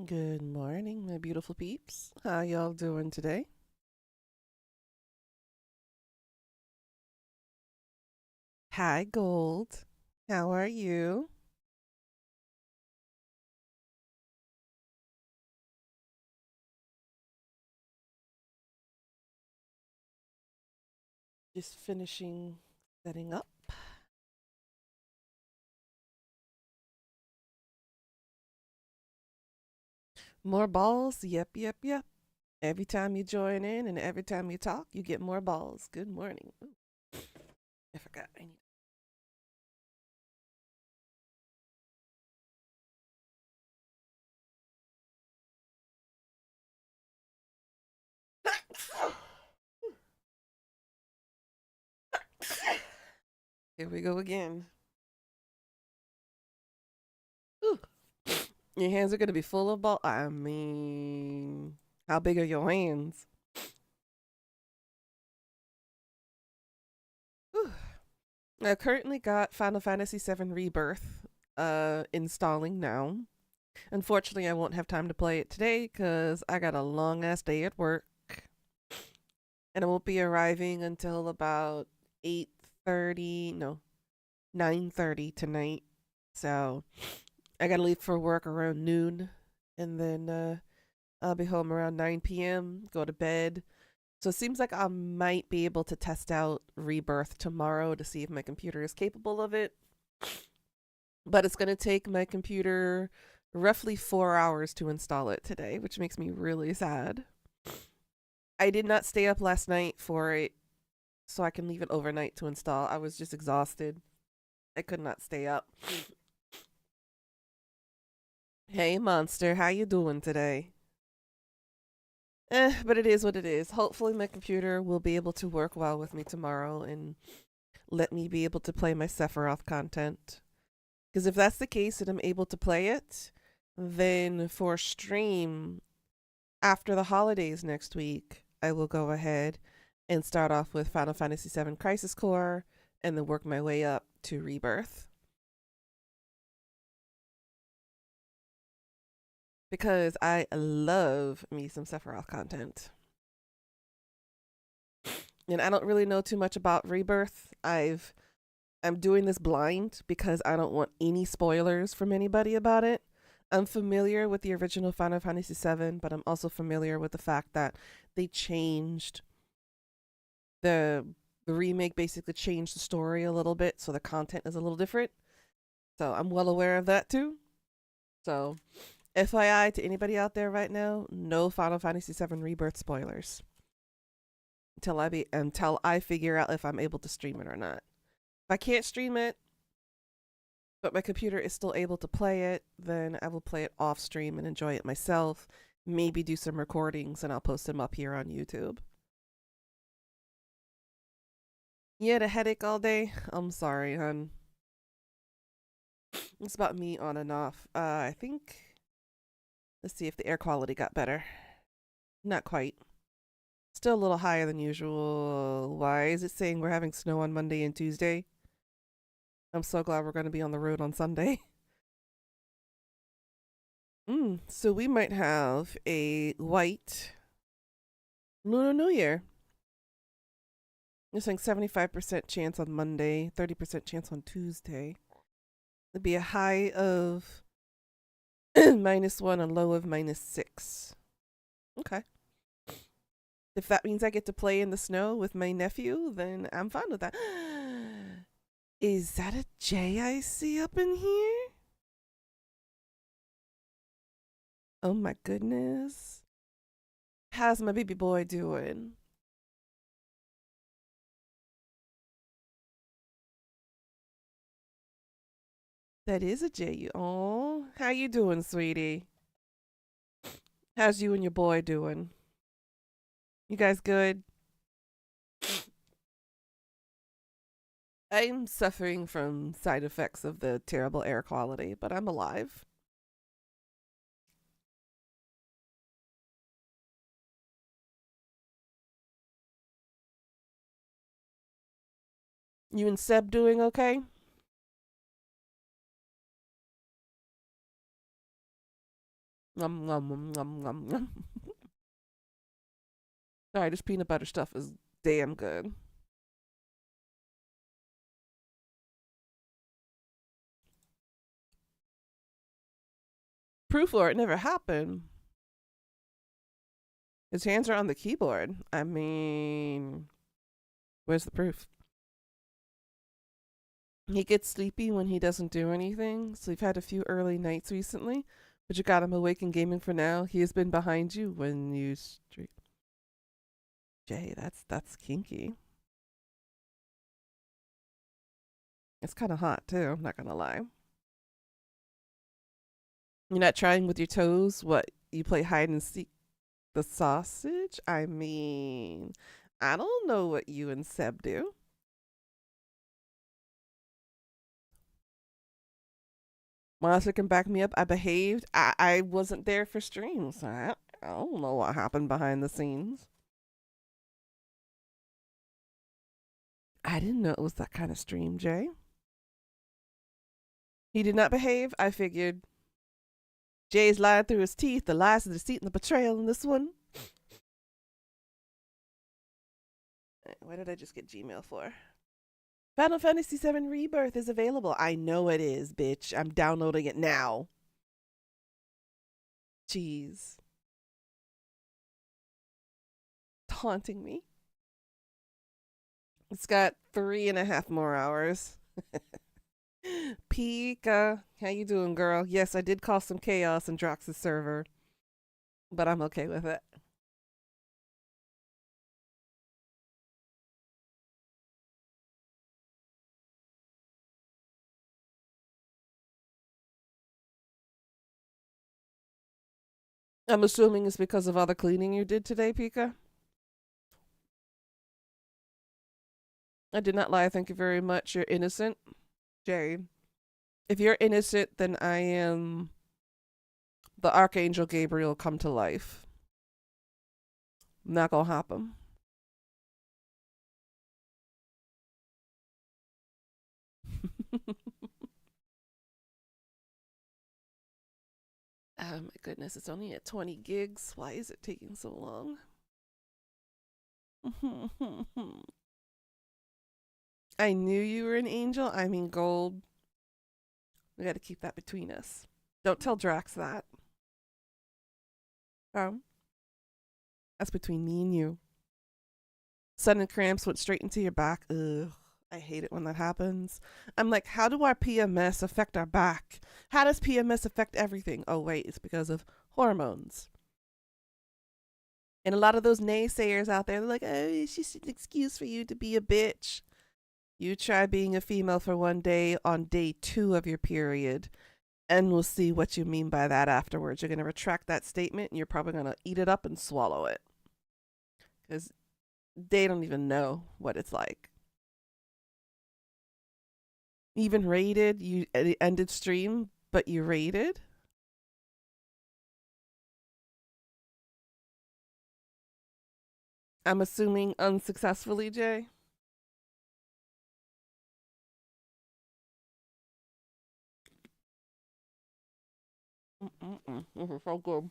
Good morning, my beautiful peeps. How y'all doing today? Hi, Gold. How are you? Just finishing setting up. More balls? Yep, yep, yep. Every time you join in and every time you talk, you get more balls. Good morning. Ooh, I forgot. I need. Here we go again. Ooh. Your hands are gonna be full of ball. I mean, how big are your hands? Ooh. I currently got Final Fantasy VII Rebirth installing now. Unfortunately, I won't have time to play it today because I got a long ass day at work, and I won't be arriving until about 8:30. No, 9:30 tonight. So I gotta leave for work around noon, and then I'll be home around 9 p.m. Go to bed. So it seems like I might be able to test out Rebirth tomorrow to see if my computer is capable of it. But it's gonna take my computer roughly 4 hours to install it today, which makes me really sad. I did not stay up last night for it so I can leave it overnight to install. I was just exhausted. I could not stay up. Hey monster, how you doing today? But it is what it is. Hopefully my computer will be able to work well with me tomorrow and let me be able to play my Sephiroth content. Because if that's the case and I'm able to play it, then for stream after the holidays next week, I will go ahead and start off with Final Fantasy VII Crisis Core and then work my way up to Rebirth. Because I love me some Sephiroth content. And I don't really know too much about Rebirth. I'm doing this blind because I don't want any spoilers from anybody about it. I'm familiar with the original Final Fantasy VII, but I'm also familiar with the fact that they changed the the remake basically changed the story a little bit, so the content is a little different. So I'm well aware of that too. So FYI to anybody out there right now, no Final Fantasy VII Rebirth spoilers until I figure out if I'm able to stream it or not. If I can't stream it, but my computer is still able to play it, then I will play it off stream and enjoy it myself. Maybe do some recordings and I'll post them up here on YouTube. You had a headache all day? I'm sorry, hun. It's about me on and off. I think. Let's see if the air quality got better. Not quite. Still a little higher than usual. Why is it saying we're having snow on Monday and Tuesday? I'm so glad we're going to be on the road on Sunday. So we might have a white Lunar New Year. You're saying 75% chance on Monday, 30% chance on Tuesday. It'd be a high of -1, a low of -6. Okay. If that means I get to play in the snow with my nephew, then I'm fine with that. Is that a J I see up in here? Oh my goodness. How's my baby boy doing? That is a J. Oh, how you doing, sweetie? How's you and your boy doing? You guys good? I'm suffering from side effects of the terrible air quality, but I'm alive. You and Seb doing okay? Nom, nom, nom, nom, nom, nom. Sorry, this peanut butter stuff is damn good. Proof or it never happened. His hands are on the keyboard. I mean, where's the proof? He gets sleepy when he doesn't do anything, so we've had a few early nights recently, but you got him awake and gaming for now. He has been behind you when you stream. Jay, that's kinky. It's kind of hot too. I'm not gonna lie. You're not trying with your toes. What you play hide and seek the sausage? I mean, I don't know what you and Seb do. Monster can back me up. I behaved. I wasn't there for streams. I don't know what happened behind the scenes. I didn't know it was that kind of stream, Jay. He did not behave. I figured Jay's lying through his teeth. The lies, the deceit, and the betrayal in this one. What did I just get Gmail for? Final Fantasy VII Rebirth is available. I know it is, bitch. I'm downloading it now. Jeez. Taunting me. It's got 3.5 more hours. Pika, how you doing, girl? Yes, I did cause some chaos in Drox's server, but I'm okay with it. I'm assuming it's because of all the cleaning you did today, Pika. I did not lie. Thank you very much. You're innocent, Jay. If you're innocent, then I am the Archangel Gabriel come to life. Not gonna happen. Oh my goodness, it's only at 20 gigs. Why is it taking so long? I knew you were an angel. I mean, gold. We gotta keep that between us. Don't tell Drax that. That's between me and you. Sudden cramps went straight into your back. Ugh. I hate it when that happens. I'm like, how do our PMS affect our back? How does PMS affect everything? Oh, wait, it's because of hormones. And a lot of those naysayers out there, they're like, oh, it's just an excuse for you to be a bitch. You try being a female for one day on day 2 of your period, and we'll see what you mean by that afterwards. You're going to retract that statement, and you're probably going to eat it up and swallow it. Because they don't even know what it's like. Even rated, you ended stream, but you rated? I'm assuming unsuccessfully, Jay? This is so good.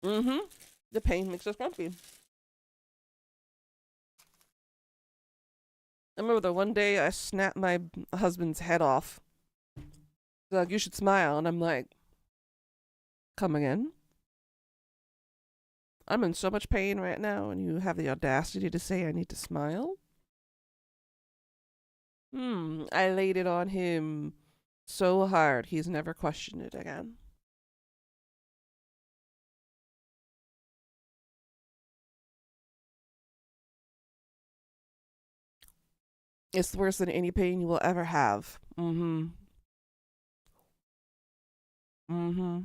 Mm-hmm. The pain makes us grumpy. I remember the one day I snapped my husband's head off. He's like, you should smile. And I'm like, come again? I'm in so much pain right now, and you have the audacity to say I need to smile? I laid it on him so hard, he's never questioned it again. It's worse than any pain you will ever have. Mm-hmm. Mm-hmm.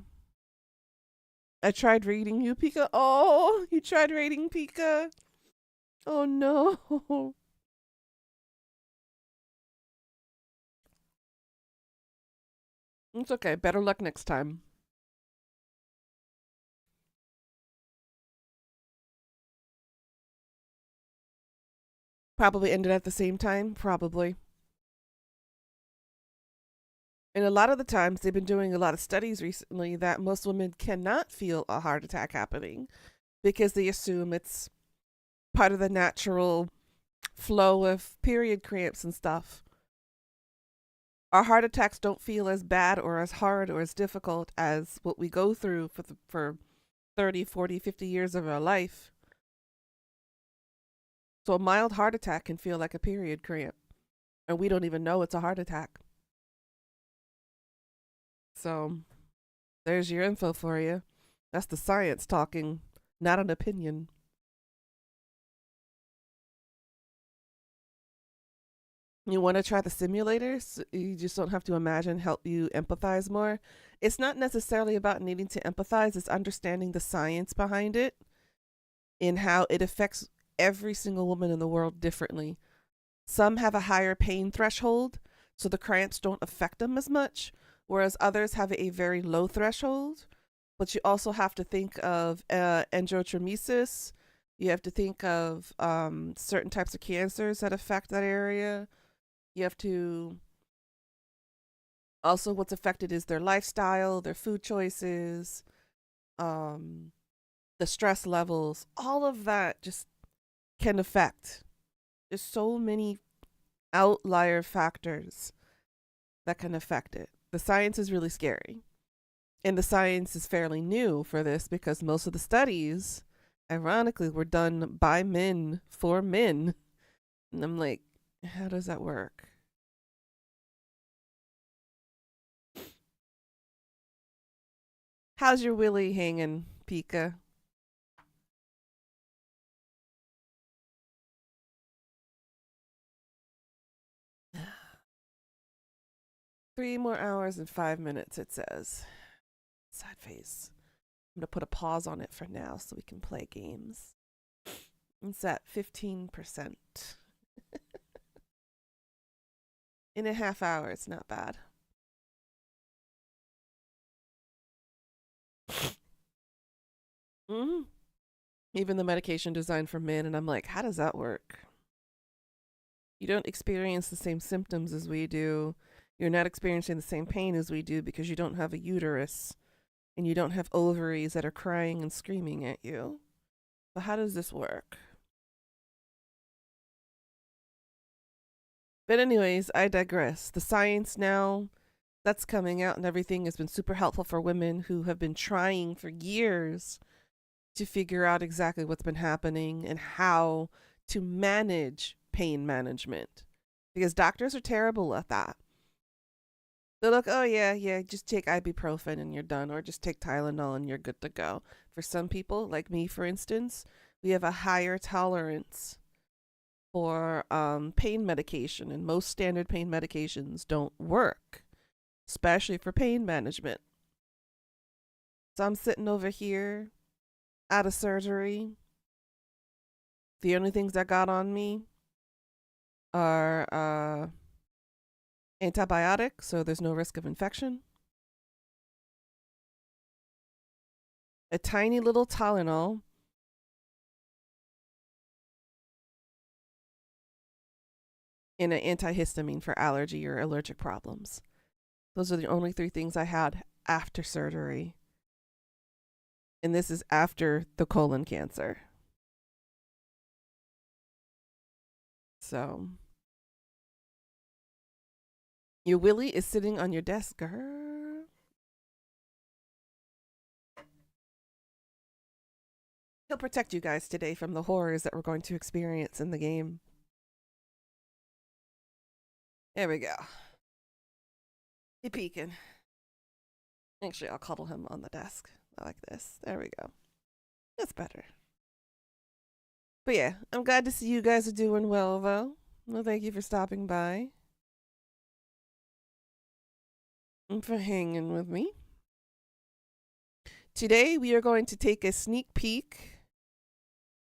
I tried reading you, Pika. Oh, you tried reading Pika. Oh no. It's okay. Better luck next time. Probably ended at the same time, probably. And a lot of the times, they've been doing a lot of studies recently that most women cannot feel a heart attack happening because they assume it's part of the natural flow of period cramps and stuff. Our heart attacks don't feel as bad or as hard or as difficult as what we go through for 30, 40, 50 years of our life. So a mild heart attack can feel like a period cramp, and we don't even know it's a heart attack. So there's your info for you. That's the science talking, not an opinion. You want to try the simulators? You just don't have to imagine, help you empathize more. It's not necessarily about needing to empathize, it's understanding the science behind it and how it affects every single woman in the world differently. Some have a higher pain threshold, so the cramps don't affect them as much, whereas others have a very low threshold. But you also have to think of endometriosis. You have to think of certain types of cancers that affect that area. You have to also, what's affected is their lifestyle, their food choices, um, the stress levels. All of that just can affect. There's so many outlier factors that can affect it. The science is really scary. And the science is fairly new for this because most of the studies, ironically, were done by men for men. And I'm like, how does that work? How's your willy hanging, Pika? Three more hours and 5 minutes, it says. Sad face. I'm going to put a pause on it for now so we can play games. It's at 15%. In a half hour, it's not bad. Mm-hmm. Even the medication designed for men, and I'm like, how does that work? You don't experience the same symptoms as we do. You're not experiencing the same pain as we do because you don't have a uterus and you don't have ovaries that are crying and screaming at you. But how does this work? But, anyways, I digress. The science now that's coming out and everything has been super helpful for women who have been trying for years to figure out exactly what's been happening and how to manage pain management. Because doctors are terrible at that. They're like, oh, yeah, just take ibuprofen and you're done, or just take Tylenol and you're good to go. For some people, like me, for instance, we have a higher tolerance for pain medication, and most standard pain medications don't work, especially for pain management. So I'm sitting over here out of surgery. The only things I got on me are antibiotics, so there's no risk of infection, a tiny little Tylenol, and an antihistamine for allergy or allergic problems. Those are the only three things I had after surgery. And this is after the colon cancer. So, your willy is sitting on your desk, girl. He'll protect you guys today from the horrors that we're going to experience in the game. There we go. He peeking. Actually, I'll cuddle him on the desk like this. There we go. That's better. But yeah, I'm glad to see you guys are doing well, though. Well, thank you for stopping by and for hanging with me. Today, we are going to take a sneak peek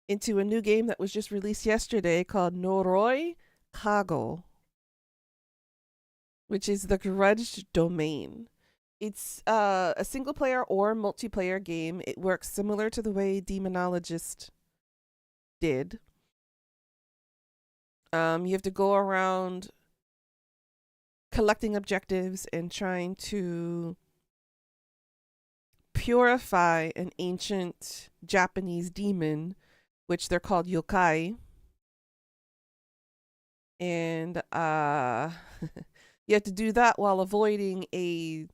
into a new game that was just released yesterday called Noroi Kago, which is the Grudged Domain. It's a single player or multiplayer game. It works similar to the way Demonologist did. You have to go around collecting objectives and trying to purify an ancient Japanese demon, which they're called yokai. And you have to do that while avoiding a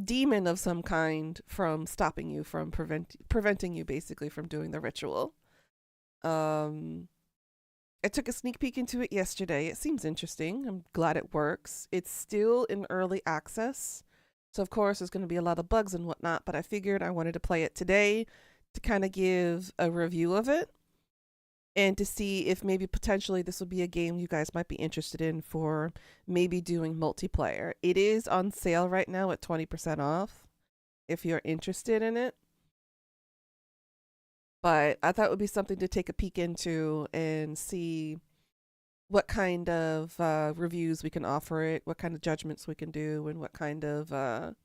demon of some kind from stopping you, from preventing you basically from doing the ritual. I took a sneak peek into it yesterday. It seems interesting. I'm glad it works. It's still in early access, so of course there's going to be a lot of bugs and whatnot, but I figured I wanted to play it today to kind of give a review of it and to see if maybe potentially this would be a game you guys might be interested in for maybe doing multiplayer. It is on sale right now at 20% off if you're interested in it. But I thought it would be something to take a peek into and see what kind of reviews we can offer it, what kind of judgments we can do, and what kind of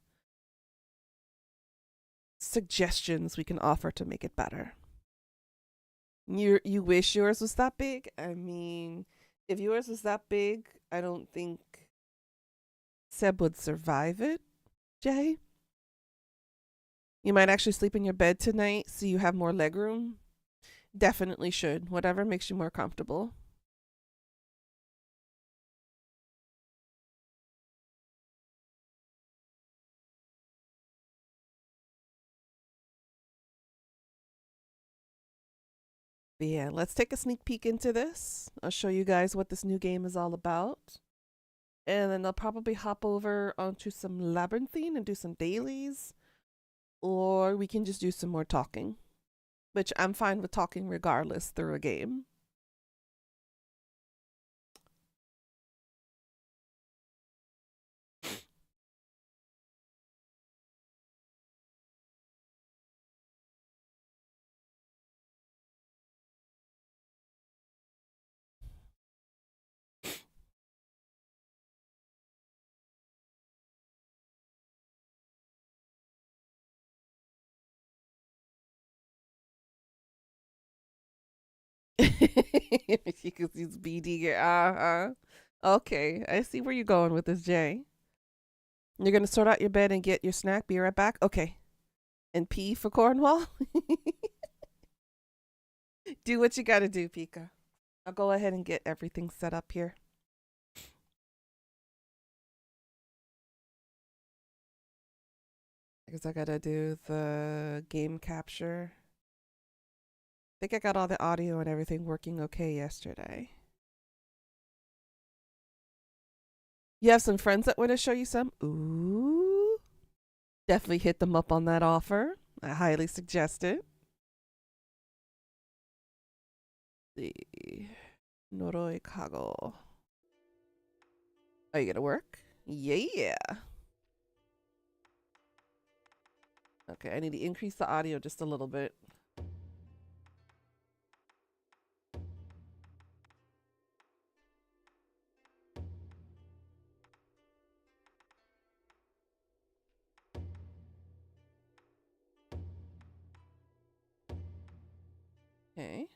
suggestions we can offer to make it better. You wish yours was that big? I mean, if yours was that big, I don't think Seb would survive it, Jay. You might actually sleep in your bed tonight so you have more legroom. Definitely should. Whatever makes you more comfortable. But yeah, let's take a sneak peek into this. I'll show you guys what this new game is all about. And then I'll probably hop over onto some Labyrinthine and do some dailies. Or we can just do some more talking. Which I'm fine with talking regardless through a game. Because he's BD. Okay, I see where you're going with this, Jay. You're gonna sort out your bed and get your snack. Be right back. Okay. And pee for Cornwall. Do what you gotta do, Pika. I'll go ahead and get everything set up here. Because I gotta do the game capture. I think I got all the audio and everything working okay yesterday. You have some friends that want to show you some? Ooh. Definitely hit them up on that offer. I highly suggest it. The Noroi Kago. Are you gonna work? Yeah. Okay, I need to increase the audio just a little bit. Okay.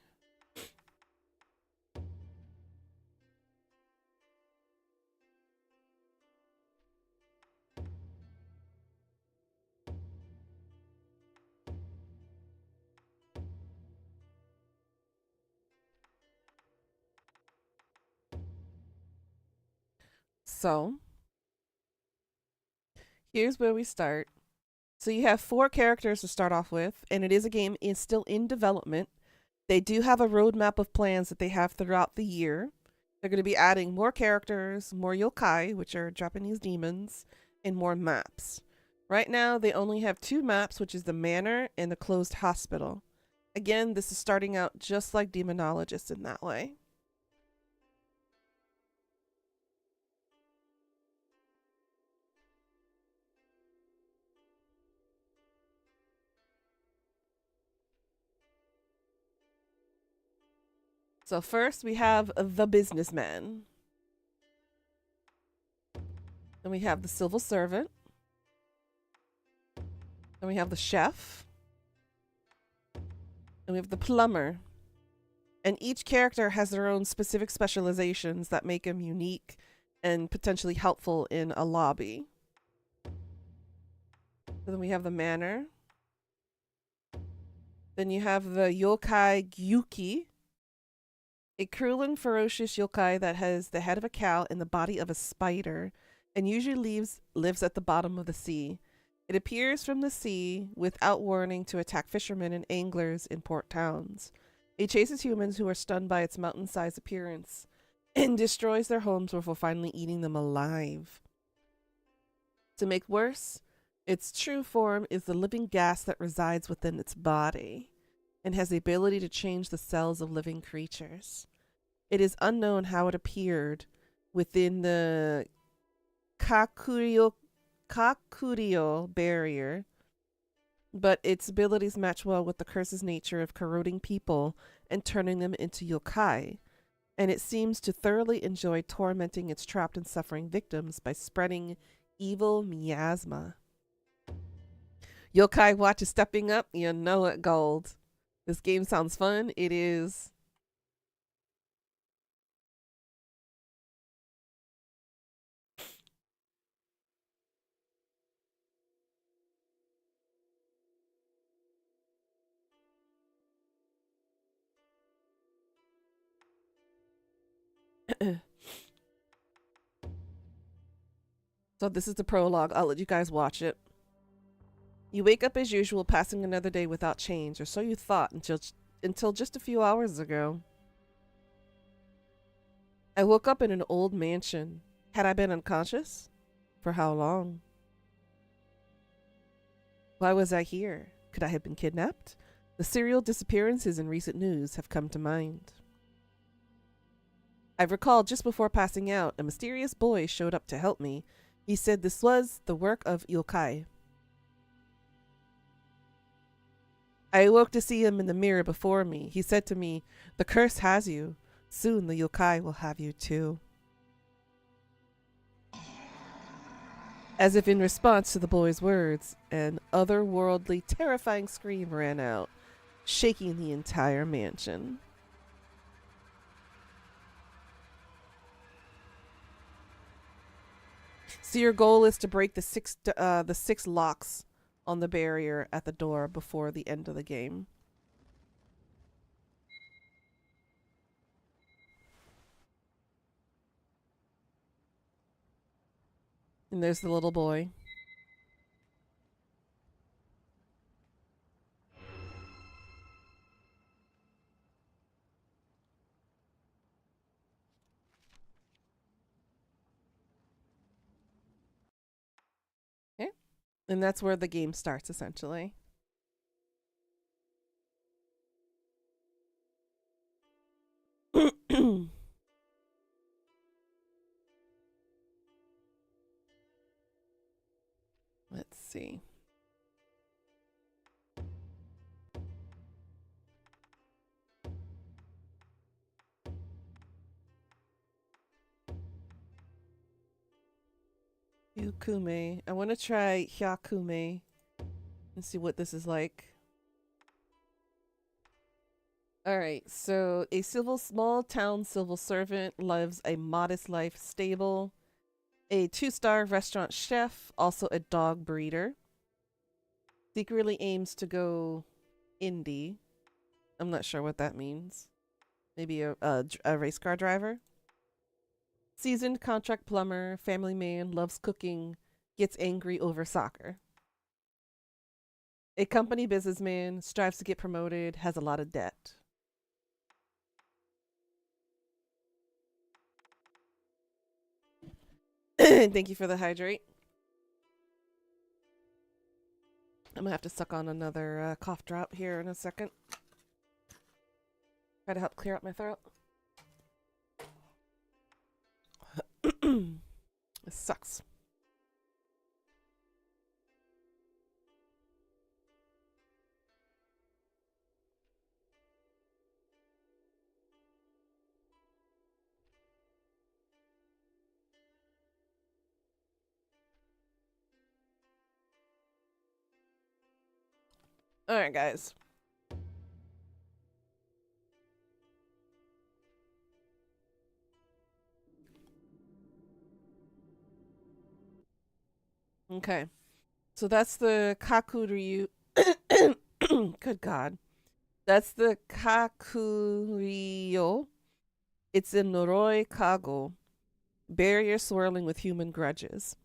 So, here's where we start. So you have 4 characters to start off with, and it is a game is still in development. They do have a roadmap of plans that they have throughout the year. They're going to be adding more characters, more yokai, which are Japanese demons, and more maps. Right now, they only have 2 maps, which is the manor and the closed hospital. Again, this is starting out just like Demonologist in that way. So first we have the businessman. Then we have the civil servant. Then we have the chef. And we have the plumber. And each character has their own specific specializations that make them unique and potentially helpful in a lobby. So then we have the manor. Then you have the yokai Gyuki, a cruel and ferocious yokai that has the head of a cow and the body of a spider, and usually lives at the bottom of the sea. It appears from the sea without warning to attack fishermen and anglers in port towns. It chases humans who are stunned by its mountain-sized appearance and destroys their homes before finally eating them alive. To make worse, its true form is the living gas that resides within its body and has the ability to change the cells of living creatures. It is unknown how it appeared within the Kakurio barrier, but its abilities match well with the curse's nature of corroding people and turning them into yokai, and it seems to thoroughly enjoy tormenting its trapped and suffering victims by spreading evil miasma. Yokai Watch is stepping up. You know it, Gold. This game sounds fun. It is. So this is the prologue. I'll let you guys watch it. You wake up as usual, passing another day without change, or so you thought until just a few hours ago. I woke up in an old mansion. Had I been unconscious? For how long? Why was I here? Could I have been kidnapped? The serial disappearances in recent news have come to mind. I recall just before passing out, a mysterious boy showed up to help me. He said this was the work of yokai. I awoke to see him in the mirror before me. He said to me, "The curse has you. Soon the yokai will have you too." As if in response to the boy's words, an otherworldly, terrifying scream rang out, shaking the entire mansion. So your goal is to break the six locks on the barrier at the door before the end of the game. And there's the little boy. Okay. And that's where the game starts, essentially. Let's see. Yukume. I want to try Hyakume and see what this is like. Alright, so a small town civil servant lives a modest life, stable. A 2-star restaurant chef, also a dog breeder. Secretly aims to go indie. I'm not sure what that means. Maybe a race car driver. Seasoned contract plumber, family man, loves cooking, gets angry over soccer. A company businessman, strives to get promoted, has a lot of debt. Thank you for the hydrate. I'm gonna have to suck on another cough drop here in a second. Try to help clear up my throat. This sucks. Alright, guys. Okay. So that's the Kakuryu. Good God. That's the Kakuryo. It's in Noroi Kago. Barrier swirling with human grudges.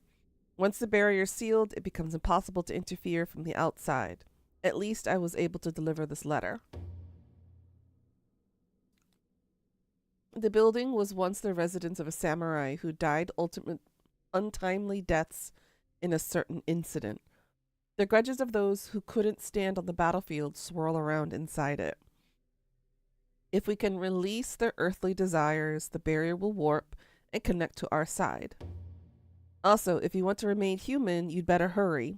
Once the barrier is sealed, it becomes impossible to interfere from the outside. At least I was able to deliver this letter. The building was once the residence of a samurai who died untimely deaths in a certain incident. The grudges of those who couldn't stand on the battlefield swirl around inside it. If we can release their earthly desires, the barrier will warp and connect to our side. Also, if you want to remain human, you'd better hurry.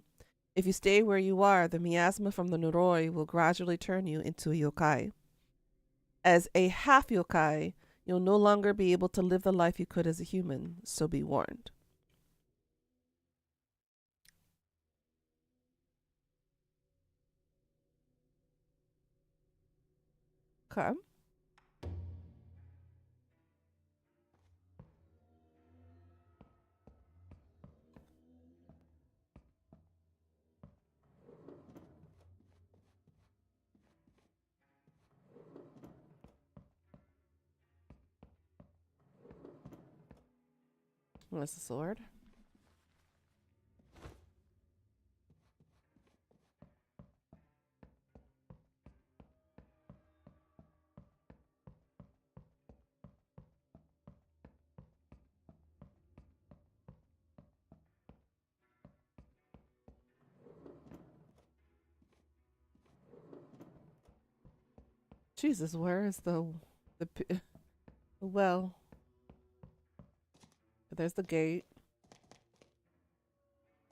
If you stay where you are, the miasma from the Noroi will gradually turn you into a yokai. As a half yokai, you'll no longer be able to live the life you could as a human, so be warned. Okay. What's the sword? Jesus, where is the well? There's the gate.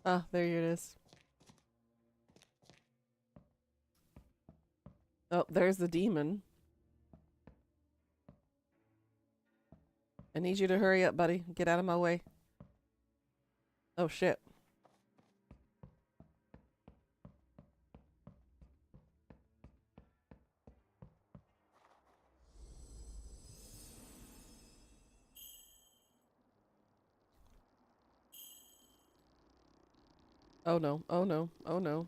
Ah, there it is. Oh, there's the demon. I need you to hurry up, buddy. Get out of my way. Oh, shit. Oh, no. Oh, no. Oh, no.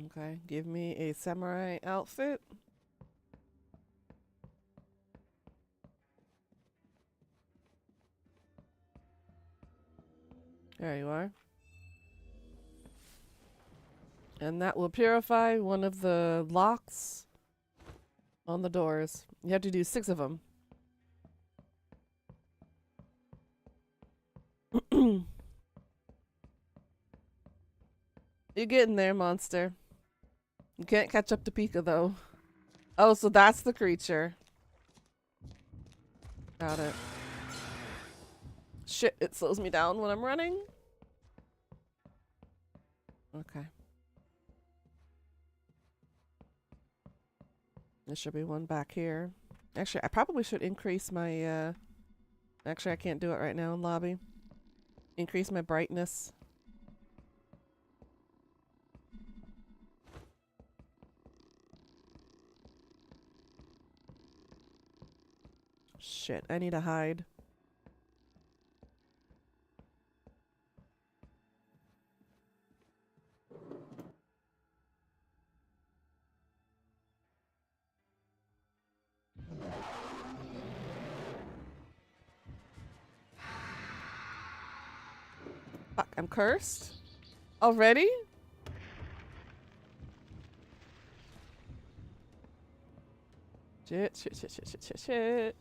Okay, give me a samurai outfit. There you are. And that will purify one of the locks on the doors. You have to do 6 of them. You're getting there, monster. You can't catch up to Pika, though. Oh, so that's the creature. Got it. Shit, it slows me down when I'm running. Okay. There should be one back here. Actually, I probably should increase my, Actually, I can't do it right now in lobby. Increase my brightness. Shit, I need to hide. Fuck, I'm cursed? Already? Shit.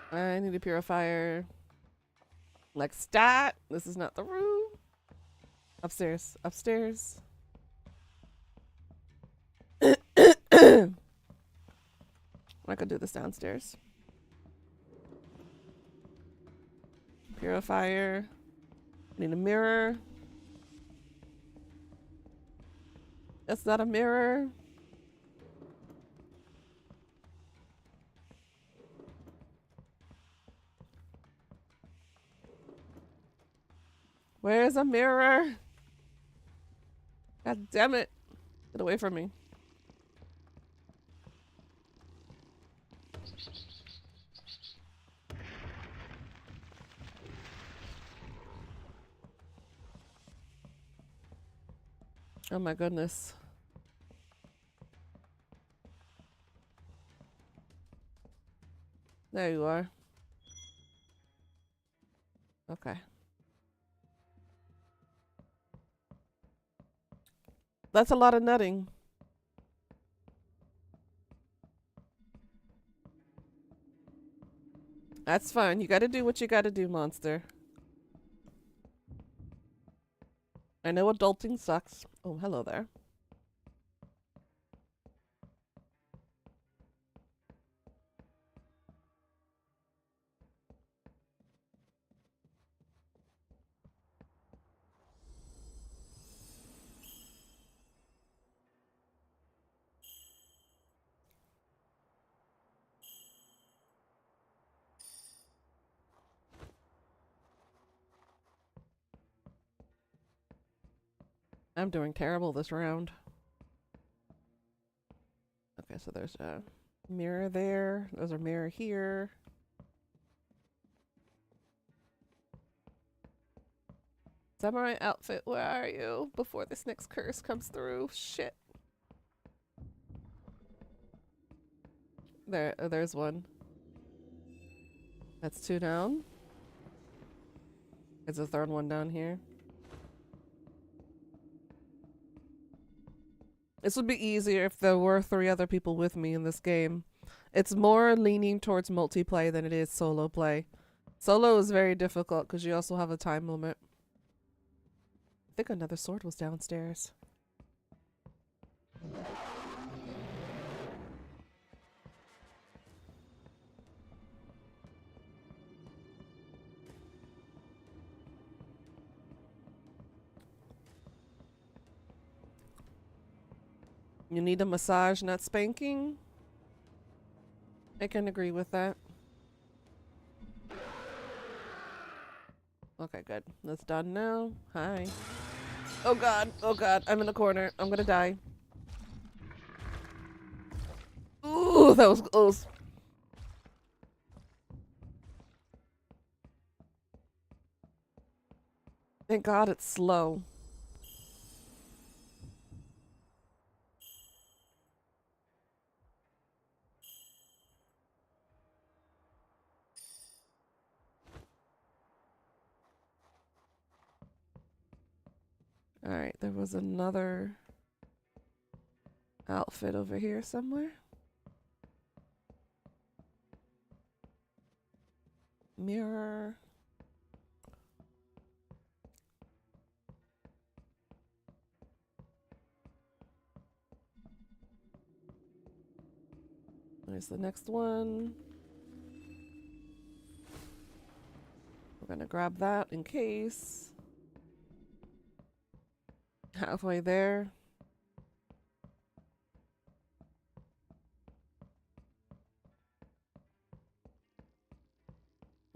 I need a purifier. Like stat. This is not the room. Upstairs. Upstairs. I could do this downstairs. Purifier. Need a mirror. That's not a mirror. Where's a mirror? God damn it. Get away from me. Oh my goodness. There you are. Okay. That's a lot of nutting. That's fine. You gotta do what you gotta do, monster. I know adulting sucks. Oh, hello there. I'm doing terrible this round. Okay, so there's a mirror there. There's a mirror here. Samurai outfit, where are you? Before this next curse comes through. Shit. There's one. That's two down. There's a third one down here. This would be easier if there were 3 other people with me in this game. It's more leaning towards multiplayer than it is solo play. Solo is very difficult because you also have a time limit. I think another sword was downstairs. You need a massage, not spanking? I can agree with that. Okay, good. That's done now. Hi. Oh god, I'm in the corner. I'm gonna die. Ooh, that was close. Thank god it's slow. Alright, there was another outfit over here somewhere. Mirror. There's the next one. We're gonna grab that in case. Halfway there.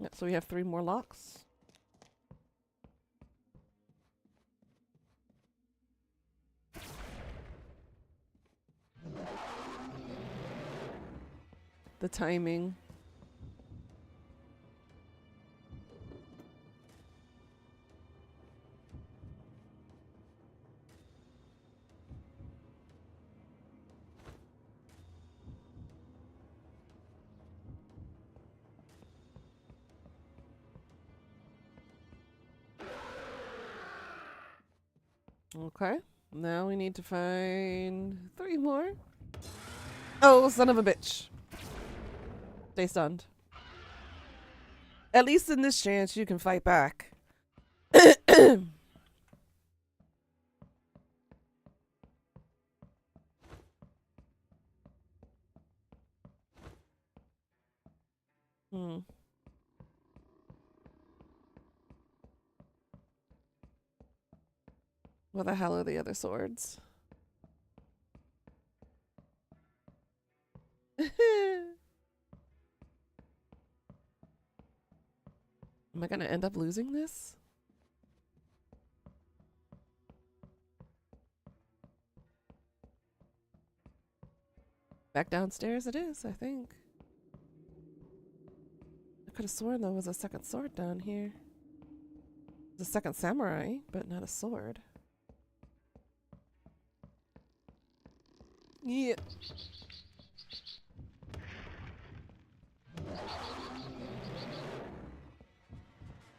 Yeah, so we have 3 more locks. The timing. Okay. Now we need to find 3 more. Oh, son of a bitch. Stay stunned. At least in this chance, you can fight back. Hmm. What the hell are the other swords? Am I gonna end up losing this? Back downstairs it is, I think. could have sworn there was a second sword down here. The second samurai, but not a sword. Yeah.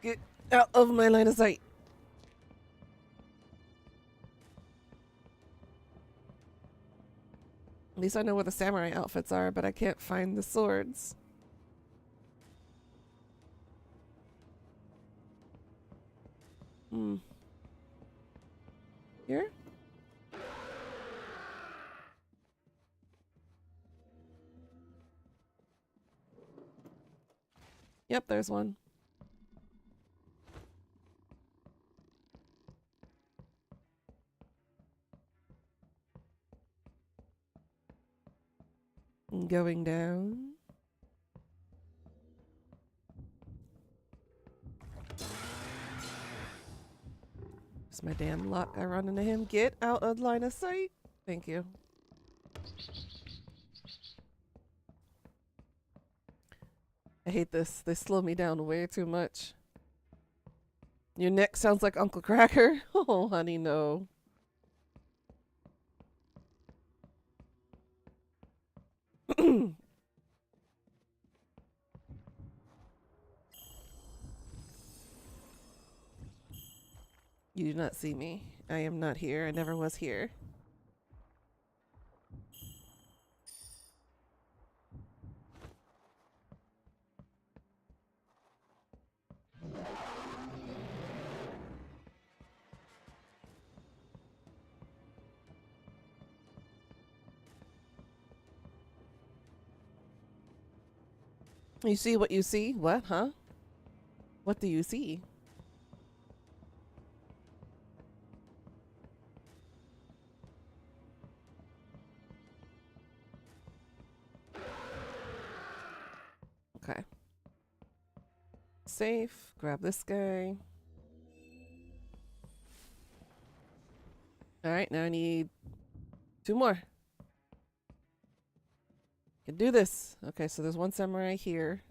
Get out of my line of sight. At least I know where the samurai outfits are, but I can't find the swords. Hmm. Here? Yep, there's one. Going down. It's my damn luck. I run into him. Get out of line of sight. Thank you. I hate this. They slow me down way too much. Your neck sounds like Uncle Cracker. Oh, honey, no. You do not see me. I am not here. I never was here. You see what you see? What, huh? What do you see? Okay. Safe. Grab this guy. Alright, now I need 2 more. Can do this. Okay, so there's one samurai here.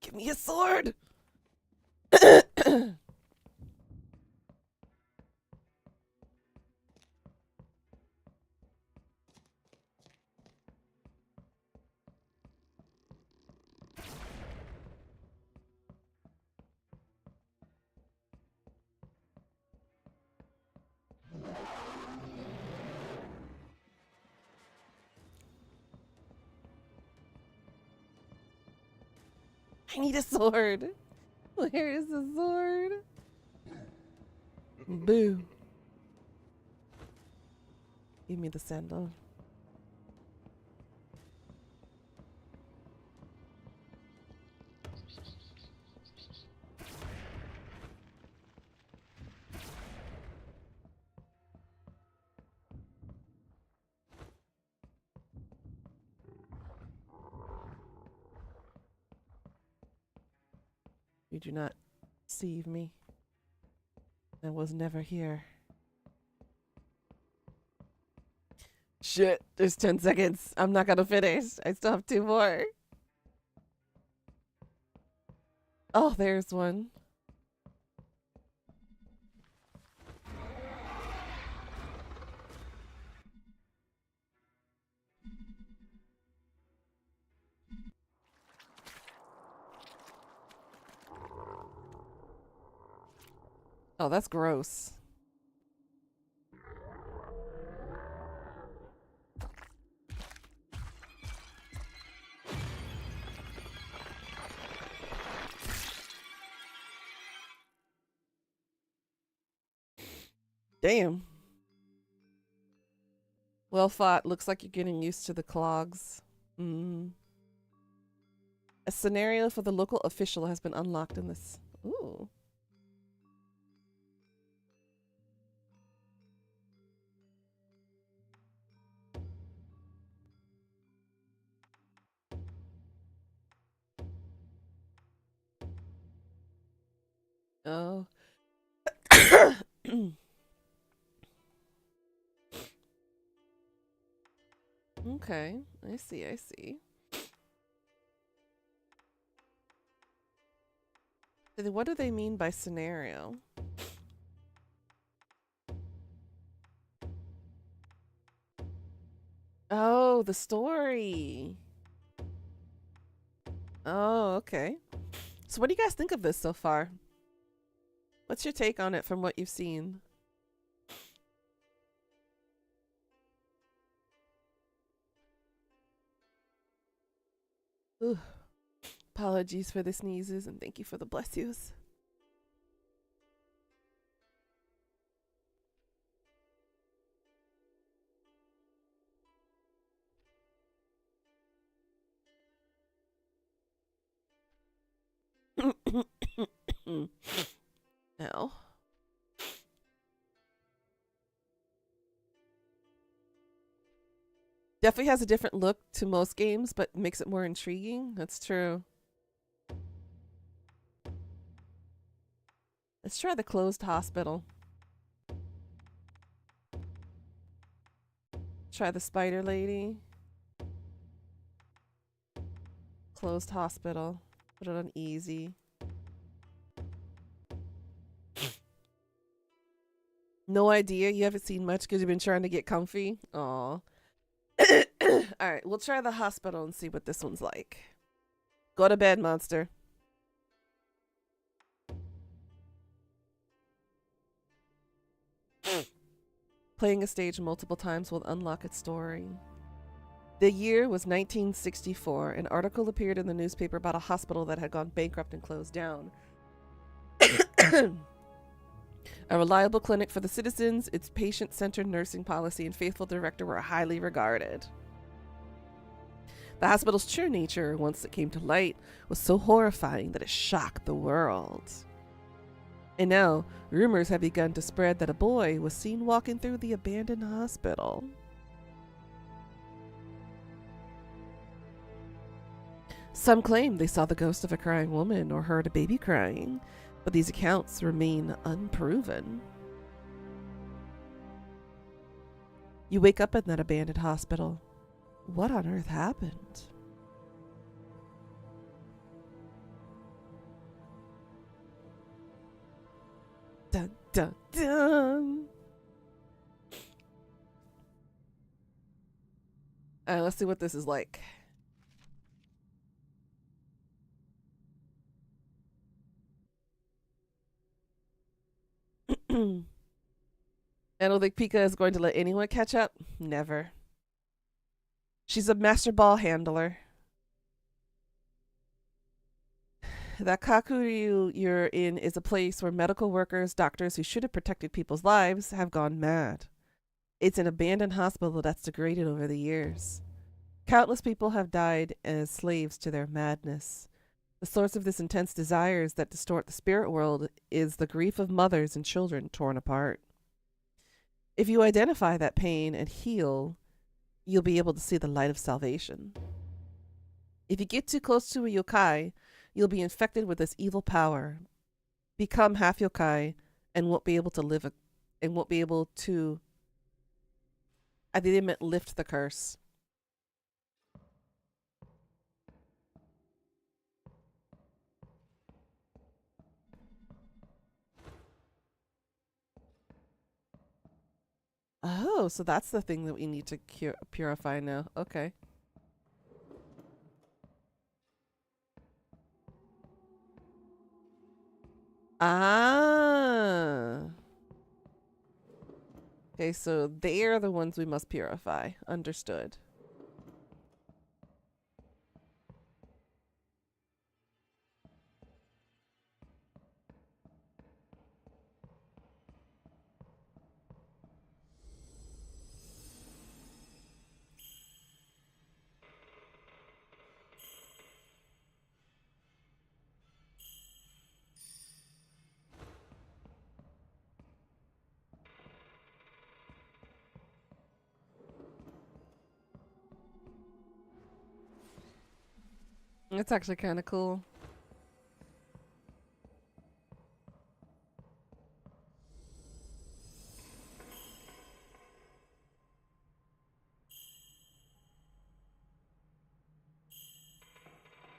Give me a sword! I need a sword. Where is the sword? Boo. Give me the sandal. You do not deceive me. I was never here. Shit, there's 10 seconds. I'm not gonna finish. I still have 2 more. Oh, there's one. Oh, that's gross. Damn. Well fought. Looks like you're getting used to the clogs. Mm. A scenario for the local official has been unlocked in this. Ooh. Okay. I see, I see. What do they mean by scenario? Oh, the story. Oh, okay. So what do you guys think of this so far? What's your take on it from what you've seen? Ooh, apologies for the sneezes and thank you for the bless yous. Now, definitely has a different look to most games, but makes it more intriguing. That's true. Let's try the closed hospital. Try the spider lady. Closed hospital. Put it on easy. No idea. You haven't seen much because you've been trying to get comfy. Aw. Alright, we'll try the hospital and see what this one's like. Go to bed, monster. Playing a stage multiple times will unlock its story. The year was 1964. An article appeared in the newspaper about a hospital that had gone bankrupt and closed down. A reliable clinic for the citizens, its patient-centered nursing policy and faithful director were highly regarded. The hospital's true nature, once it came to light, was so horrifying that it shocked the world. And now, rumors have begun to spread that a boy was seen walking through the abandoned hospital. Some claim they saw the ghost of a crying woman or heard a baby crying, but these accounts remain unproven. You wake up in that abandoned hospital. What on earth happened? Dun dun dun! Let's see what this is like. I don't think Pika is going to let anyone catch up. Never. She's a master ball handler. That Kakuryu you're in is a place where medical workers, doctors who should have protected people's lives, have gone mad. It's an abandoned hospital that's degraded over the years. Countless people have died as slaves to their madness. The source of this intense desires that distort the spirit world is the grief of mothers and children torn apart. If you identify that pain and heal, you'll be able to see the light of salvation. If you get too close to a yokai, you'll be infected with this evil power, become half yokai, and won't be able to live and won't be able to. I think they meant lift the curse. Oh, so that's the thing that we need to purify now. Okay. Ah. Okay, so they are the ones we must purify. Understood. That's actually kind of cool.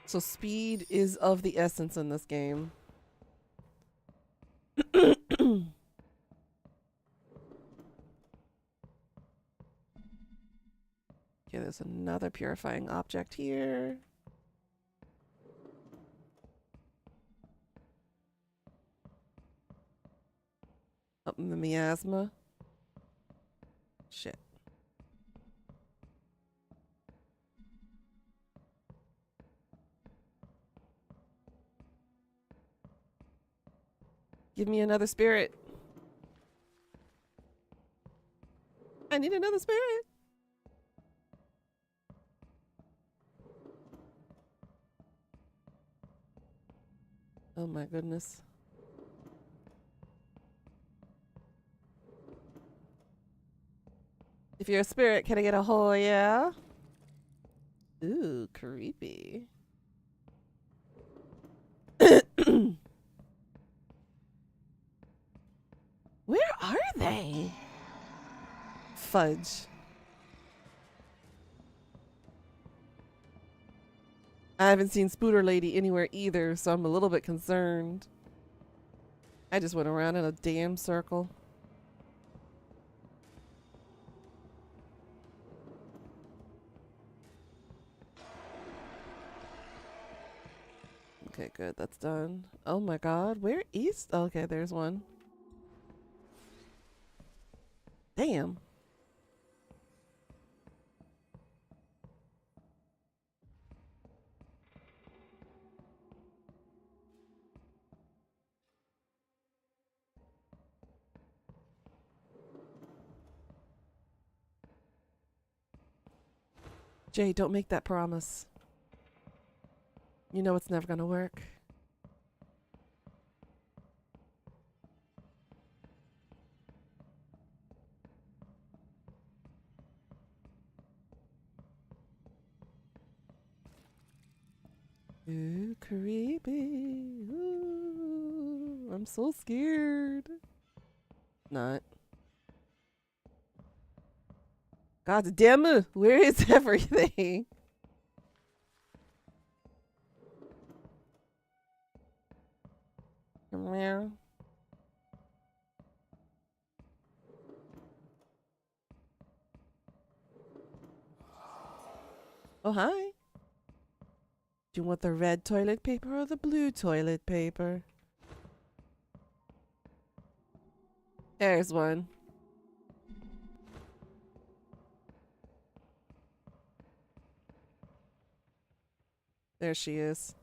So speed is of the essence in this game. Okay, there's another purifying object here. Up in the miasma. Shit. Give me another spirit. I need another spirit. Oh my goodness. If you're a spirit, can I get a oh yeah? Ooh, creepy. Where are they? Fudge. I haven't seen Spooter Lady anywhere either, so I'm a little bit concerned. I just went around in a damn circle. Okay, good. That's done. Oh my god. Where is... Okay, there's one. Damn. Jay, don't make that promise. You know it's never gonna work. Ooh, creepy. Ooh, I'm so scared. Not. God damn it. Where is everything? Meow. Oh, hi. Do you want the red toilet paper or the blue toilet paper? There's one. There she is.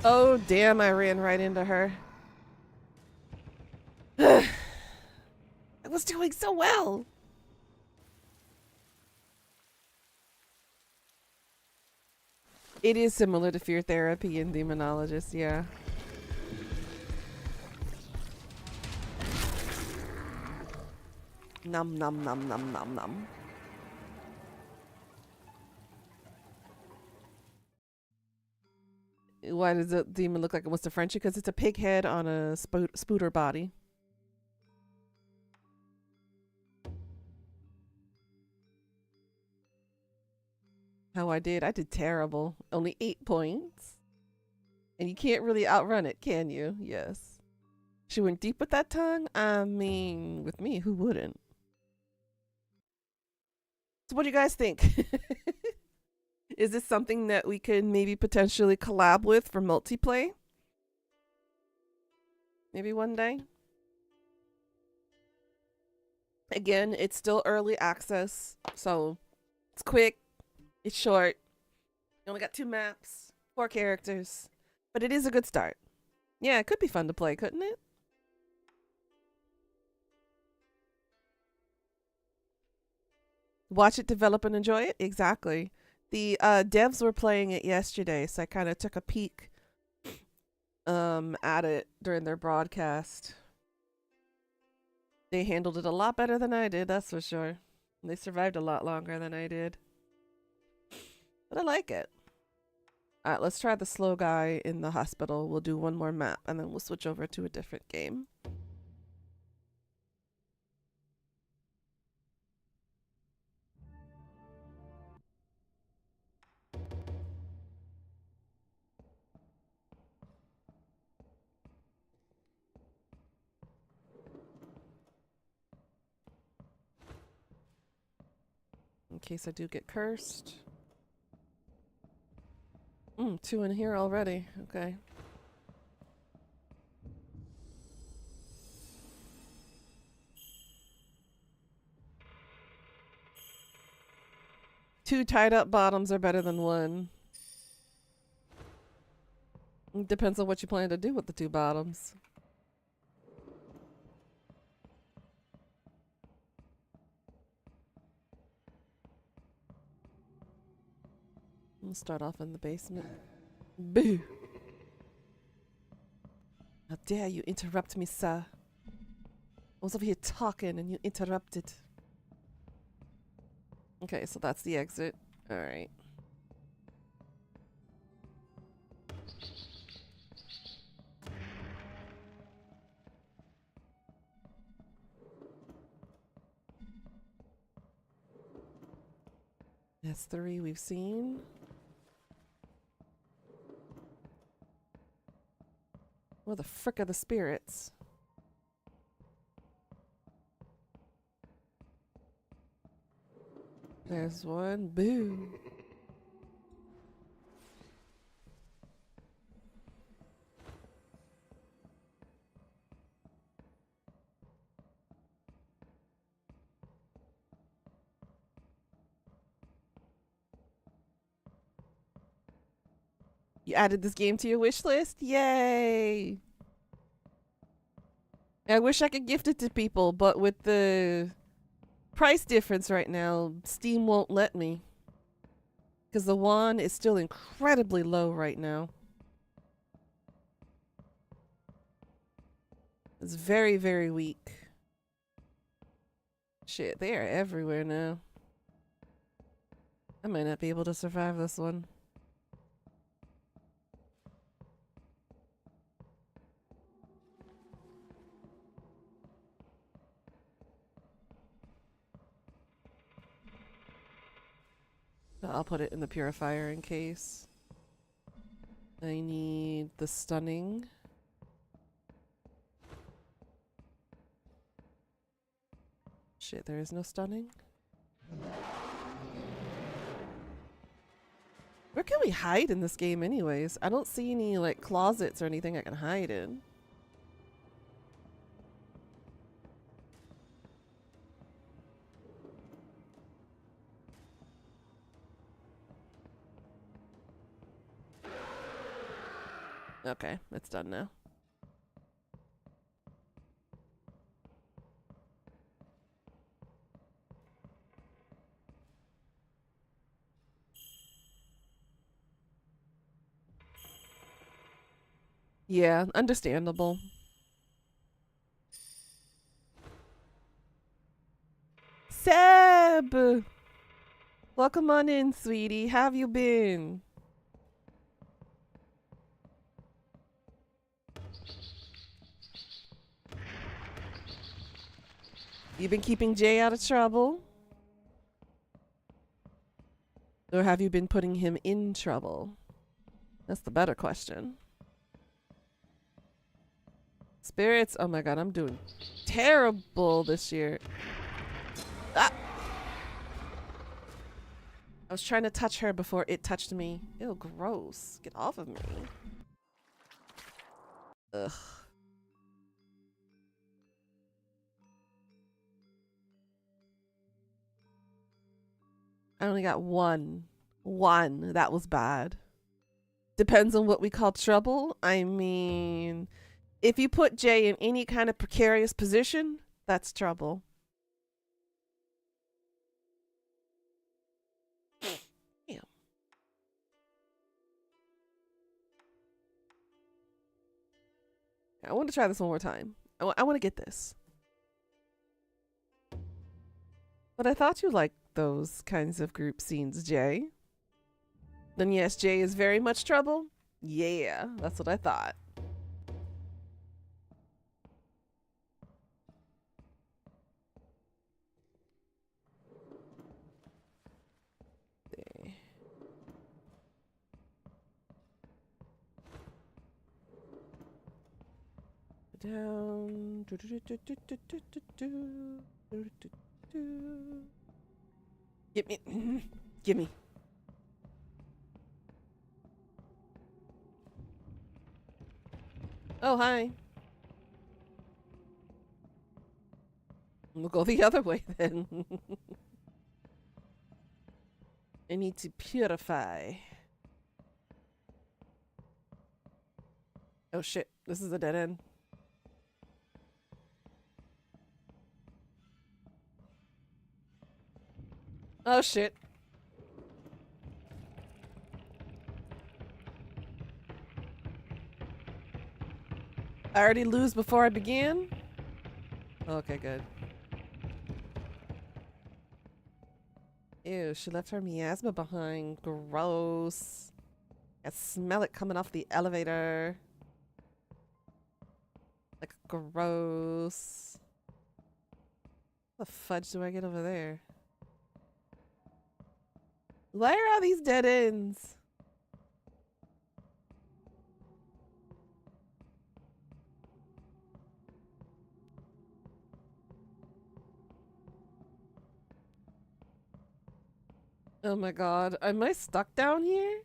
Oh, damn, I ran right into her. I was doing so well. It is similar to Fear Therapy and Demonologist, yeah. Num num num num num num. Why does the demon look like it wants to French you? Because it's a pig head on a spooter body. How I did terrible. Only 8 points. And you can't really outrun it, can you? Yes. She went deep with that tongue? I mean, with me, who wouldn't? So what do you guys think? Is this something that we could maybe potentially collab with for multiplayer? Maybe one day? Again, it's still early access, so it's quick, it's short. You only got 2 maps, 4 characters, but it is a good start. Yeah, it could be fun to play, couldn't it? Watch it develop and enjoy it? Exactly. The devs were playing it yesterday, so I kind of took a peek at it during their broadcast. They handled it a lot better than I did, that's for sure. They survived a lot longer than I did. But I like it. Alright, let's try the slow guy in the hospital. We'll do one more map and then we'll switch over to a different game. In case I do get cursed. 2 in here already. Okay. Two tied up bottoms are better than one. It depends on what you plan to do with the 2 bottoms. We'll start off in the basement. Boo! How dare you interrupt me, sir? I was over here talking and you interrupted. Okay, so that's the exit. Alright. That's 3 we've seen. Where the frick are the spirits? There's one. Boo. You added this game to your wish list? Yay! I wish I could gift it to people, but with the price difference right now, Steam won't let me. Because the won is still incredibly low right now. It's very, very weak. Shit, they are everywhere now. I might not be able to survive this one. I'll put it in the purifier in case. I need the stunning. Shit, there is no stunning. Where can we hide in this game anyways? I don't see any like closets or anything I can hide in. Okay, it's done now. Yeah, understandable. Seb! Welcome on in, sweetie. How have you been? You been keeping Jay out of trouble? Or have you been putting him in trouble? That's the better question. Spirits, oh my god, I'm doing terrible this year. Ah! I was trying to touch her before it touched me. Ew, gross. Get off of me. Ugh. I only got one. One. That was bad. Depends on what we call trouble. I mean, if you put Jay in any kind of precarious position, that's trouble. Damn. I want to try this one more time. I want to get this. But I thought you liked those kinds of group scenes, Jay. Then yes, Jay is very much trouble. Yeah, that's what I thought. Okay. Down. Give me. Give me. Oh, hi. We'll go the other way then. I need to purify. Oh shit, this is a dead end. Oh shit. I already lose before I begin? Okay, good. Ew, she left her miasma behind. Gross. I smell it coming off the elevator. Like, gross. What the fudge do I get over there? Why are all these dead ends? Oh my god, am I stuck down here?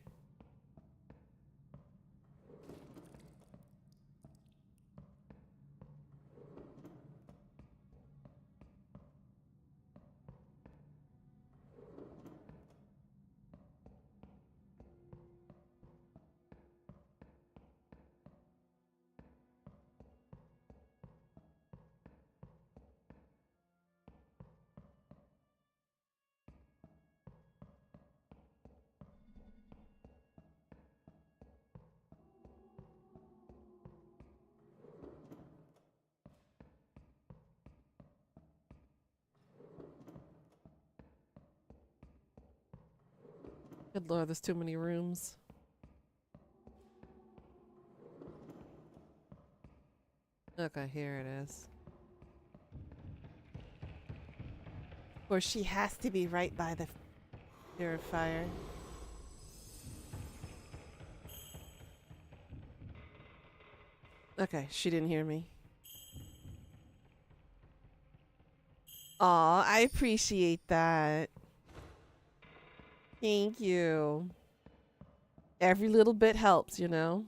Good lord, there's too many rooms. Okay, here it is. Of course, she has to be right by the purifier. Okay, she didn't hear me. Aw, I appreciate that. Thank you. Every little bit helps, you know?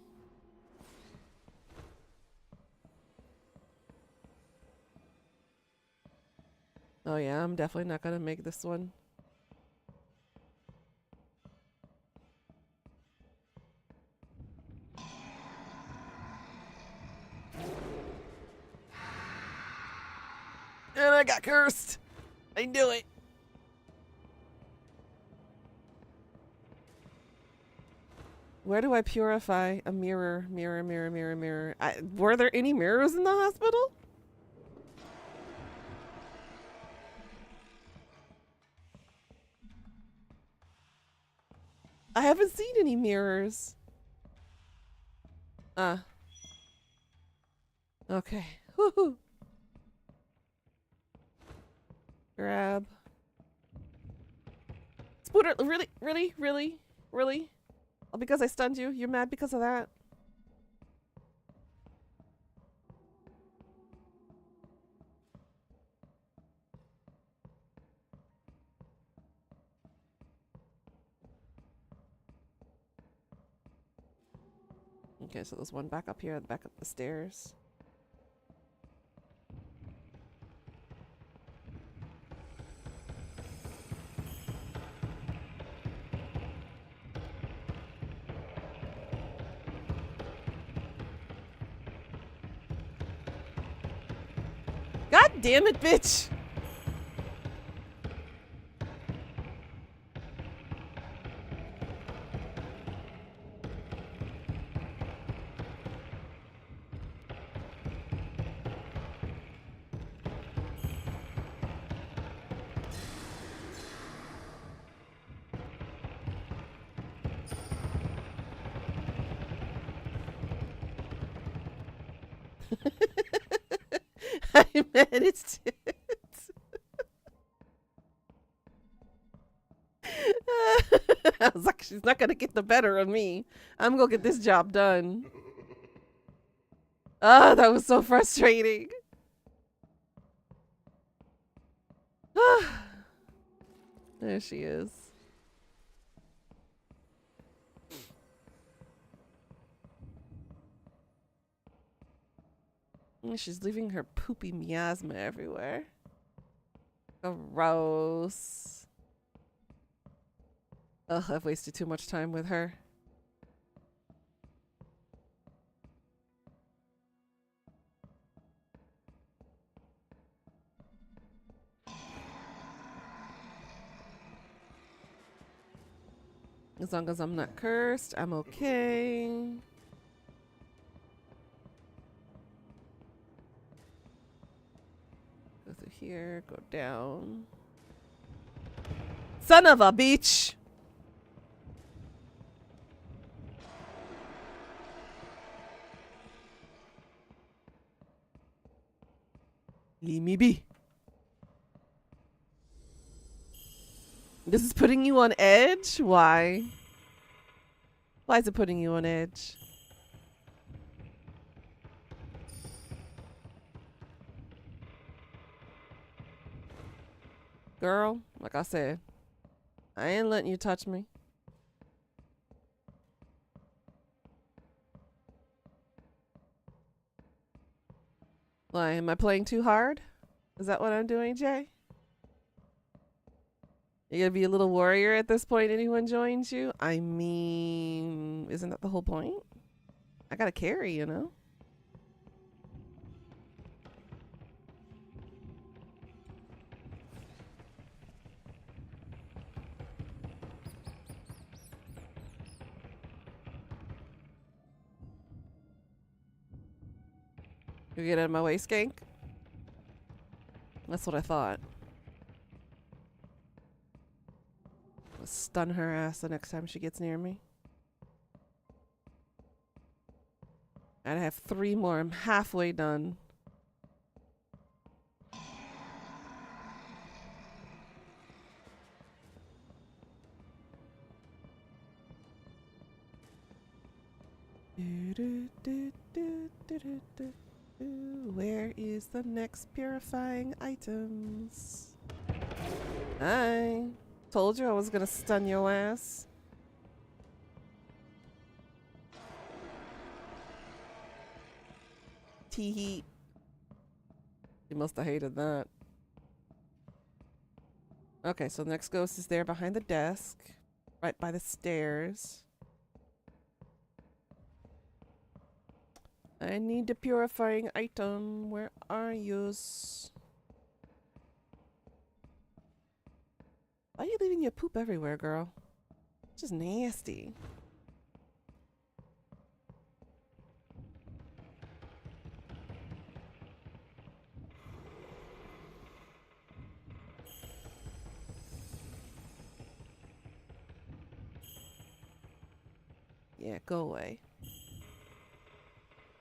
Oh yeah, I'm definitely not gonna make this one. And I got cursed! I knew it! Where do I purify a mirror? Mirror, mirror, mirror, mirror. Were there any mirrors in the hospital? I haven't seen any mirrors. Okay. Woohoo. Grab. Spooter, really? Really? Really? Really? Oh, because I stunned you? You're mad because of that? Okay, so there's one back up here, back up the stairs. God damn it, bitch! I managed it. I was like, she's not gonna get the better of me. I'm gonna get this job done. Ah, that was so frustrating. There she is. She's leaving her poopy miasma everywhere. Gross. Ugh, I've wasted too much time with her. As long as I'm not cursed, I'm okay. Go through here, go down. Son of a bitch! Leave me be. This is putting you on edge? Why? Why is it putting you on edge? Girl, like I said, I ain't letting you touch me. Why, am I playing too hard? Is that what I'm doing, Jay? You're gonna be a little warrior at this point anyone joins you? I mean, isn't that the whole point? I gotta carry, you know? You get out of my way, skank? That's what I thought. I'll stun her ass the next time she gets near me. And I have 3 more. I'm halfway done. Where is the next purifying items? I told you I was gonna stun your ass. Tee-hee. You must have hated that. Okay, so the next ghost is there behind the desk. Right by the stairs. I need the purifying item. Where are yous? Why are you leaving your poop everywhere, girl? It's just nasty. Yeah, go away.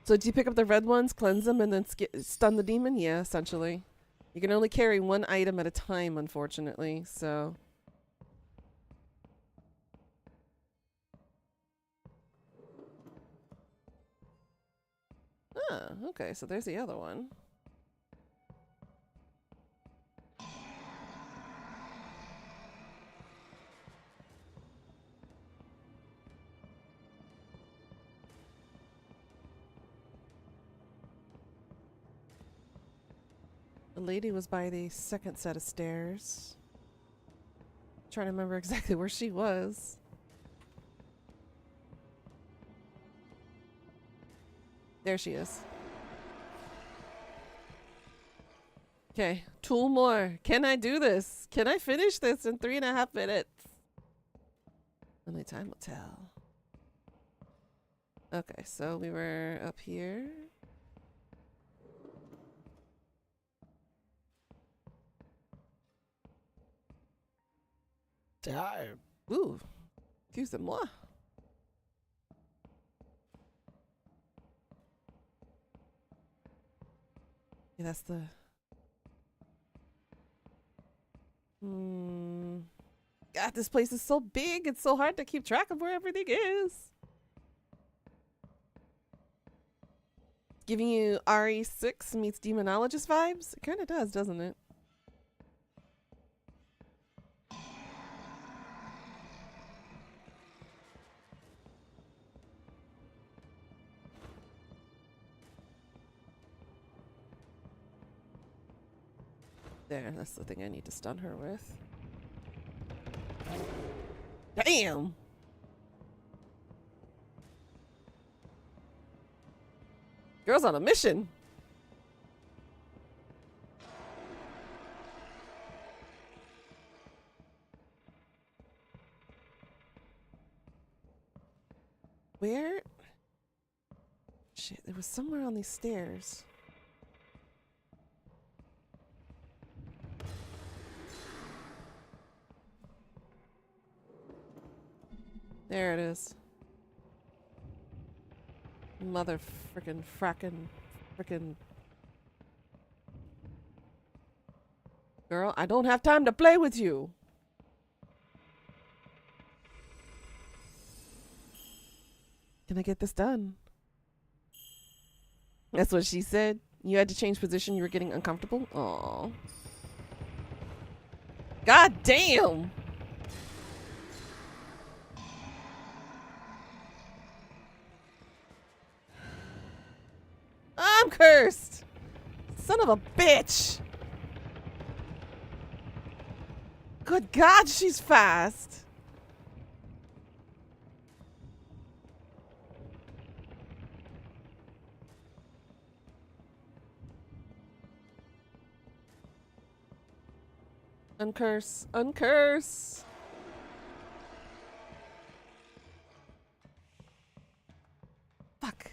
So do you pick up the red ones, cleanse them, and then stun the demon? Yeah, essentially. You can only carry 1 item at a time, unfortunately, so... Ah, okay, so there's the other one. The lady was by the second set of stairs. Trying to remember exactly where she was. There she is. Okay, 2 more. Can I do this? Can I finish this in 3.5 minutes? Only time will tell. Okay, so we were up here. Time. Ooh, excusez-moi. that's the... God, this place is so big. It's so hard to keep track of where everything is. Giving you RE6 meets Demonologist vibes? It kind of does, doesn't it? There, that's the thing I need to stun her with. Damn! Girl's on a mission. Where? Shit, there was somewhere on these stairs. There it is. Mother frickin' girl, I don't have time to play with you. Can I get this done? That's what she said. You had to change position. You were getting uncomfortable. Aww. God damn. I'm cursed. Son of a bitch. Good God, she's fast. Uncurse. Uncurse. Fuck.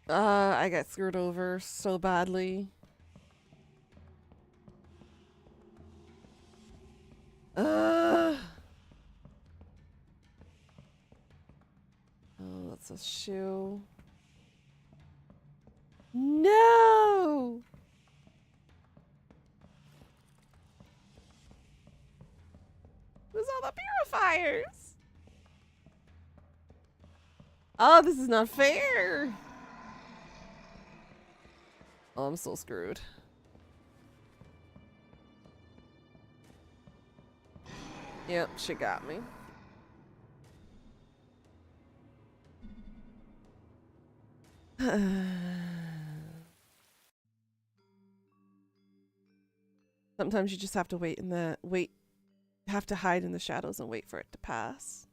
I got screwed over so badly. Oh, that's a shoe. No! Who's all the purifiers? Oh, this is not fair. Oh, I'm so screwed. Yep, she got me. Sometimes you just have to wait in the have to hide in the shadows and wait for it to pass.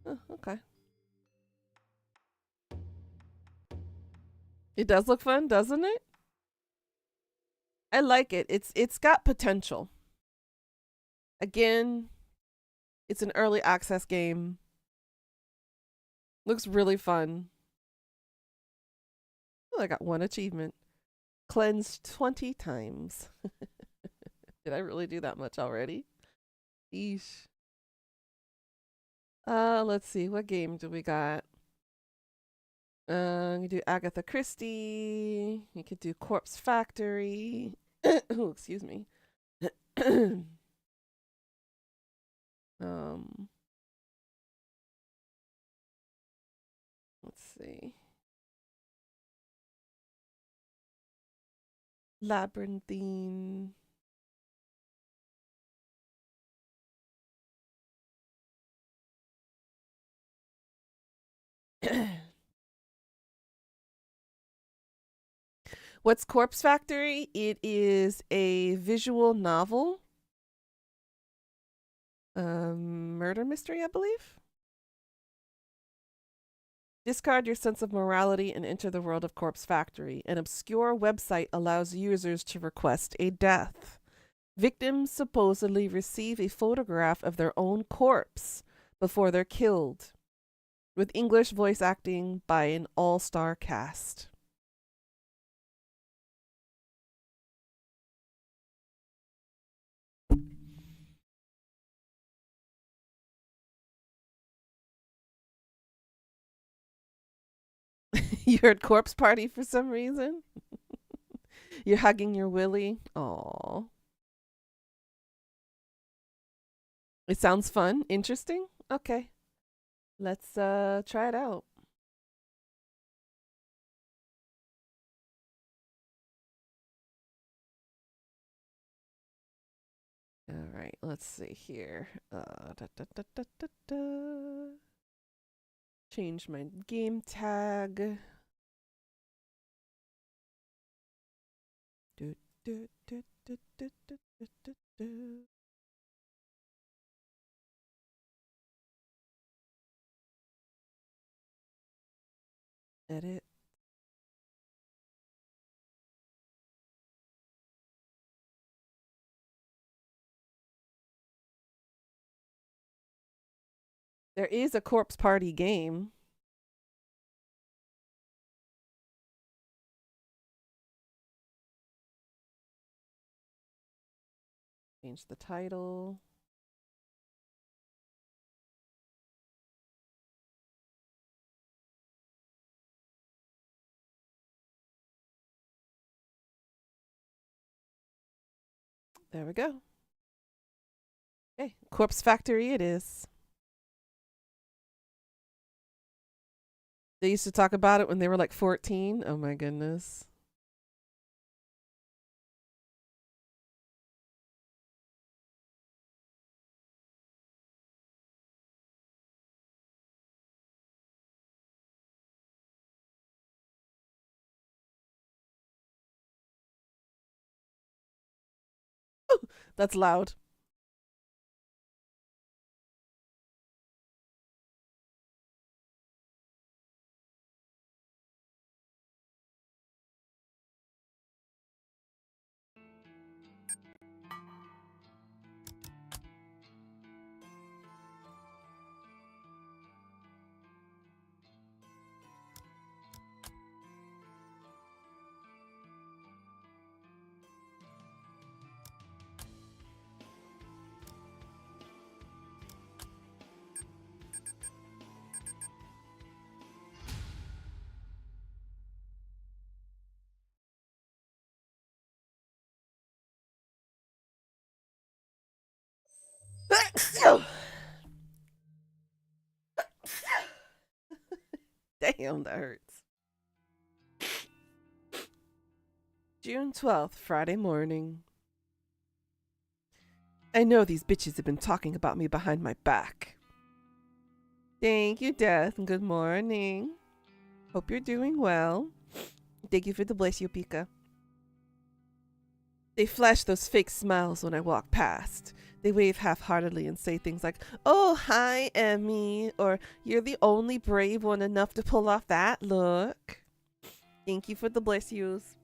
Oh, okay. It does look fun, doesn't it? I like it. It's got potential. Again, it's an early access game. Looks really fun. Oh, I got one achievement. Cleansed 20 times. Did I really do that much already? Eesh. Let's see. What game do we got? You do Agatha Christie. You could do Corpse Factory. Oh, excuse me. Let's see. Labyrinthine. What's Corpse Factory? It is a visual novel. Murder mystery, I believe. Discard your sense of morality and enter the world of Corpse Factory. An obscure website allows users to request a death. Victims supposedly receive a photograph of their own corpse before they're killed, with English voice acting by an all-star cast. You heard corpse party for some reason? You're hugging your willy? Aw. It sounds fun. Interesting? Okay. Let's try it out. All right, let's see here. Da, da, da, da, da, da. Change my game tag. Do, do, do, do, do, do, do, do, do. Edit. There is a corpse party game. Change the title. There we go. Okay, Corpse Factory it is. They used to talk about it when they were like 14. Oh my goodness. That's loud. Damn, that hurts. June 12th, Friday morning. I know these bitches have been talking about me behind my back. Thank you, Death, and good morning. Hope you're doing well. Thank you for the bless you, Pika. They flash those fake smiles when I walk past. They wave half-heartedly and say things like, "Oh, hi, Emmy," or "You're the only brave one enough to pull off that look." Thank you for the bless yous.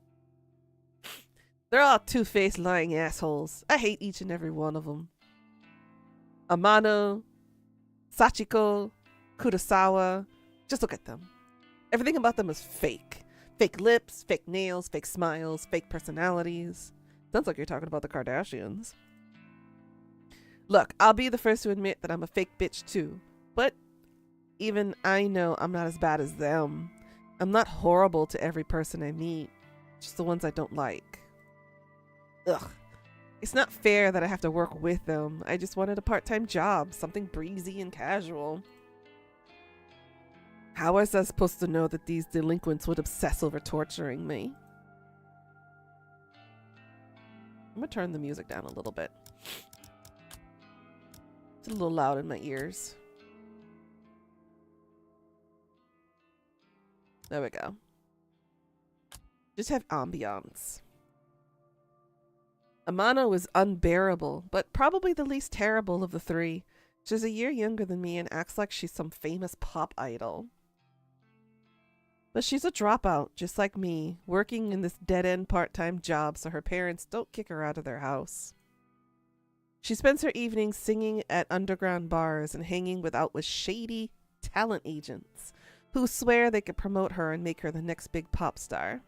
They're all two-faced lying assholes. I hate each and every one of them. Amano, Sachiko, Kurosawa. Just look at them. Everything about them is fake. Fake lips, fake nails, fake smiles, fake personalities. Sounds like you're talking about the Kardashians. Look, I'll be the first to admit that I'm a fake bitch too. But even I know I'm not as bad as them. I'm not horrible to every person I meet. Just the ones I don't like. Ugh. It's not fair that I have to work with them. I just wanted a part-time job, something breezy and casual. How was I supposed to know that these delinquents would obsess over torturing me? I'm gonna turn the music down a little bit. It's a little loud in my ears. There we go. Just have ambiance. Amano is unbearable, but probably the least terrible of the three. She's a year younger than me and acts like she's some famous pop idol. But she's a dropout, just like me, working in this dead-end part-time job so her parents don't kick her out of their house. She spends her evenings singing at underground bars and hanging out with shady talent agents who swear they could promote her and make her the next big pop star.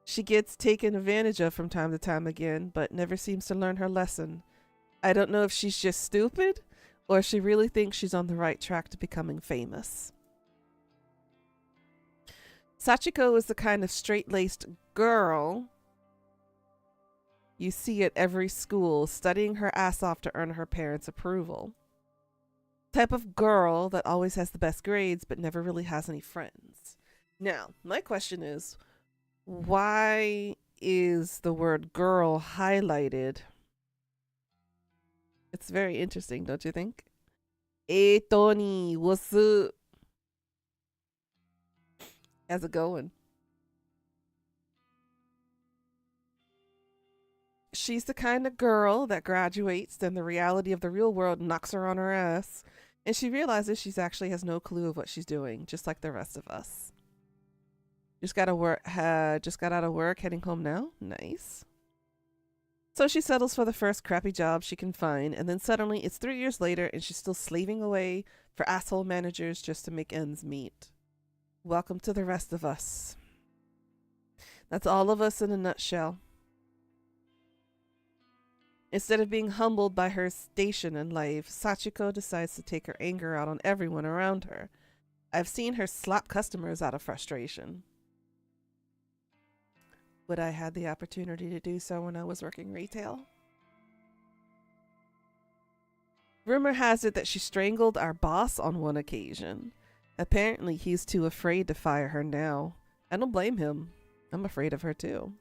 She gets taken advantage of from time to time again, but never seems to learn her lesson. I don't know if she's just stupid or if she really thinks she's on the right track to becoming famous. Sachiko is the kind of straight-laced girl you see at every school, studying her ass off to earn her parents' approval. Type of girl that always has the best grades but never really has any friends. Now, my question is, why is the word girl highlighted? It's very interesting, don't you think? Hey, Tony, what's up? How's it going? She's the kind of girl that graduates, then the reality of the real world knocks her on her ass, and she realizes she's actually has no clue of what she's doing, just like the rest of us. Just got out of work, heading home now. Nice. So she settles for the first crappy job she can find, and then suddenly it's 3 years later and she's still slaving away for asshole managers just to make ends meet. Welcome to the rest of us. That's all of us in a nutshell. Instead of being humbled by her station in life, Sachiko decides to take her anger out on everyone around her. I've seen her slap customers out of frustration. Would I had the opportunity to do so when I was working retail? Rumor has it that she strangled our boss on one occasion. Apparently he's too afraid to fire her now. I don't blame him. I'm afraid of her too.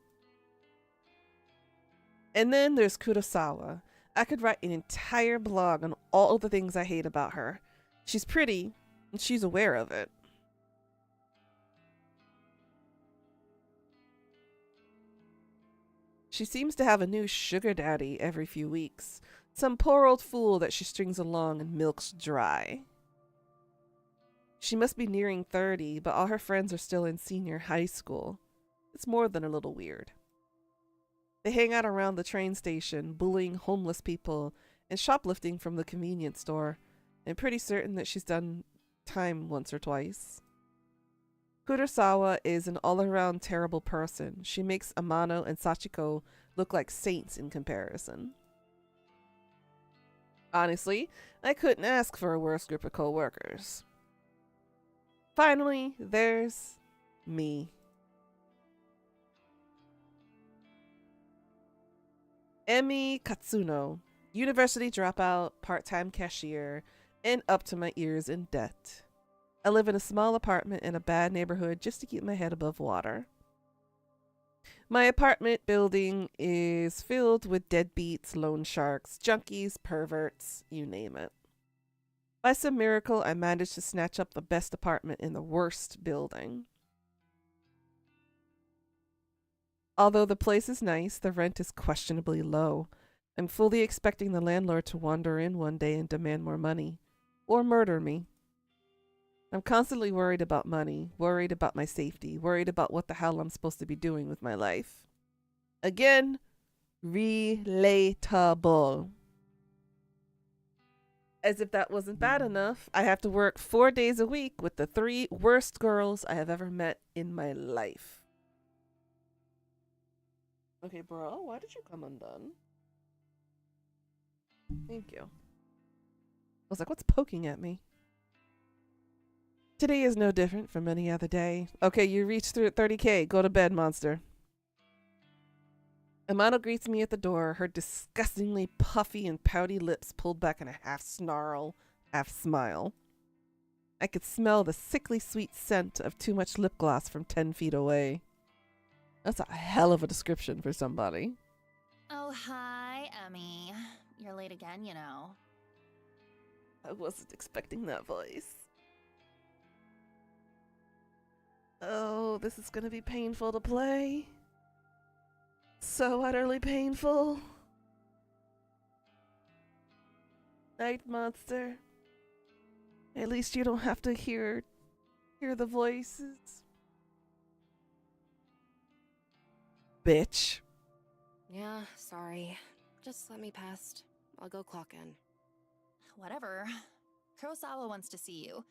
And then there's Kurosawa. I could write an entire blog on all the things I hate about her. She's pretty, and she's aware of it. She seems to have a new sugar daddy every few weeks. Some poor old fool that she strings along and milks dry. She must be nearing 30, but all her friends are still in senior high school. It's more than a little weird. They hang out around the train station, bullying homeless people and shoplifting from the convenience store. I'm pretty certain that she's done time once or twice. Kurosawa is an all-around terrible person. She makes Amano and Sachiko look like saints in comparison. Honestly, I couldn't ask for a worse group of co-workers. Finally, there's me. Emi Katsuno, university dropout, part-time cashier, and up to my ears in debt. I live in a small apartment in a bad neighborhood just to keep my head above water. My apartment building is filled with deadbeats, loan sharks, junkies, perverts, you name it. By some miracle, I managed to snatch up the best apartment in the worst building. Although the place is nice, the rent is questionably low. I'm fully expecting the landlord to wander in one day and demand more money. Or murder me. I'm constantly worried about money, worried about my safety, worried about what the hell I'm supposed to be doing with my life. Again, relatable. As if that wasn't bad enough, I have to work 4 days a week with the 3 worst girls I have ever met in my life. Okay, bro, why did you come undone? Thank you. I was like, what's poking at me? Today is no different from any other day. Okay, you reached through 30K. Go to bed, monster. Amano greets me at the door, her disgustingly puffy and pouty lips pulled back in a half snarl, half smile. I could smell the sickly sweet scent of too much lip gloss from 10 feet away. That's a hell of a description for somebody. Oh, hi, Emmy. You're late again, you know. I wasn't expecting that voice. Oh, this is gonna be painful to play. So utterly painful. Night, monster. At least you don't have to hear the voices. Bitch. Yeah, sorry. Just let me past. I'll go clock in. Whatever. Kurosawa wants to see you.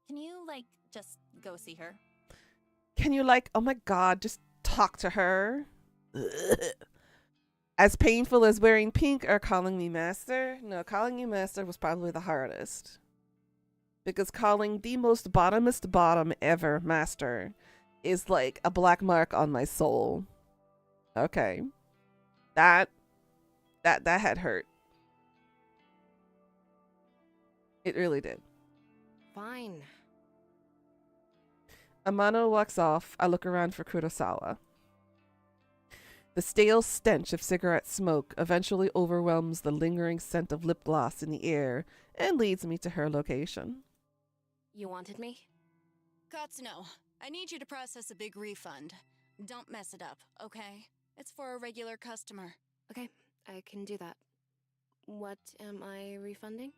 Can you, just go see her? Can you, oh my god, just talk to her? Ugh. As painful as wearing pink or calling me master? No, calling you master was probably the hardest. Because calling the most bottomest bottom ever master is like a black mark on my soul. Okay. That had hurt. It really did. Fine. Amano walks off. I look around for Kurosawa. The stale stench of cigarette smoke eventually overwhelms the lingering scent of lip gloss in the air and leads me to her location. You wanted me? Katsuno, I need you to process a big refund. Don't mess it up, okay? It's for a regular customer. Okay, I can do that. What am I refunding?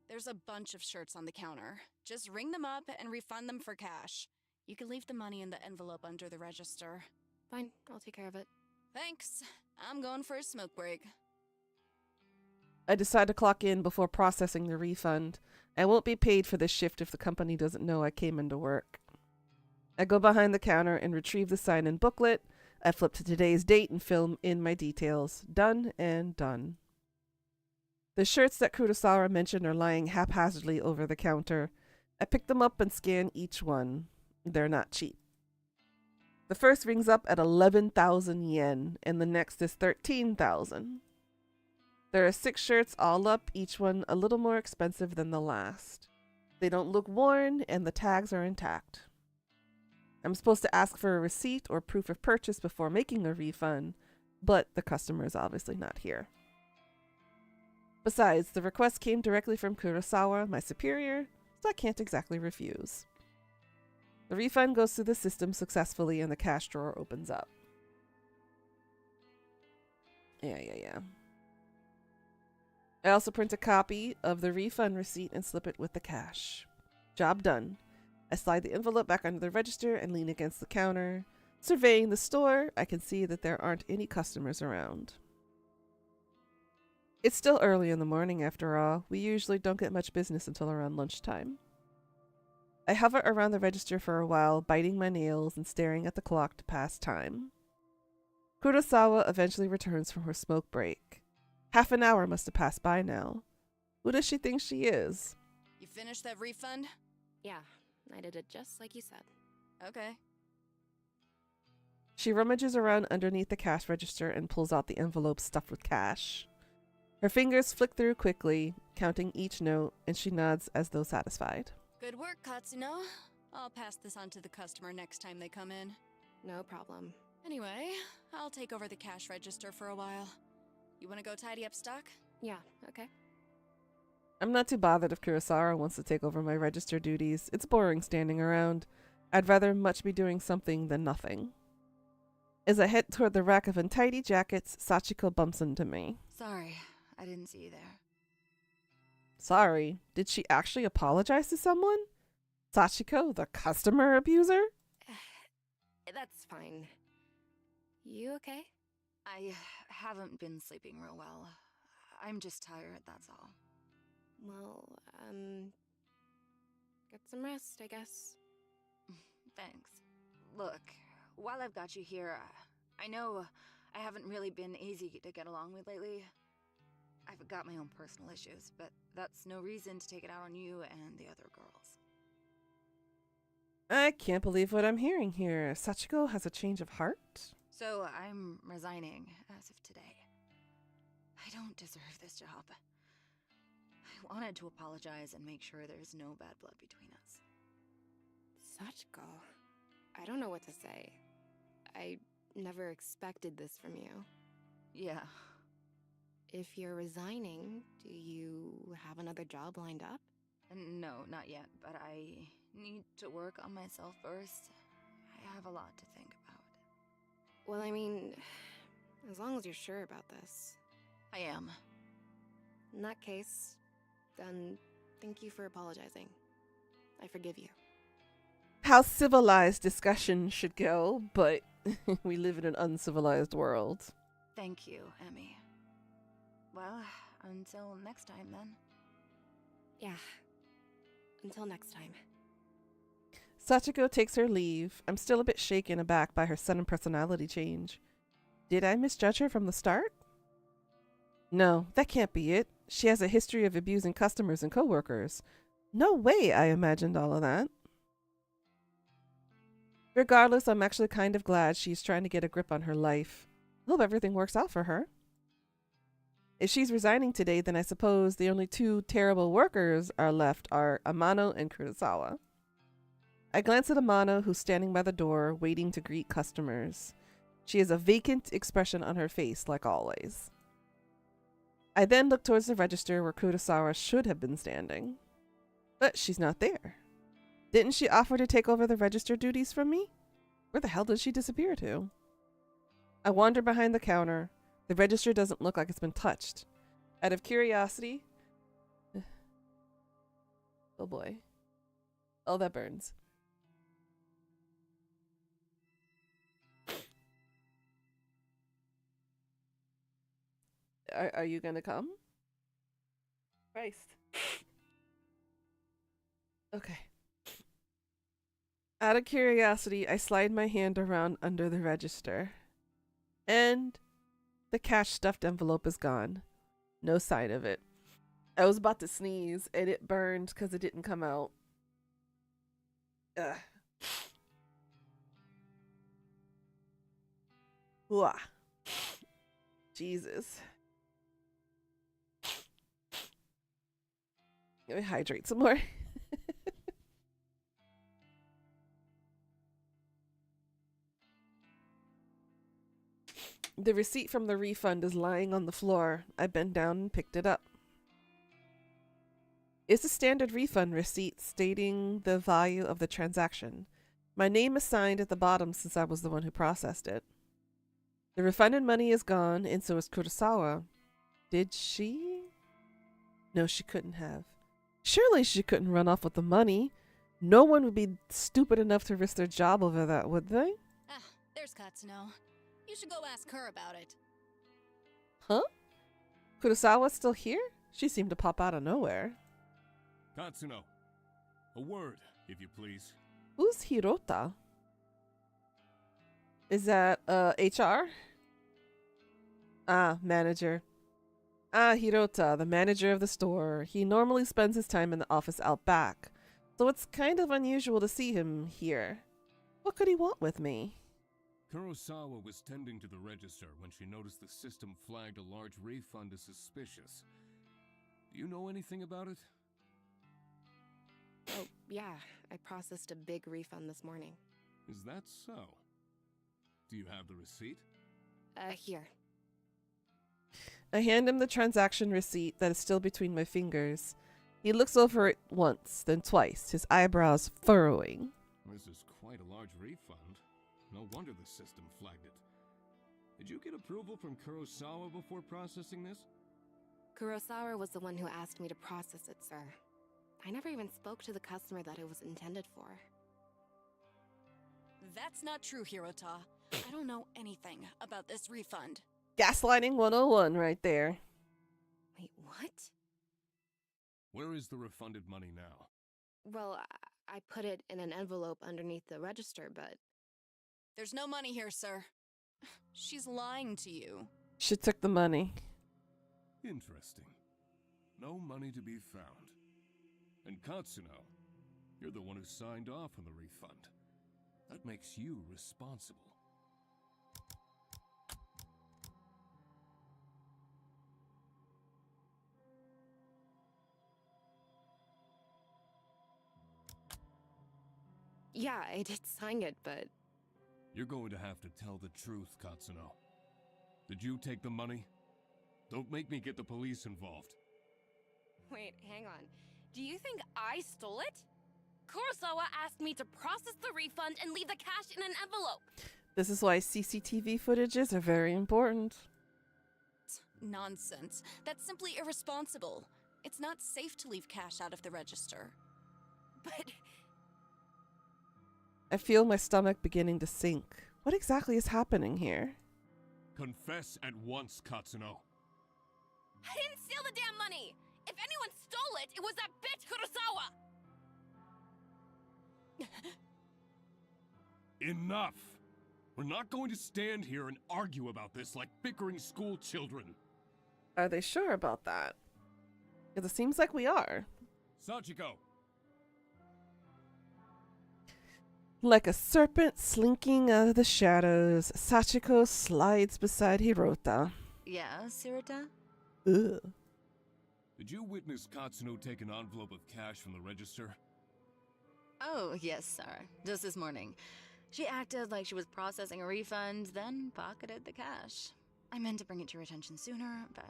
There's a bunch of shirts on the counter. Just ring them up and refund them for cash. You can leave the money in the envelope under the register. Fine, I'll take care of it. Thanks. I'm going for a smoke break. I decide to clock in before processing the refund. I won't be paid for this shift if the company doesn't know I came into work. I go behind the counter and retrieve the sign-in booklet. I flip to today's date and fill in my details. Done and done. The shirts that Kurosawa mentioned are lying haphazardly over the counter. I pick them up and scan each one. They're not cheap. The first rings up at 11,000 yen, and the next is 13,000. There are 6 shirts all up, each one a little more expensive than the last. They don't look worn, and the tags are intact. I'm supposed to ask for a receipt or proof of purchase before making a refund, but the customer is obviously not here. Besides, the request came directly from Kurosawa, my superior, so I can't exactly refuse. The refund goes through the system successfully and the cash drawer opens up. Yeah. I also print a copy of the refund receipt and slip it with the cash. Job done. I slide the envelope back under the register and lean against the counter. Surveying the store, I can see that there aren't any customers around. It's still early in the morning after all. We usually don't get much business until around lunchtime. I hover around the register for a while, biting my nails and staring at the clock to pass time. Kurosawa eventually returns from her smoke break. Half an hour must have passed by now. Who does she think she is? You finished that refund? Yeah, I did it just like you said. Okay. She rummages around underneath the cash register and pulls out the envelope stuffed with cash. Her fingers flick through quickly, counting each note, and she nods as though satisfied. Good work, Katsuno. I'll pass this on to the customer next time they come in. No problem. Anyway, I'll take over the cash register for a while. You want to go tidy up stock? Yeah, okay. I'm not too bothered if Kurosawa wants to take over my register duties. It's boring standing around. I'd rather much be doing something than nothing. As I head toward the rack of untidy jackets, Sachiko bumps into me. Sorry, I didn't see you there. Sorry, did she actually apologize to someone? Sachiko, the customer abuser? That's fine. You okay? I haven't been sleeping real well. I'm just tired, that's all. Well, get some rest, I guess. Thanks. Look, while I've got you here, I know I haven't really been easy to get along with lately. I've got my own personal issues, but that's no reason to take it out on you and the other girls. I can't believe what I'm hearing here. Sachiko has a change of heart? So I'm resigning as of today. I don't deserve this job. I wanted to apologize and make sure there's no bad blood between us. Sachiko, I don't know what to say. I never expected this from you. Yeah. If you're resigning, do you have another job lined up? No, not yet, but I need to work on myself first. I have a lot to think about. Well, I mean, as long as you're sure about this. I am. In that case, then thank you for apologizing. I forgive you. How civilized discussion should go, but we live in an uncivilized world. Thank you, Emmy. Well, until next time then. Yeah. Until next time. Sachiko takes her leave. I'm still a bit shaken aback by her sudden personality change. Did I misjudge her from the start? No, that can't be it. She has a history of abusing customers and coworkers. No way I imagined all of that. Regardless, I'm actually kind of glad she's trying to get a grip on her life. Hope everything works out for her. If she's resigning today, then I suppose the only two terrible workers are left are Amano and Kurosawa. I glance at Amano, who's standing by the door, waiting to greet customers. She has a vacant expression on her face, like always. I then look towards the register where Kurosawa should have been standing. But she's not there. Didn't she offer to take over the register duties from me? Where the hell did she disappear to? I wander behind the counter. The register doesn't look like it's been touched. Out of curiosity... Oh boy. Oh, that burns. Are you gonna come? Christ. Okay. Out of curiosity, I slide my hand around under the register. And the cash stuffed envelope is gone. No sign of it. I was about to sneeze and it burned because it didn't come out. Ugh. Wah. Jesus. Let me hydrate some more. The receipt from the refund is lying on the floor. I bent down and picked it up. It's a standard refund receipt stating the value of the transaction. My name is signed at the bottom since I was the one who processed it. The refunded money is gone, and so is Kurosawa. Did she? No, she couldn't have. Surely she couldn't run off with the money. No one would be stupid enough to risk their job over that, would they? Ah, there's Katsuno. You should go ask her about it. Huh? Kurosawa's still here? She seemed to pop out of nowhere. Katsuno, a word, if you please. Who's Hirota? Is that, HR? Ah, manager. Ah, Hirota, the manager of the store. He normally spends his time in the office out back, so it's kind of unusual to see him here. What could he want with me? Kurosawa was tending to the register when she noticed the system flagged a large refund as suspicious. Do you know anything about it? Oh, yeah. I processed a big refund this morning. Is that so? Do you have the receipt? Here. I hand him the transaction receipt that is still between my fingers. He looks over it once, then twice, his eyebrows furrowing. This is quite a large refund. No wonder the system flagged it. Did you get approval from Kurosawa before processing this? Kurosawa was the one who asked me to process it, sir. I never even spoke to the customer that it was intended for. That's not true, Hirota. I don't know anything about this refund. Gaslighting 101 right there. Wait, what? Where is the refunded money now? Well, I put it in an envelope underneath the register, but... There's no money here, sir. She's lying to you. She took the money. Interesting. No money to be found. And Katsuno, you're the one who signed off on the refund. That makes you responsible. Yeah, I did sign it, but... You're going to have to tell the truth, Katsuno. Did you take the money? Don't make me get the police involved. Wait, hang on. Do you think I stole it? Kurosawa asked me to process the refund and leave the cash in an envelope. This is why CCTV footages are very important. Nonsense. That's simply irresponsible. It's not safe to leave cash out of the register. But I feel my stomach beginning to sink. What exactly is happening here? Confess at once, Katsuno. I didn't steal the damn money! If anyone stole it, it was that bitch Kurosawa! Enough! We're not going to stand here and argue about this like bickering school children. Are they sure about that? Because it seems like we are. Sachiko! Like a serpent slinking out of the shadows, Sachiko slides beside Hirota. Yeah, Sirota? Ugh. Did you witness Katsuno take an envelope of cash from the register? Oh, yes, sir. Just this morning. She acted like she was processing a refund, then pocketed the cash. I meant to bring it to your attention sooner, but...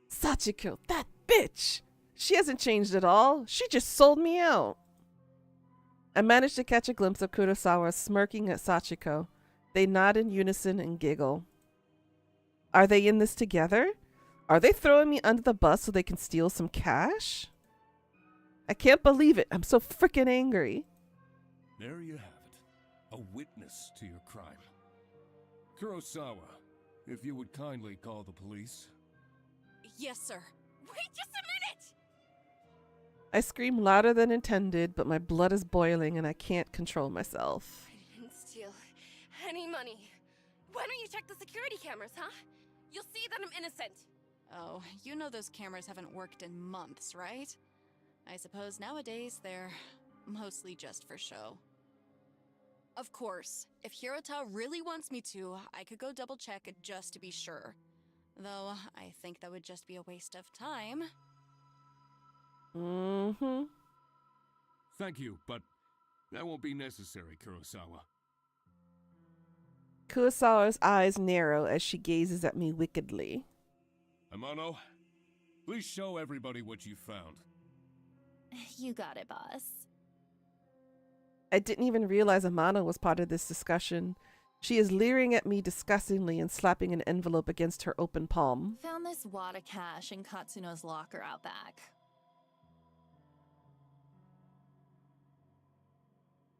Sachiko, that bitch! She hasn't changed at all. She just sold me out. I managed to catch a glimpse of Kurosawa smirking at Sachiko. They nod in unison and giggle. Are they in this together? Are they throwing me under the bus so they can steal some cash? I can't believe it. I'm so freaking angry. There you have it. A witness to your crime. Kurosawa, if you would kindly call the police. Yes, sir. Wait just a minute! I scream louder than intended, but my blood is boiling and I can't control myself. I didn't steal any money. Why don't you check the security cameras, huh? You'll see that I'm innocent. Oh, you know those cameras haven't worked in months, right? I suppose nowadays they're mostly just for show. Of course, if Hirota really wants me to, I could go double check just to be sure. Though, I think that would just be a waste of time. Mm-hmm. Thank you, but that won't be necessary, Kurosawa. Kurosawa's eyes narrow as she gazes at me wickedly. Amano, please show everybody what you found. You got it, boss. I didn't even realize Amano was part of this discussion. She is leering at me disgustingly and slapping an envelope against her open palm. Found this wad of cash in Katsuno's locker out back.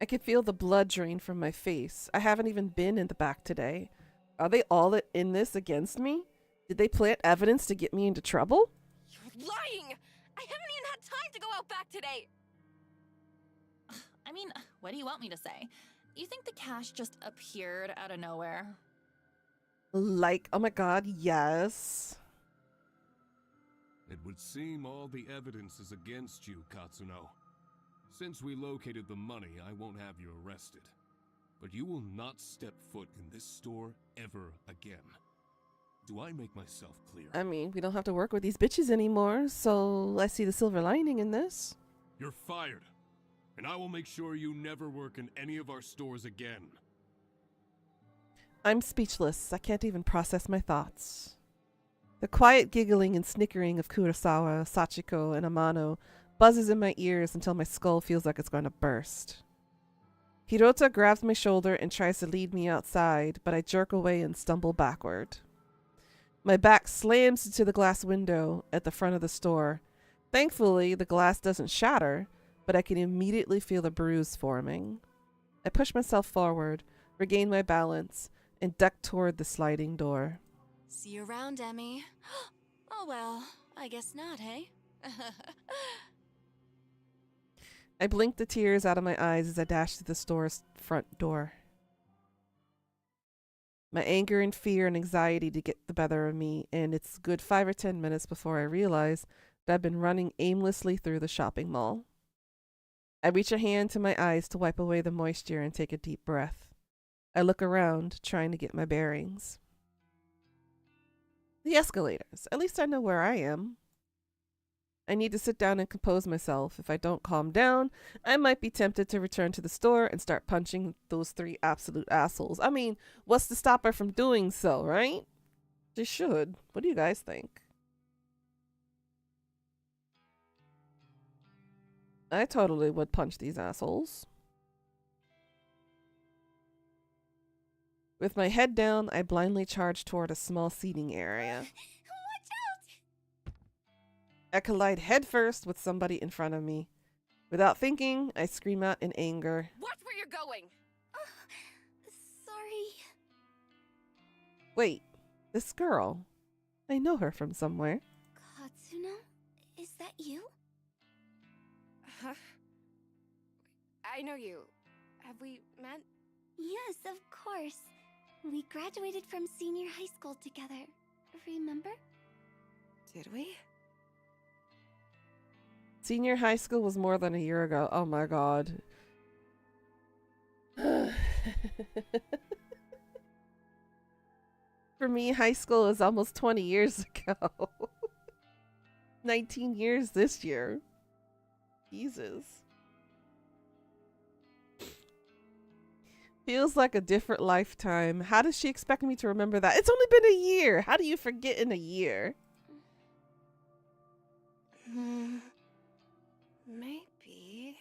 I can feel the blood drain from my face. I haven't even been in the back today. Are they all in this against me? Did they plant evidence to get me into trouble? You're lying! I haven't even had time to go out back today! I mean, what do you want me to say? You think the cash just appeared out of nowhere? Like, oh my god, yes. It would seem all the evidence is against you, Katsuno. Since we located the money, I won't have you arrested. But you will not step foot in this store ever again. Do I make myself clear? I mean, we don't have to work with these bitches anymore, so I see the silver lining in this. You're fired. And I will make sure you never work in any of our stores again. I'm speechless. I can't even process my thoughts. The quiet giggling and snickering of Kurosawa, Sachiko, and Amano buzzes in my ears until my skull feels like it's going to burst. Hirota grabs my shoulder and tries to lead me outside, but I jerk away and stumble backward. My back slams into the glass window at the front of the store. Thankfully, the glass doesn't shatter, but I can immediately feel a bruise forming. I push myself forward, regain my balance, and duck toward the sliding door. See you around, Emmy. Oh well, I guess not, hey? I blink the tears out of my eyes as I dash to the store's front door. My anger and fear and anxiety to get the better of me, and it's a good 5 or 10 minutes before I realize that I've been running aimlessly through the shopping mall. I reach a hand to my eyes to wipe away the moisture and take a deep breath. I look around, trying to get my bearings. The escalators. At least I know where I am. I need to sit down and compose myself. If I don't calm down, I might be tempted to return to the store and start punching those 3 absolute assholes. I mean, what's to stop her from doing so, right? She should. What do you guys think? I totally would punch these assholes. With my head down, I blindly charge toward a small seating area. Watch out! I collide headfirst with somebody in front of me. Without thinking, I scream out in anger. Watch where you're going! Sorry. Wait, this girl. I know her from somewhere. Katsuno? Is that you? Huh? I know you. Have we met? Yes, of course. We graduated from senior high school together. Remember? Did we? Senior high school was more than a year ago. Oh my god. For me, high school was almost 20 years ago. 19 years this year. Jesus. Feels like a different lifetime. How does she expect me to remember that? It's only been a year. How do you forget in a year? Maybe.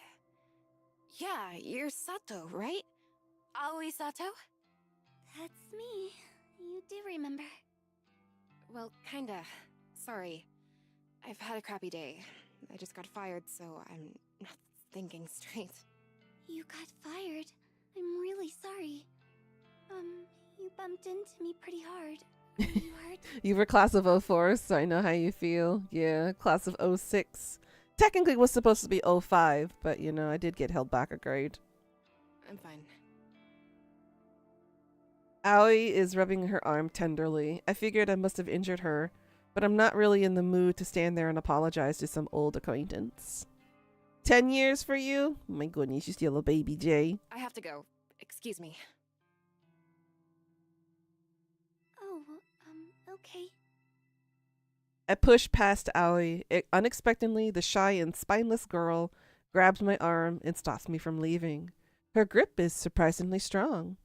Yeah, you're Sato, right? Aoi Sato? That's me. You do remember. Well, kinda. Sorry. I've had a crappy day. I just got fired, so I'm not thinking straight. You got fired. I'm really sorry. You bumped into me pretty hard. Are you hurt? You were class of '04, so I know how you feel. Yeah, class of '06. Technically it was supposed to be '05, but you know, I did get held back a grade. I'm fine. Aoi is rubbing her arm tenderly. I figured I must have injured her, but I'm not really in the mood to stand there and apologize to some old acquaintance. 10 years for you? Oh my goodness, you're still a baby, Jay. I have to go. Excuse me. Oh, okay. I pushed past Aoi. Unexpectedly, the shy and spineless girl grabs my arm and stops me from leaving. Her grip is surprisingly strong.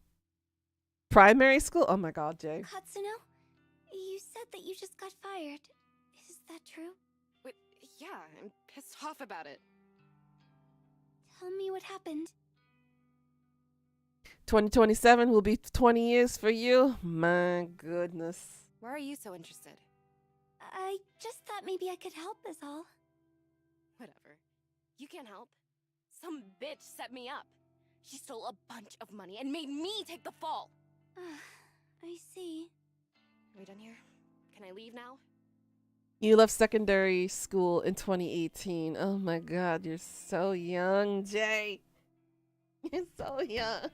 Primary school? Oh my god, Jay. Katsuno, you said that you just got fired. Is that true? Wait, yeah, I'm pissed off about it. Tell me what happened. 2027 will be 20 years for you. My goodness. Why are you so interested? I just thought maybe I could help is all. Whatever. You can't help. Some bitch set me up. She stole a bunch of money and made me take the fall. I see. Are we done here? Can I leave now? You left secondary school in 2018. Oh my god, you're so young, Jay. You're so young.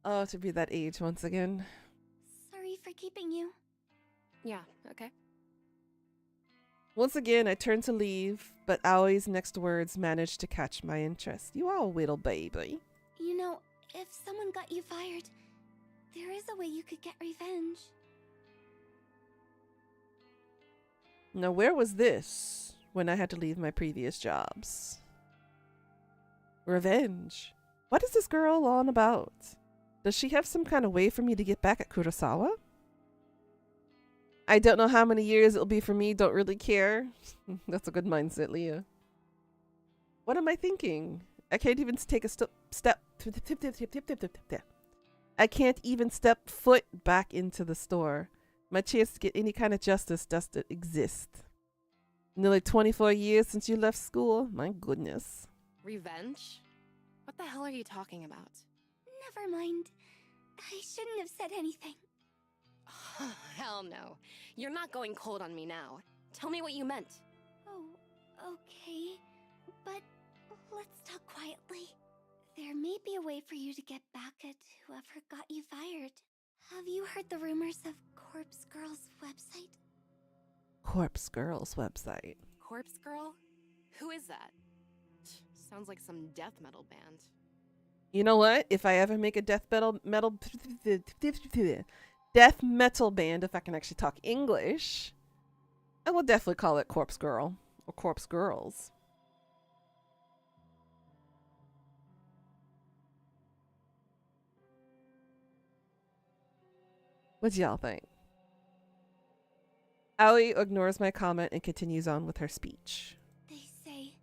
Oh, to be that age once again. Sorry for keeping you. Yeah, okay. Once again, I turned to leave, but Aoi's next words managed to catch my interest. You are a little baby. You know, if someone got you fired, there is a way you could get revenge. Now, where was this when I had to leave my previous jobs? Revenge. What is this girl on about? Does she have some kind of way for me to get back at Kurosawa? I don't know how many years it'll be for me, don't really care. That's a good mindset, Leah. What am I thinking? I can't even take a step. I can't even step foot back into the store. My chance to get any kind of justice doesn't exist. Nearly 24 years since you left school? My goodness. Revenge? What the hell are you talking about? Never mind. I shouldn't have said anything. Hell no. You're not going cold on me now. Tell me what you meant. Oh, okay. But let's talk quietly. There may be a way for you to get back at whoever got you fired. Have you heard the rumors of Corpse Girl's website? Corpse Girl's website. Corpse Girl? Who is that? Sounds like some death metal band. You know what? If I ever make a death metal band, if I can actually talk English, I will definitely call it Corpse Girl or Corpse Girls. What do y'all think? Aoi ignores my comment and continues on with her speech. They say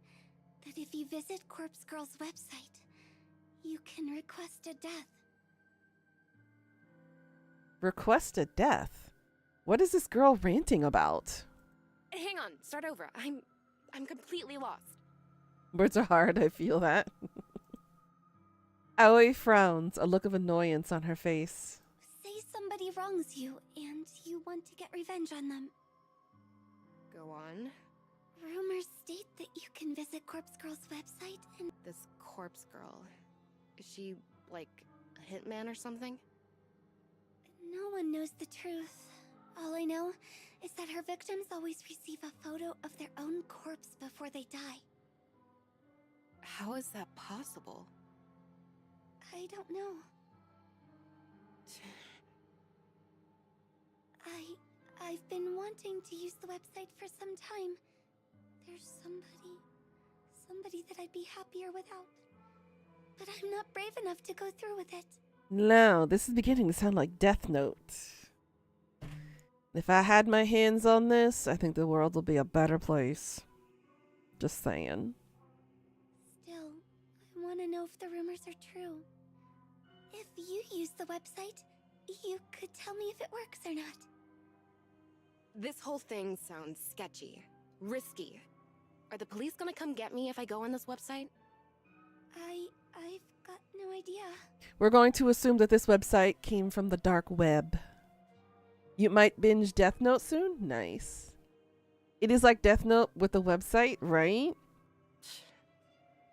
that if you visit Corpse Girl's website, you can request a death. Request a death? What is this girl ranting about? Hang on, start over. I'm completely lost. Words are hard, I feel that. Aoi frowns, a look of annoyance on her face. Say somebody wrongs you and you want to get revenge on them. Go on. Rumors state that you can visit Corpse Girl's website and... This Corpse Girl. Is she, like, a hitman or something? No one knows the truth, All I know is that her victims always receive a photo of their own corpse before they die. How is that possible? I don't know. I've been wanting to use the website for some time. There's somebody that I'd be happier without. But I'm not brave enough to go through with it. No, this is beginning to sound like Death Note. If I had my hands on this, I think the world will be a better place. Just saying. Still, I want to know if the rumors are true. If you use the website, you could tell me if it works or not. This whole thing sounds sketchy. Risky. Are the police gonna come get me if I go on this website? I've got no idea. We're going to assume that this website came from the dark web. You might binge Death Note soon? Nice. It is like Death Note with the website, right?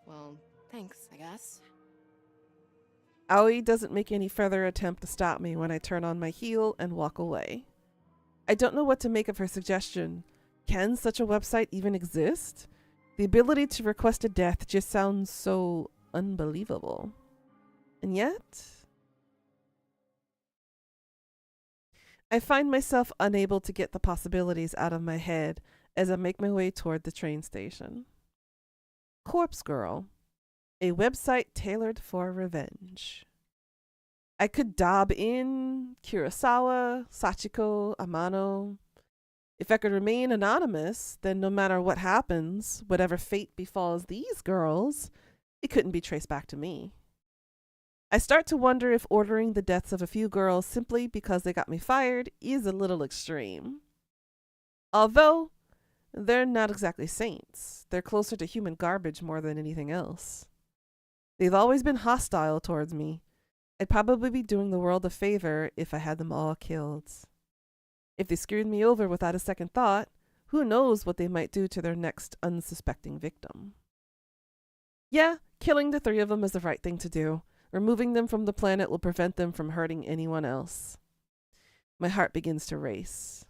Well, thanks, I guess. Aoi doesn't make any further attempt to stop me when I turn on my heel and walk away. I don't know what to make of her suggestion. Can such a website even exist? The ability to request a death just sounds so unbelievable. And yet, I find myself unable to get the possibilities out of my head as I make my way toward the train station. Corpse Girl, a website tailored for revenge. I could dob in Kurosawa, Sachiko, Amano. If I could remain anonymous, then no matter what happens, whatever fate befalls these girls, it couldn't be traced back to me. I start to wonder if ordering the deaths of a few girls simply because they got me fired is a little extreme. Although, they're not exactly saints. They're closer to human garbage more than anything else. They've always been hostile towards me. I'd probably be doing the world a favor if I had them all killed. If they screwed me over without a second thought, who knows what they might do to their next unsuspecting victim. Yeah, killing the 3 of them is the right thing to do. Removing them from the planet will prevent them from hurting anyone else. My heart begins to race.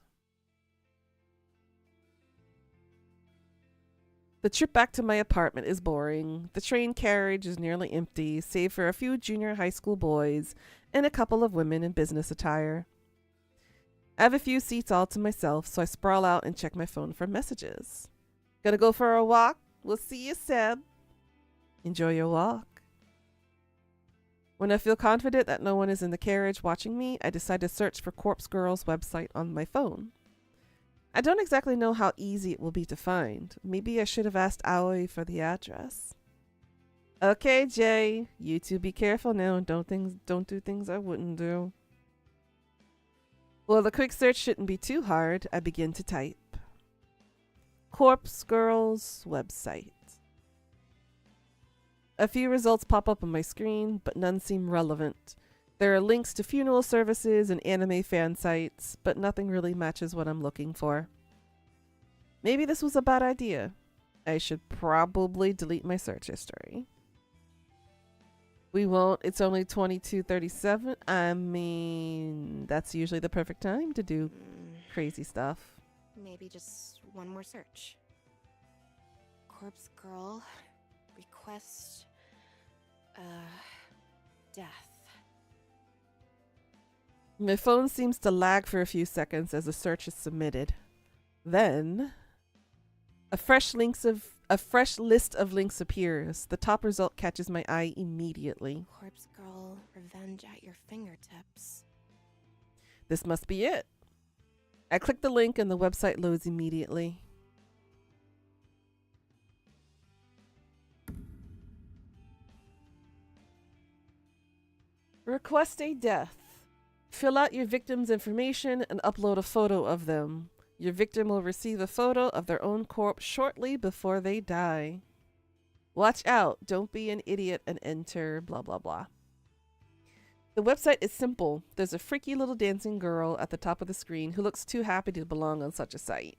The trip back to my apartment is boring. The train carriage is nearly empty, save for a few junior high school boys and a couple of women in business attire. I have a few seats all to myself, so I sprawl out and check my phone for messages. Gonna go for a walk? We'll see you, Seb. Enjoy your walk. When I feel confident that no one is in the carriage watching me, I decide to search for Corpse Girl's website on my phone. I don't exactly know how easy it will be to find. Maybe I should have asked Aoi for the address. Okay, Jay, you two be careful now and don't do things I wouldn't do. Well, the quick search shouldn't be too hard. I begin to type. Corpse Girl's website. A few results pop up on my screen, but none seem relevant. There are links to funeral services and anime fan sites, but nothing really matches what I'm looking for. Maybe this was a bad idea. I should probably delete my search history. We won't. It's only 22:37. I mean, that's usually the perfect time to do crazy stuff. Maybe just one more search. Corpse Girl, request, death. My phone seems to lag for a few seconds as the search is submitted. Then, a fresh list of links appears. The top result catches my eye immediately. Corpse Girl, revenge at your fingertips. This must be it. I click the link and the website loads immediately. Request a death. Fill out your victim's information and upload a photo of them. Your victim will receive a photo of their own corpse shortly before they die. Watch out. Don't be an idiot and enter blah blah blah. The website is simple. There's a freaky little dancing girl at the top of the screen who looks too happy to belong on such a site.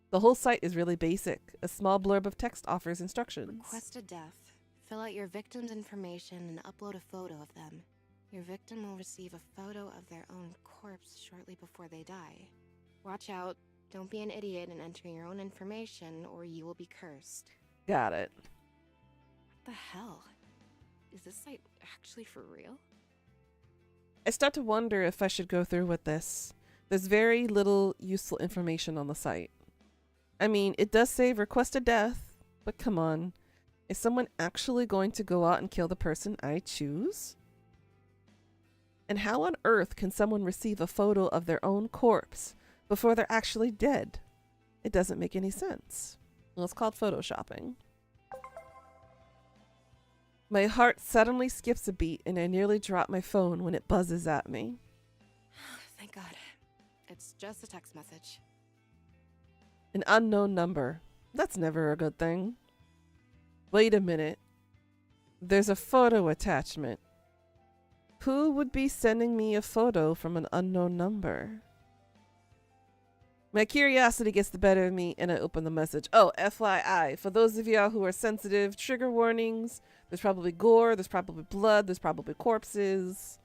The whole site is really basic. A small blurb of text offers instructions. Request a death. Fill out your victim's information and upload a photo of them. Your victim will receive a photo of their own corpse shortly before they die. Watch out. Don't be an idiot and enter your own information, or you will be cursed. Got it. What the hell? Is this site actually for real? I start to wonder if I should go through with this. There's very little useful information on the site. I mean, it does say request a death, but come on. Is someone actually going to go out and kill the person I choose? And how on earth can someone receive a photo of their own corpse before they're actually dead? It doesn't make any sense. Well, it's called photoshopping. My heart suddenly skips a beat and I nearly drop my phone when it buzzes at me. Thank God. It's just a text message. An unknown number. That's never a good thing. Wait a minute. There's a photo attachment. Who would be sending me a photo from an unknown number? My curiosity gets the better of me and I open the message. Oh, FYI, for those of y'all who are sensitive, trigger warnings. There's probably gore, there's probably blood, there's probably corpses.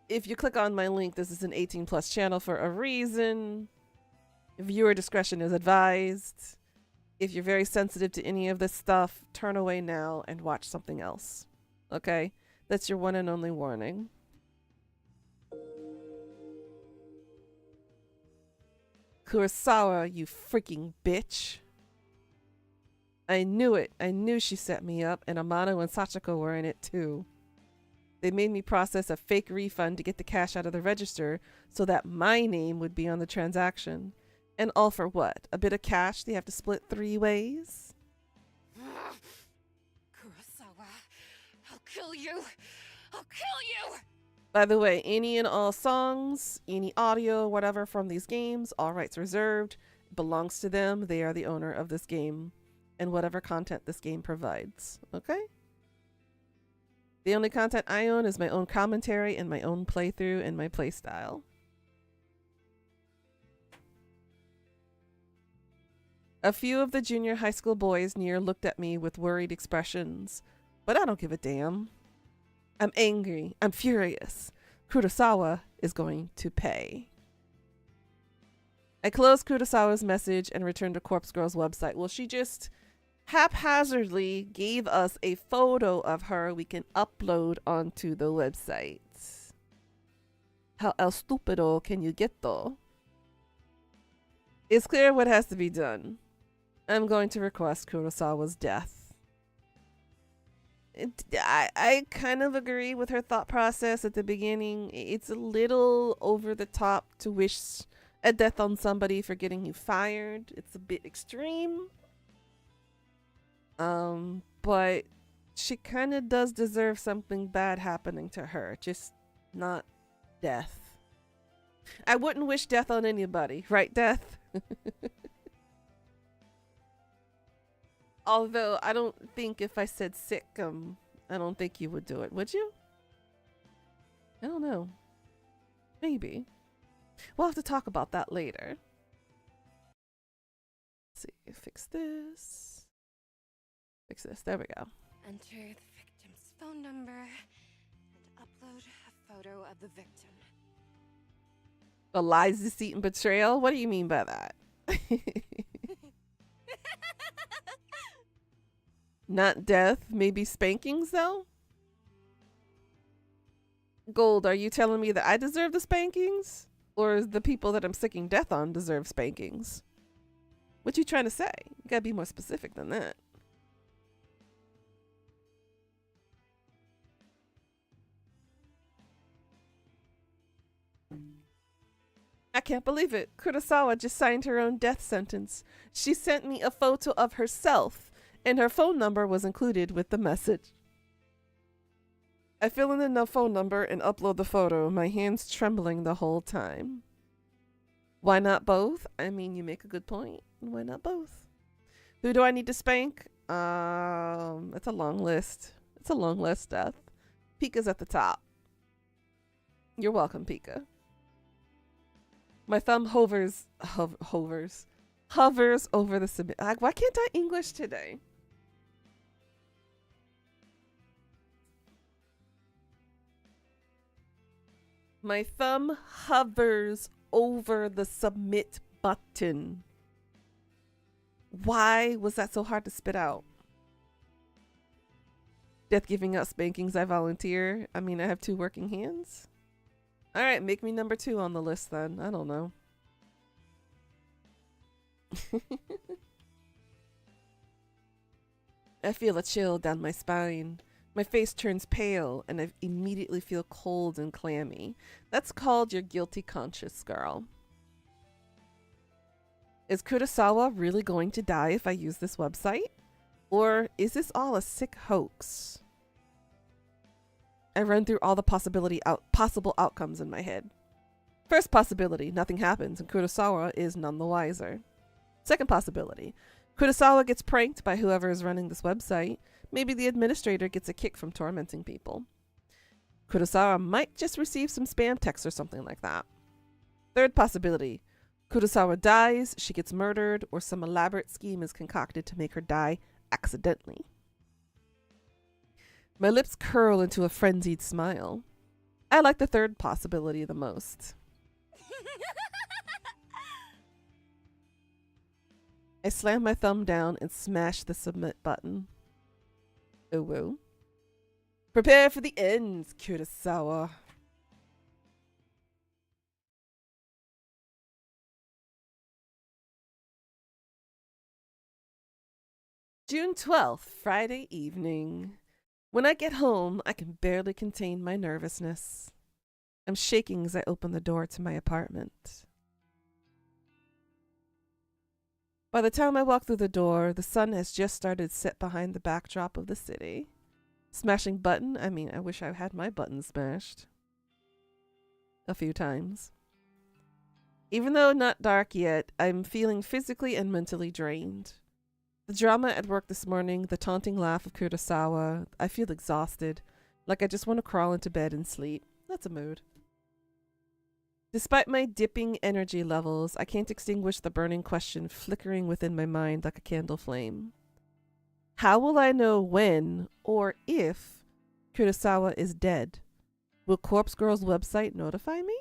If you click on my link, this is an 18+ channel for a reason. Viewer discretion is advised. If you're very sensitive to any of this stuff, turn away now and watch something else. Okay? That's your one and only warning. Kurosawa, you freaking bitch. I knew it. I knew she set me up, and Amano and Sachiko were in it too. They made me process a fake refund to get the cash out of the register so that my name would be on the transaction. And all for what? A bit of cash they have to split 3 ways? Kurosawa, I'll kill you! I'll kill you! By the way, any and all songs, any audio, whatever from these games, all rights reserved, belongs to them. They are the owner of this game and whatever content this game provides. Okay? The only content I own is my own commentary and my own playthrough and my playstyle. A few of the junior high school boys near looked at me with worried expressions, but I don't give a damn. I'm angry. I'm furious. Kurosawa is going to pay. I closed Kurosawa's message and returned to Corpse Girl's website. Well, she just haphazardly gave us a photo of her we can upload onto the website. How el stupido can you get, though? It's clear what has to be done. I'm going to request Kurosawa's death. I kind of agree with her thought process at the beginning. It's a little over the top to wish a death on somebody for getting you fired. It's a bit extreme. But she kind of does deserve something bad happening to her, just not death. I wouldn't wish death on anybody, right, Death? Although I don't think if I said sick, I don't think you would do it, would you? I don't know. Maybe. We'll have to talk about that later. Let's see, fix this. Fix this, there we go. Enter the victim's phone number and upload a photo of the victim. A lies, deceit, and betrayal? What do you mean by that? Not death, maybe spankings though? Gold, are you telling me that I deserve the spankings? Or is the people that I'm sicking death on deserve spankings? What you trying to say? You gotta be more specific than that. I can't believe it. Kurosawa just signed her own death sentence. She sent me a photo of herself, and her phone number was included with the message. I fill in the phone number and upload the photo, my hands trembling the whole time. Why not both? I mean, you make a good point. Why not both? Who do I need to spank? It's a long list. It's a long list, Death. Pika's at the top. You're welcome, Pika. My thumb hovers over the submit. Why can't I English today? My thumb hovers over the submit button. Why was that so hard to spit out? Death giving out spankings, I volunteer. I mean, I have 2 working hands. Alright, make me number 2 on the list then. I don't know. I feel a chill down my spine. My face turns pale and I immediately feel cold and clammy. That's called your guilty conscience, girl. Is Kurosawa really going to die if I use this website? Or is this all a sick hoax? I run through all the possible outcomes in my head. First possibility, nothing happens and Kurosawa is none the wiser. Second possibility, Kurosawa gets pranked by whoever is running this website. Maybe the administrator gets a kick from tormenting people. Kurosawa might just receive some spam texts or something like that. Third possibility, Kurosawa dies, she gets murdered, or some elaborate scheme is concocted to make her die accidentally. My lips curl into a frenzied smile. I like the third possibility the most. I slam my thumb down and smash the submit button. Oh, whoa. Prepare for the end, Kurosawa. June 12th, Friday evening. When I get home, I can barely contain my nervousness. I'm shaking as I open the door to my apartment. By the time I walk through the door, the sun has just started to set behind the backdrop of the city. Smashing button? I mean, I wish I had my button smashed. A few times. Even though not dark yet, I'm feeling physically and mentally drained. The drama at work this morning, the taunting laugh of Kurosawa, I feel exhausted, like I just want to crawl into bed and sleep. That's a mood. Despite my dipping energy levels, I can't extinguish the burning question flickering within my mind like a candle flame. How will I know when, or if, Kurosawa is dead? Will Corpse Girl's website notify me?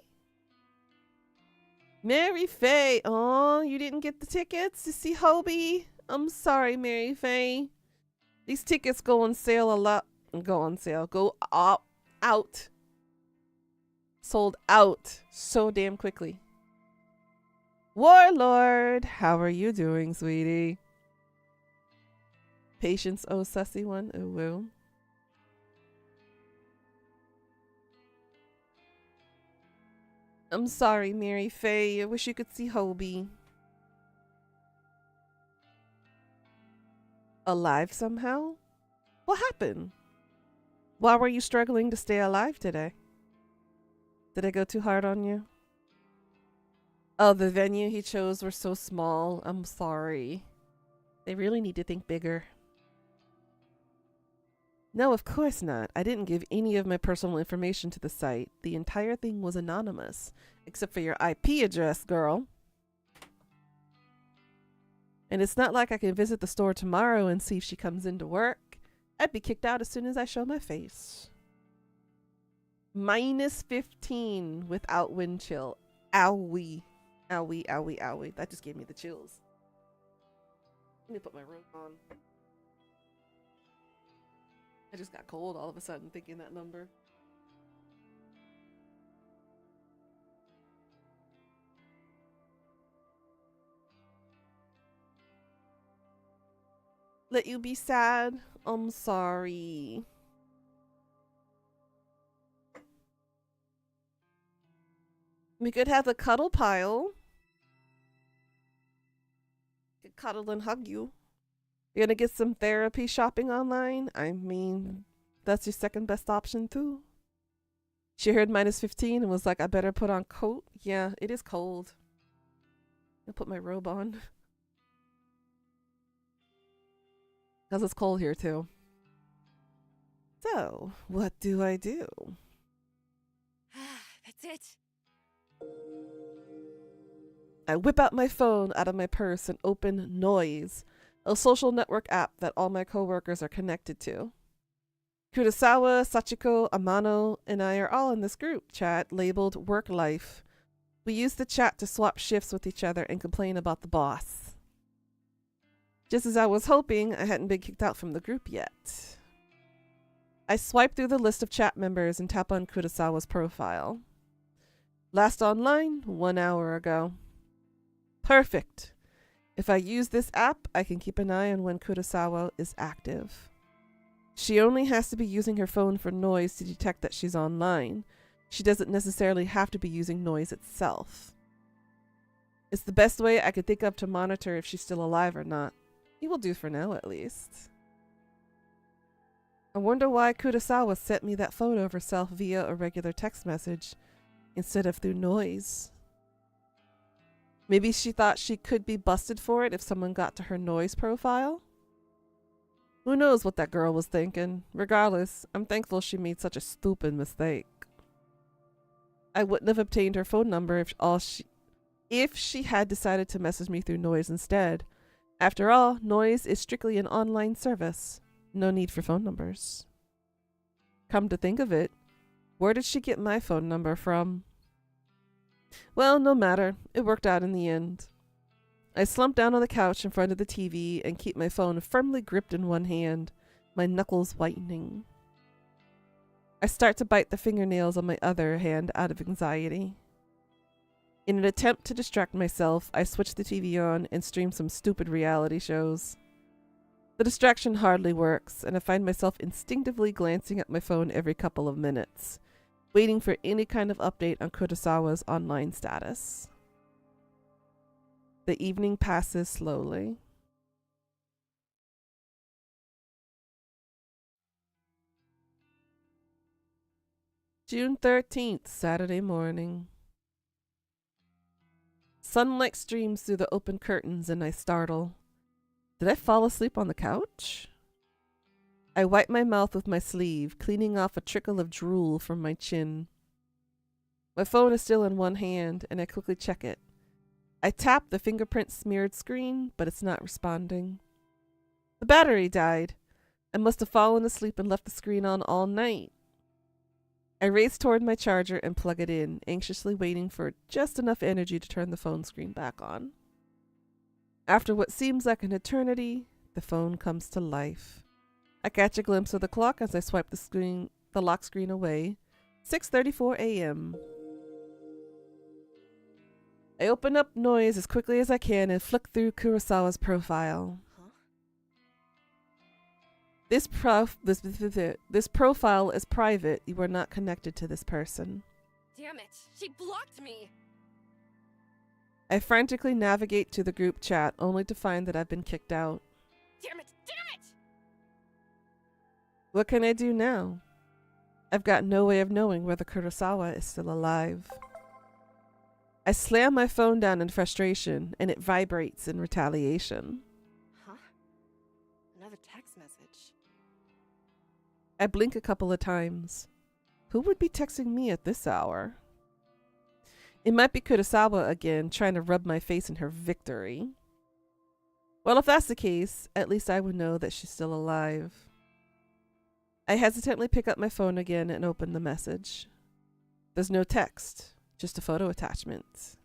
Mary Faye! Oh, you didn't get the tickets to see Hobie? I'm sorry, Mary Faye. These tickets go on sale a lot. Go out. Sold out so damn quickly. Warlord, how are you doing, sweetie? Patience, oh sussy one. Oh, woo. I'm sorry, Mary Faye. I wish you could see Hobie. Alive somehow? What happened? Why were you struggling to stay alive today? Did I go too hard on you? Oh, the venue he chose were so small. I'm sorry. They really need to think bigger. No, of course not. I didn't give any of my personal information to the site. The entire thing was anonymous. Except for your IP address, girl. And it's not like I can visit the store tomorrow and see if she comes into work. I'd be kicked out as soon as I show my face. -15 without wind chill. Owie. Owie, owie, owie. That just gave me the chills. Let me put my robe on. I just got cold all of a sudden thinking that number. Let you be sad? I'm sorry. We could have the cuddle pile. Could cuddle and hug you. You're gonna get some therapy shopping online? I mean, that's your second best option too. She heard -15 and was like, I better put on coat. Yeah, it is cold. I'll put my robe on. Because it's cold here too. So, what do I do? That's it. I whip out my phone out of my purse and open Noise, a social network app that all my coworkers are connected to. Kurosawa, Sachiko, Amano, and I are all in this group chat labeled Work Life. We use the chat to swap shifts with each other and complain about the boss. Just as I was hoping, I hadn't been kicked out from the group yet. I swipe through the list of chat members and tap on Kurosawa's profile. Last online, 1 hour ago. Perfect. If I use this app, I can keep an eye on when Kurosawa is active. She only has to be using her phone for noise to detect that she's online. She doesn't necessarily have to be using noise itself. It's the best way I could think of to monitor if she's still alive or not. He will do for now, at least. I wonder why Kurosawa sent me that photo of herself via a regular text message instead of through noise. Maybe she thought she could be busted for it if someone got to her noise profile? Who knows what that girl was thinking? Regardless, I'm thankful she made such a stupid mistake. I wouldn't have obtained her phone number if she had decided to message me through noise instead. After all, noise is strictly an online service. No need for phone numbers. Come to think of it, where did she get my phone number from? Well, no matter. It worked out in the end. I slump down on the couch in front of the TV and keep my phone firmly gripped in one hand, my knuckles whitening. I start to bite the fingernails on my other hand out of anxiety. In an attempt to distract myself, I switch the TV on and stream some stupid reality shows. The distraction hardly works, and I find myself instinctively glancing at my phone every couple of minutes, waiting for any kind of update on Kurosawa's online status. The evening passes slowly. June 13th, Saturday morning. Sunlight streams through the open curtains and I startle. Did I fall asleep on the couch? I wipe my mouth with my sleeve, cleaning off a trickle of drool from my chin. My phone is still in one hand, and I quickly check it. I tap the fingerprint-smeared screen, but it's not responding. The battery died. I must have fallen asleep and left the screen on all night. I race toward my charger and plug it in, anxiously waiting for just enough energy to turn the phone screen back on. After what seems like an eternity, the phone comes to life. I catch a glimpse of the clock as I swipe the lock screen away. 6:34 a.m. I open up noise as quickly as I can and flick through Kurosawa's profile. Huh? This profile is private. You are not connected to this person. Damn it! She blocked me! I frantically navigate to the group chat, only to find that I've been kicked out. Damn it! Damn it! What can I do now? I've got no way of knowing whether Kurosawa is still alive. I slam my phone down in frustration, and it vibrates in retaliation. Huh? Another text message. I blink a couple of times. Who would be texting me at this hour? It might be Kurosawa again, trying to rub my face in her victory. Well, if that's the case, at least I would know that she's still alive. I hesitantly pick up my phone again and open the message. There's no text, just a photo attachment.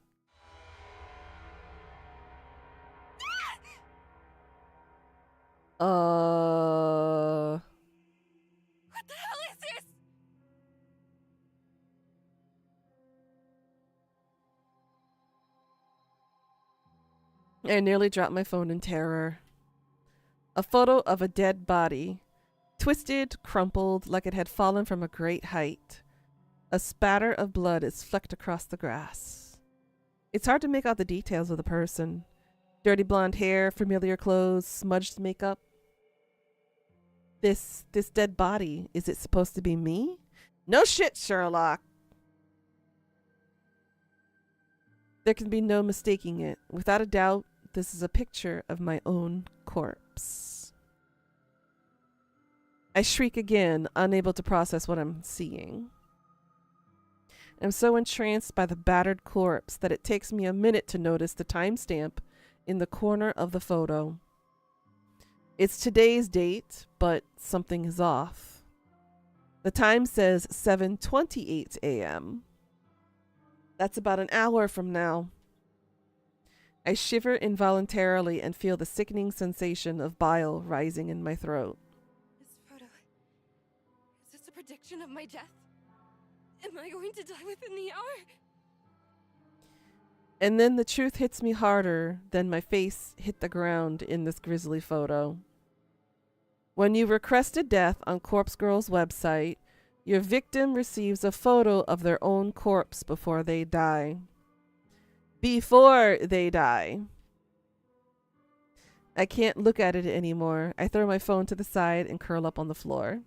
What the hell is this? I nearly dropped my phone in terror. A photo of a dead body, twisted, crumpled, like it had fallen from a great height. A spatter of blood is flecked across the grass. It's hard to make out the details of the person. Dirty blonde hair, familiar clothes, smudged makeup. This dead body, is it supposed to be me? No shit, Sherlock! There can be no mistaking it. Without a doubt, this is a picture of my own corpse. I shriek again, unable to process what I'm seeing. I'm so entranced by the battered corpse that it takes me a minute to notice the timestamp in the corner of the photo. It's today's date, but something is off. The time says 7:28 a.m. That's about an hour from now. I shiver involuntarily and feel the sickening sensation of bile rising in my throat. This photo. Is this a prediction of my death? Am I going to die within the hour? And then the truth hits me harder than my face hit the ground in this grisly photo. When you request a death on Corpse Girl's website, your victim receives a photo of their own corpse before they die. Before they die. I can't look at it anymore. I throw my phone to the side and curl up on the floor.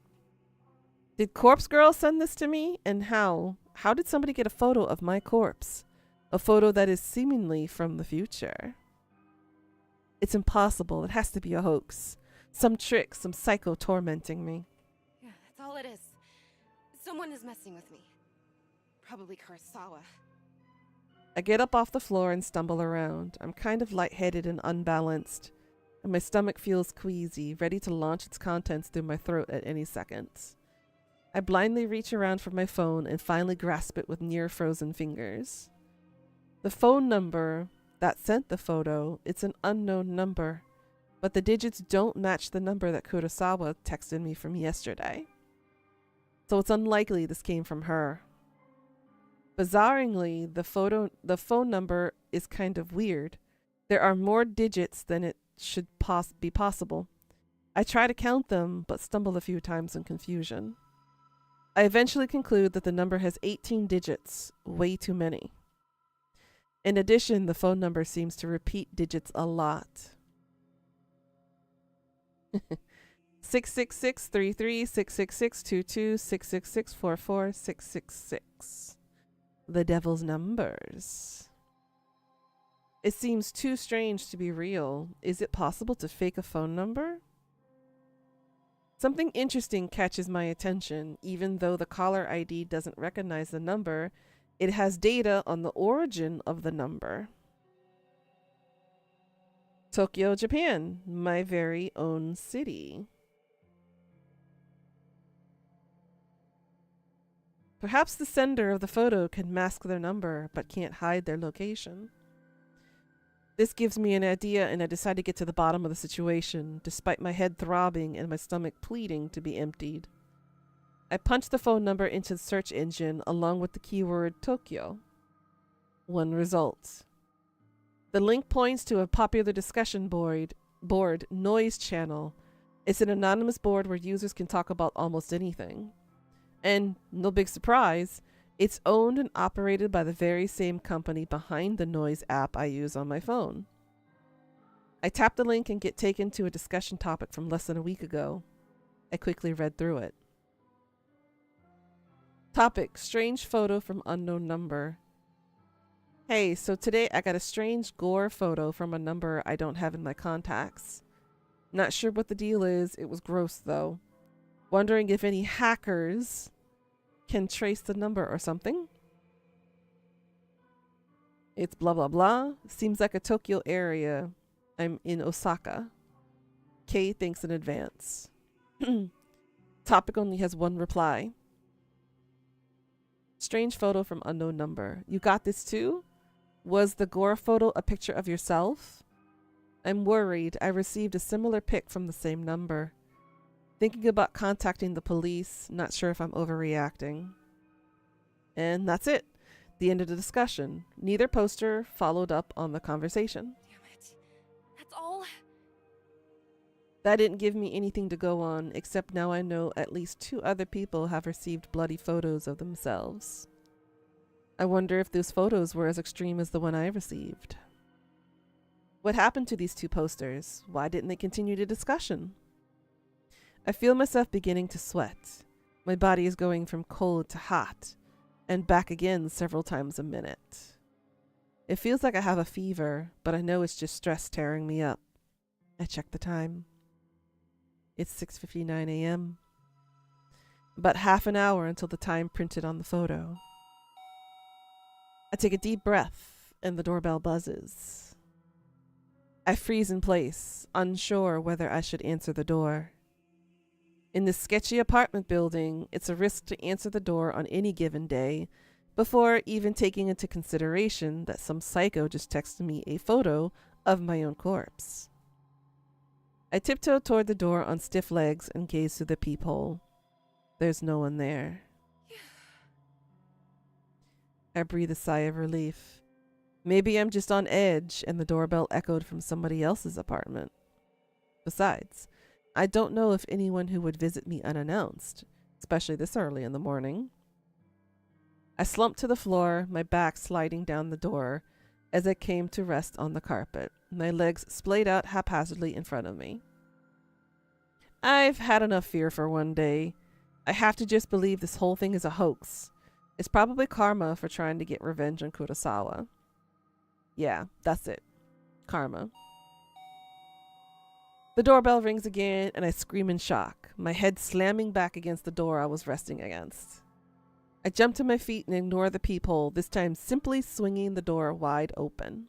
Did Corpse Girl send this to me? And how? How did somebody get a photo of my corpse? A photo that is seemingly from the future. It's impossible. It has to be a hoax. Some trick, some psycho tormenting me. Yeah, that's all it is. Someone is messing with me. Probably Kurosawa. I get up off the floor and stumble around. I'm kind of lightheaded and unbalanced, and my stomach feels queasy, ready to launch its contents through my throat at any second. I blindly reach around for my phone and finally grasp it with near-frozen fingers. The phone number that sent the photo, it's an unknown number, but the digits don't match the number that Kurosawa texted me from yesterday. So it's unlikely this came from her. Bizarrely, the phone number is kind of weird. There are more digits than it should be possible. I try to count them, but stumble a few times in confusion. I eventually conclude that the number has 18 digits, way too many. In addition, the phone number seems to repeat digits a lot. 666-33, 666-22, 666-44, 666. The devil's numbers. It seems too strange to be real. Is it possible to fake a phone number? Something interesting catches my attention. Even though the caller ID doesn't recognize the number, it has data on the origin of the number. Tokyo, Japan, my very own city. Perhaps the sender of the photo can mask their number, but can't hide their location. This gives me an idea, and I decide to get to the bottom of the situation, despite my head throbbing and my stomach pleading to be emptied. I punch the phone number into the search engine along with the keyword Tokyo. One result. The link points to a popular discussion board, Noise Channel. It's an anonymous board where users can talk about almost anything. And, no big surprise, it's owned and operated by the very same company behind the Noise app I use on my phone. I tap the link and get taken to a discussion topic from less than a week ago. I quickly read through it. Topic: strange photo from unknown number. Hey, so today I got a strange gore photo from a number I don't have in my contacts. Not sure what the deal is. It was gross though. Wondering if any hackers can trace the number or something. It's blah blah blah. Seems like a Tokyo area. I'm in Osaka. K thanks in advance. Topic only has one reply. Strange photo from unknown number. You got this too? Was the gore photo a picture of yourself? I'm worried. I received a similar pic from the same number. Thinking about contacting the police. Not sure if I'm overreacting. And that's it. The end of the discussion. Neither poster followed up on the conversation. Damn it. That's all? That didn't give me anything to go on, except now I know at least 2 other people have received bloody photos of themselves. I wonder if those photos were as extreme as the one I received. What happened to these 2 posters? Why didn't they continue the discussion? I feel myself beginning to sweat. My body is going from cold to hot, and back again several times a minute. It feels like I have a fever, but I know it's just stress tearing me up. I check the time. It's 6:59 a.m. About half an hour until the time printed on the photo. I take a deep breath, and the doorbell buzzes. I freeze in place, unsure whether I should answer the door. In this sketchy apartment building, it's a risk to answer the door on any given day before even taking into consideration that some psycho just texted me a photo of my own corpse. I tiptoe toward the door on stiff legs and gaze through the peephole. There's no one there. I breathe a sigh of relief. Maybe I'm just on edge and the doorbell echoed from somebody else's apartment. Besides, I don't know if anyone who would visit me unannounced, especially this early in the morning. I slumped to the floor, my back sliding down the door as I came to rest on the carpet, my legs splayed out haphazardly in front of me. I've had enough fear for one day. I have to just believe this whole thing is a hoax. It's probably karma for trying to get revenge on Kurosawa. Yeah, that's it. Karma. The doorbell rings again, and I scream in shock, my head slamming back against the door I was resting against. I jump to my feet and ignore the peephole, this time simply swinging the door wide open.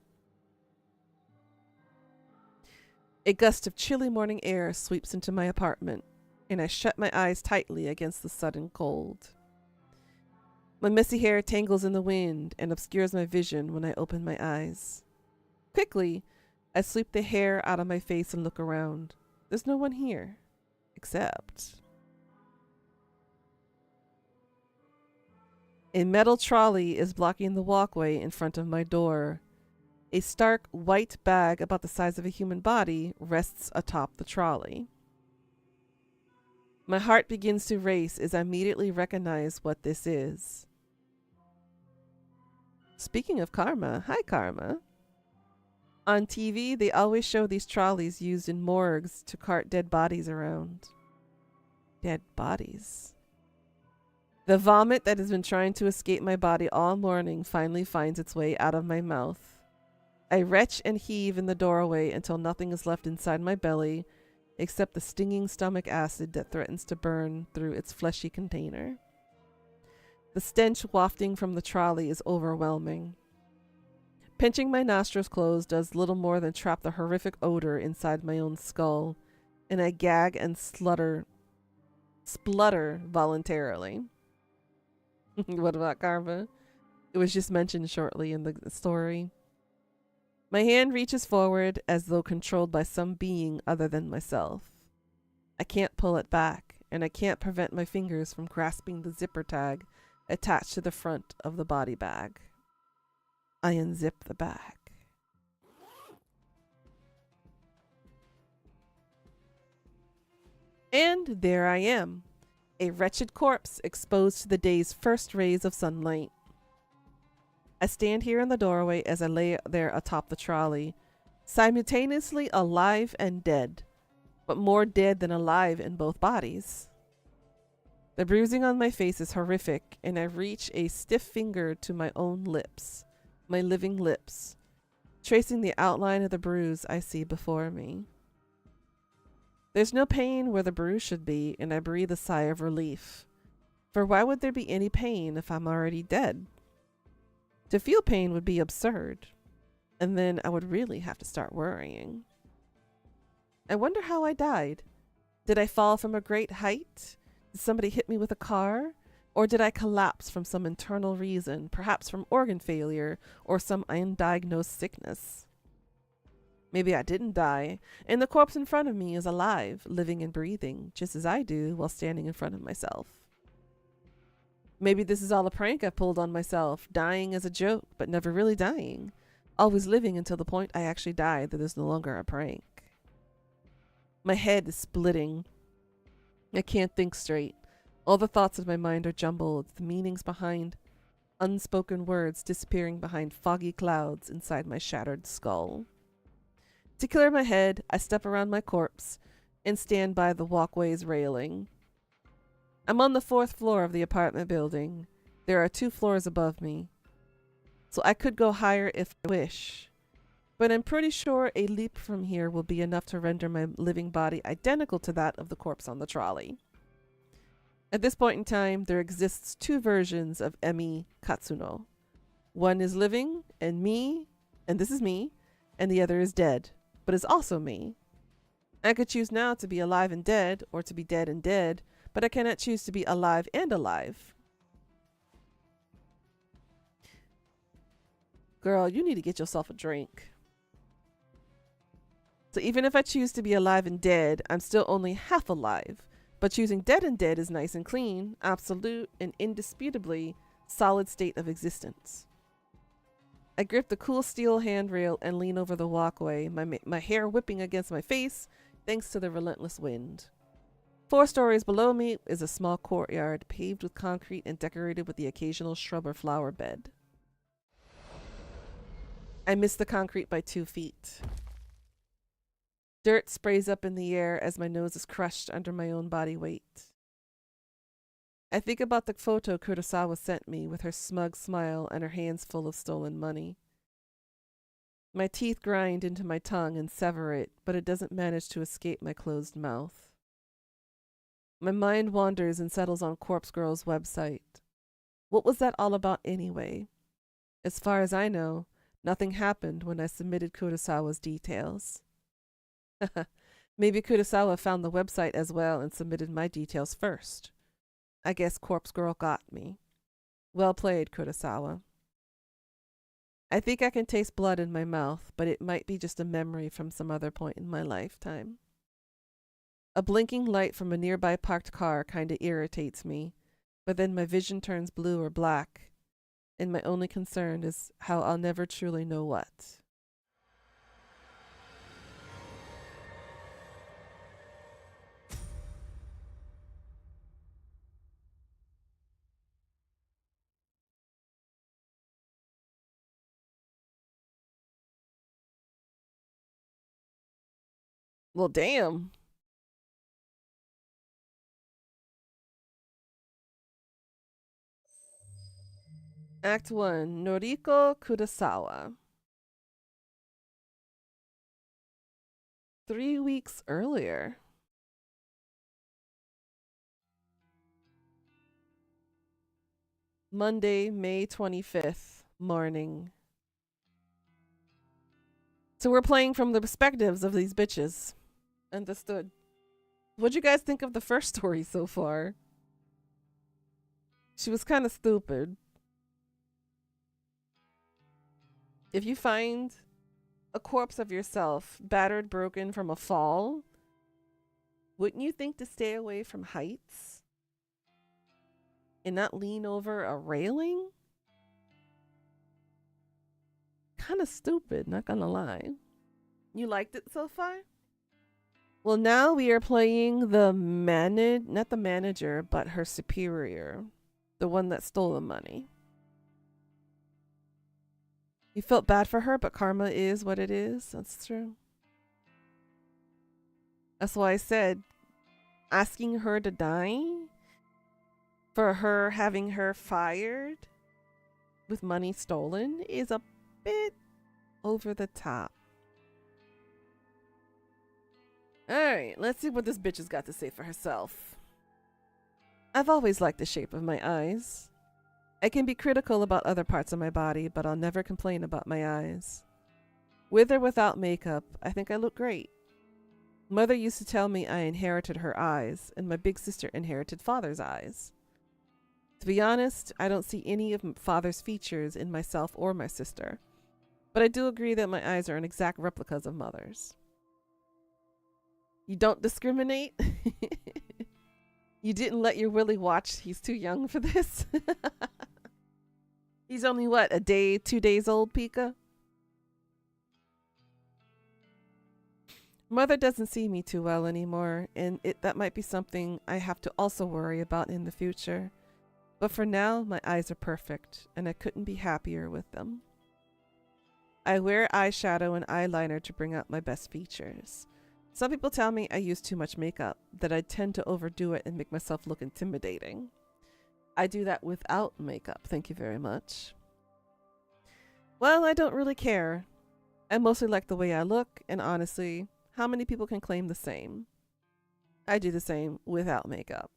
A gust of chilly morning air sweeps into my apartment, and I shut my eyes tightly against the sudden cold. My messy hair tangles in the wind and obscures my vision when I open my eyes. Quickly, I sweep the hair out of my face and look around. There's no one here, except a metal trolley is blocking the walkway in front of my door. A stark white bag about the size of a human body rests atop the trolley. My heart begins to race as I immediately recognize what this is. Speaking of karma, hi Karma. On TV, they always show these trolleys used in morgues to cart dead bodies around. Dead bodies. The vomit that has been trying to escape my body all morning finally finds its way out of my mouth. I retch and heave in the doorway until nothing is left inside my belly except the stinging stomach acid that threatens to burn through its fleshy container. The stench wafting from the trolley is overwhelming. Pinching my nostrils closed does little more than trap the horrific odor inside my own skull, and I gag and splutter voluntarily. What about Karma? It was just mentioned shortly in the story. My hand reaches forward as though controlled by some being other than myself. I can't pull it back, and I can't prevent my fingers from grasping the zipper tag attached to the front of the body bag. I unzip the bag. And there I am, a wretched corpse exposed to the day's first rays of sunlight. I stand here in the doorway as I lay there atop the trolley, simultaneously alive and dead, but more dead than alive in both bodies. The bruising on my face is horrific, and I reach a stiff finger to my own lips, my living lips, tracing the outline of the bruise I see before me. There's no pain where the bruise should be, and I breathe a sigh of relief. For why would there be any pain if I'm already dead? To feel pain would be absurd, and then I would really have to start worrying. I wonder how I died. Did I fall from a great height? Did somebody hit me with a car? Or did I collapse from some internal reason, perhaps from organ failure or some undiagnosed sickness? Maybe I didn't die, and the corpse in front of me is alive, living and breathing, just as I do while standing in front of myself. Maybe this is all a prank I pulled on myself, dying as a joke, but never really dying, always living until the point I actually die that is no longer a prank. My head is splitting. I can't think straight. All the thoughts of my mind are jumbled, the meanings behind unspoken words disappearing behind foggy clouds inside my shattered skull. To clear my head, I step around my corpse and stand by the walkway's railing. I'm on the 4th floor of the apartment building. There are 2 floors above me, so I could go higher if I wish. But I'm pretty sure a leap from here will be enough to render my living body identical to that of the corpse on the trolley. At this point in time, there exists 2 versions of Emi Katsuno. One is living, and me, and this is me, and the other is dead, but is also me. I could choose now to be alive and dead, or to be dead and dead, but I cannot choose to be alive and alive. Girl, you need to get yourself a drink. So even if I choose to be alive and dead, I'm still only half alive. But choosing dead and dead is nice and clean, absolute and indisputably solid state of existence. I grip the cool steel handrail and lean over the walkway, my hair whipping against my face thanks to the relentless wind. 4 stories below me is a small courtyard paved with concrete and decorated with the occasional shrub or flower bed. I miss the concrete by 2 feet. Dirt sprays up in the air as my nose is crushed under my own body weight. I think about the photo Kurosawa sent me with her smug smile and her hands full of stolen money. My teeth grind into my tongue and sever it, but it doesn't manage to escape my closed mouth. My mind wanders and settles on Corpse Girl's website. What was that all about anyway? As far as I know, nothing happened when I submitted Kurosawa's details. Maybe Kurosawa found the website as well and submitted my details first. I guess Corpse Girl got me. Well played, Kurosawa. I think I can taste blood in my mouth, but it might be just a memory from some other point in my lifetime. A blinking light from a nearby parked car kinda irritates me, but then my vision turns blue or black, and my only concern is how I'll never truly know what. Well, damn. Act 1, Noriko Kurosawa. 3 weeks earlier. Monday, May 25th, morning. So we're playing from the perspectives of these bitches. Understood. What'd you guys think of the first story so far? She was kind of stupid. If you find a corpse of yourself, battered, broken from a fall, wouldn't you think to stay away from heights? And not lean over a railing? Kind of stupid, not gonna lie. You liked it so far? Well, now we are playing the not the manager, but her superior. The one that stole the money. You felt bad for her, but karma is what it is. That's true. That's why I said asking her to die for her having her fired with money stolen is a bit over the top. Alright, let's see what this bitch has got to say for herself. I've always liked the shape of my eyes. I can be critical about other parts of my body, but I'll never complain about my eyes. With or without makeup, I think I look great. Mother used to tell me I inherited her eyes, and my big sister inherited father's eyes. To be honest, I don't see any of father's features in myself or my sister, but I do agree that my eyes are an exact replicas of mother's. You don't discriminate? You didn't let your Willie watch? He's too young for this? He's only, what, 2 days old, Pika? Mother doesn't see me too well anymore, and that might be something I have to also worry about in the future. But for now, my eyes are perfect, and I couldn't be happier with them. I wear eyeshadow and eyeliner to bring out my best features. Some people tell me I use too much makeup, that I tend to overdo it and make myself look intimidating. I do that without makeup, thank you very much. Well, I don't really care. I mostly like the way I look, and honestly, how many people can claim the same? I do the same without makeup.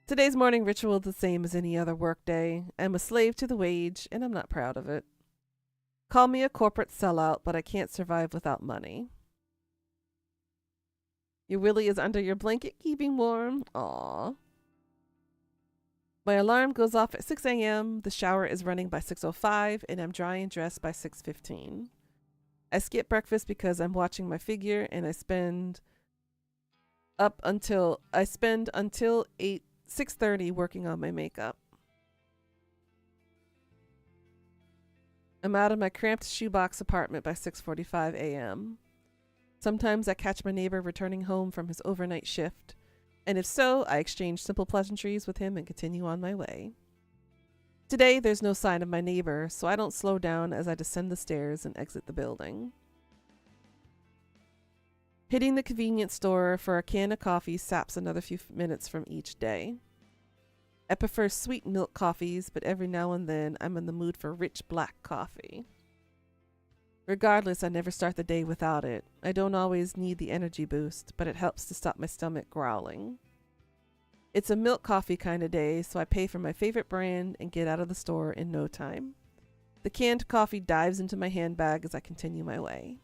Today's morning ritual is the same as any other workday. I'm a slave to the wage, and I'm not proud of it. Call me a corporate sellout, but I can't survive without money. Your Willy is under your blanket, keeping warm. Aww. My alarm goes off at 6 a.m., the shower is running by 6:05, and I'm dry and dressed by 6:15. I skip breakfast because I'm watching my figure, and I spend until 6:30 working on my makeup. I'm out of my cramped shoebox apartment by 6:45 a.m. Sometimes I catch my neighbor returning home from his overnight shift, and if so, I exchange simple pleasantries with him and continue on my way. Today, there's no sign of my neighbor, so I don't slow down as I descend the stairs and exit the building. Hitting the convenience store for a can of coffee saps another few minutes from each day. I prefer sweet milk coffees, but every now and then I'm in the mood for rich black coffee. Regardless, I never start the day without it. I don't always need the energy boost, but it helps to stop my stomach growling. It's a milk coffee kind of day, so I pay for my favorite brand and get out of the store in no time. The canned coffee dives into my handbag as I continue my way.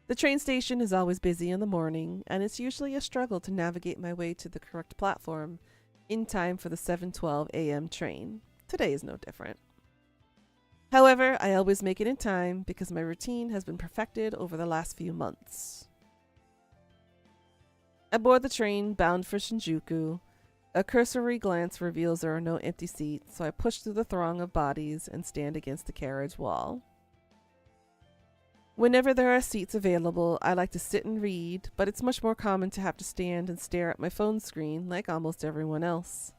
The train station is always busy in the morning, and it's usually a struggle to navigate my way to the correct platform in time for the 7:12 a.m. train. Today is no different. However, I always make it in time because my routine has been perfected over the last few months. I board the train bound for Shinjuku. A cursory glance reveals there are no empty seats, so I push through the throng of bodies and stand against the carriage wall. Whenever there are seats available, I like to sit and read, but it's much more common to have to stand and stare at my phone screen like almost everyone else.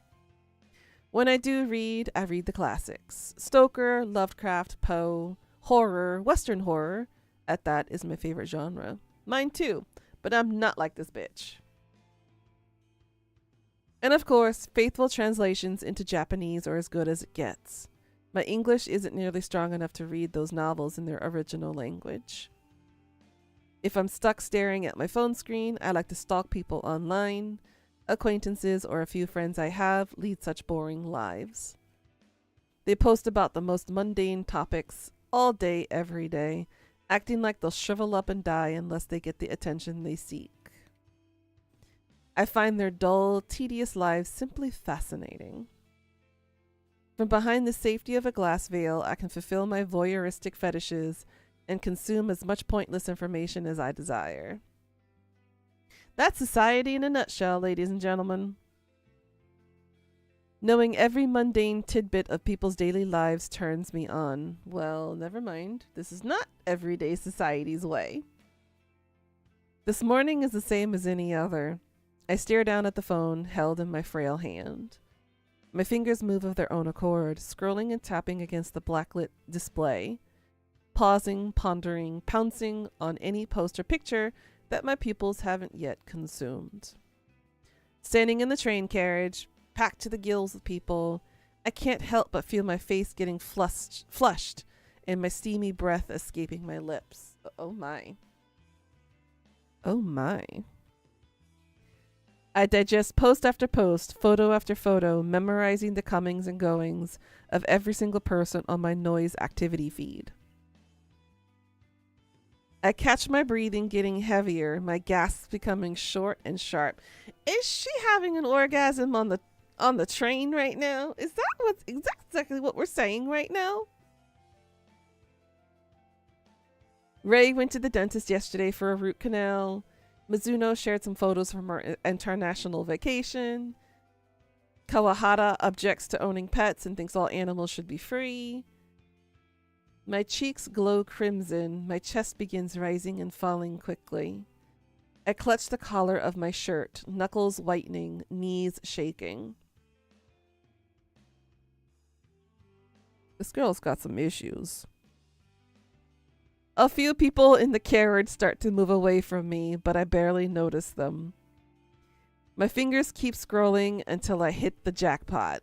When I do read, I read the classics. Stoker, Lovecraft, Poe, horror, Western horror. At that is my favorite genre. Mine too, but I'm not like this bitch. And of course, faithful translations into Japanese are as good as it gets. My English isn't nearly strong enough to read those novels in their original language. If I'm stuck staring at my phone screen, I like to stalk people online. Acquaintances or a few friends I have lead such boring lives. They post about the most mundane topics all day, every day, acting like they'll shrivel up and die unless they get the attention they seek. I find their dull, tedious lives simply fascinating. From behind the safety of a glass veil, I can fulfill my voyeuristic fetishes and consume as much pointless information as I desire. That's society in a nutshell, ladies and gentlemen. Knowing every mundane tidbit of people's daily lives turns me on. Well, never mind. This is not everyday society's way. This morning is the same as any other. I stare down at the phone held in my frail hand. My fingers move of their own accord, scrolling and tapping against the blacklit display, pausing, pondering, pouncing on any post or picture that my pupils haven't yet consumed. Standing in the train carriage, packed to the gills with people, I can't help but feel my face getting flushed and my steamy breath escaping my lips. Oh my. Oh my. I digest post after post, photo after photo, memorizing the comings and goings of every single person on my noise activity feed. I catch my breathing getting heavier, my gasps becoming short and sharp. Is she having an orgasm on the train right now? Is that exactly what we're saying right now? Ray went to the dentist yesterday for a root canal. Mizuno shared some photos from her international vacation. Kawahara objects to owning pets and thinks all animals should be free. My cheeks glow crimson. My chest begins rising and falling quickly. I clutch the collar of my shirt, knuckles whitening, knees shaking. This girl's got some issues. A few people in the carriage start to move away from me, but I barely notice them. My fingers keep scrolling until I hit the jackpot.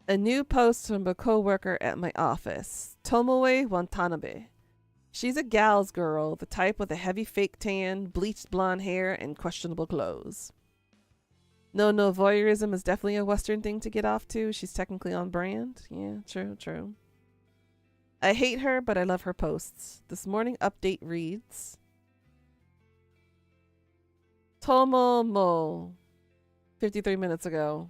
A new post from a coworker at my office, Tomoe Watanabe. She's a gal's girl, the type with a heavy fake tan, bleached blonde hair, and questionable clothes. No, voyeurism is definitely a Western thing to get off to. She's technically on brand. Yeah, true. I hate her, but I love her posts. This morning update reads, Tomomo, 53 minutes ago.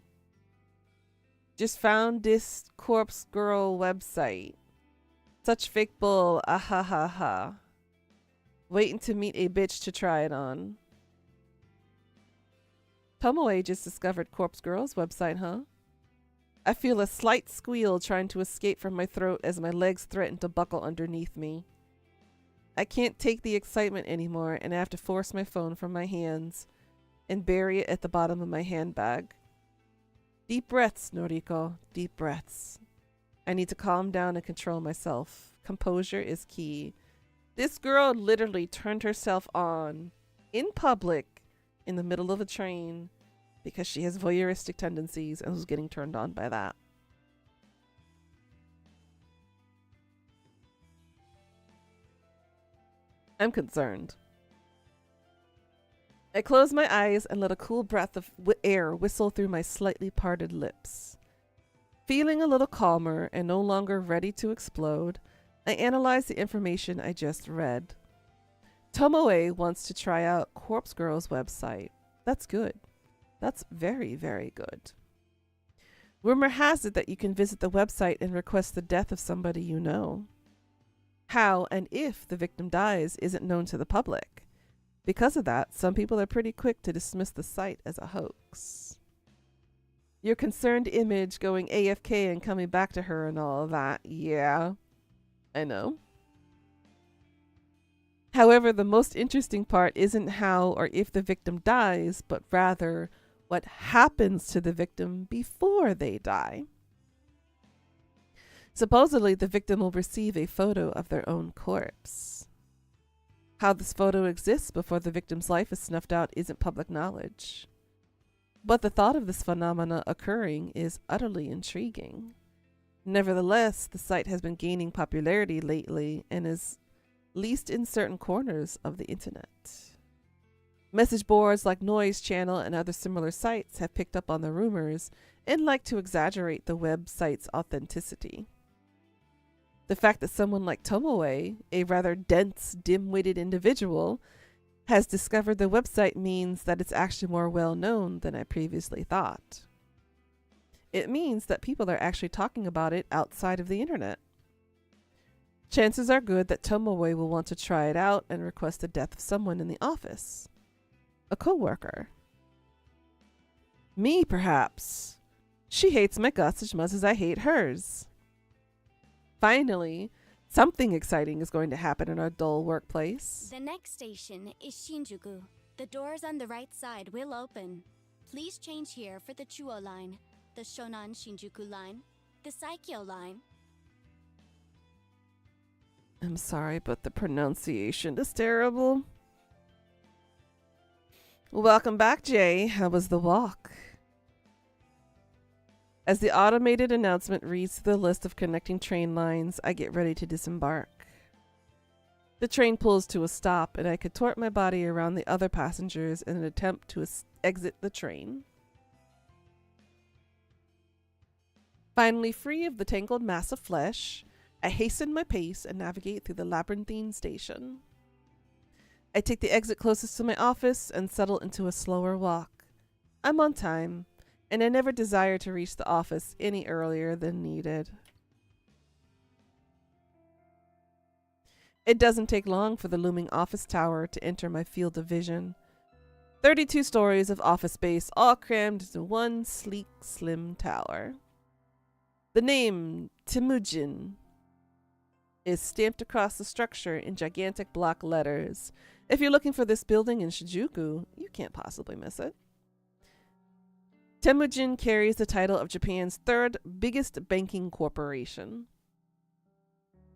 Just found this corpse girl website. Such fake bull, ahahaha. Waiting to meet a bitch to try it on. Tomoe just discovered Corpse Girl's website, huh? I feel a slight squeal trying to escape from my throat as my legs threaten to buckle underneath me. I can't take the excitement anymore, and I have to force my phone from my hands and bury it at the bottom of my handbag. Deep breaths, Noriko. Deep breaths. I need to calm down and control myself. Composure is key. This girl literally turned herself on in public in the middle of a train because she has voyeuristic tendencies and was getting turned on by that. I'm concerned. I close my eyes and let a cool breath of air whistle through my slightly parted lips. Feeling a little calmer and no longer ready to explode, I analyze the information I just read. Tomoe wants to try out Corpse Girl's website. That's good. That's very, very good. Rumor has it that you can visit the website and request the death of somebody you know. How and if the victim dies isn't known to the public. Because of that, some people are pretty quick to dismiss the site as a hoax. Your concerned image going AFK and coming back to her and all of that. Yeah, I know. However, the most interesting part isn't how or if the victim dies, but rather what happens to the victim before they die. Supposedly, the victim will receive a photo of their own corpse. How this photo exists before the victim's life is snuffed out isn't public knowledge. But the thought of this phenomena occurring is utterly intriguing. Nevertheless, the site has been gaining popularity lately and is least in certain corners of the internet. Message boards like Noise Channel and other similar sites have picked up on the rumors and like to exaggerate the website's authenticity. The fact that someone like Tomoe, a rather dense, dim-witted individual, has discovered the website means that it's actually more well-known than I previously thought. It means that people are actually talking about it outside of the internet. Chances are good that Tomoe will want to try it out and request the death of someone in the office. A coworker. Me, perhaps. She hates my guts as much as I hate hers. Finally, something exciting is going to happen in our dull workplace. The next station is Shinjuku. The doors on the right side will open. Please change here for the Chuo line, the Shonan Shinjuku line, the Saikyo line. I'm sorry, but the pronunciation is terrible. Welcome back, Jay. How was the walk? As the automated announcement reads through the list of connecting train lines, I get ready to disembark. The train pulls to a stop, and I contort my body around the other passengers in an attempt to exit the train. Finally free of the tangled mass of flesh, I hasten my pace and navigate through the labyrinthine station. I take the exit closest to my office and settle into a slower walk. I'm on time, and I never desire to reach the office any earlier than needed. It doesn't take long for the looming office tower to enter my field of vision. 32 stories of office space, all crammed into one sleek, slim tower. The name, Temujin, is stamped across the structure in gigantic block letters. If you're looking for this building in Shinjuku, you can't possibly miss it. Temujin carries the title of Japan's third biggest banking corporation.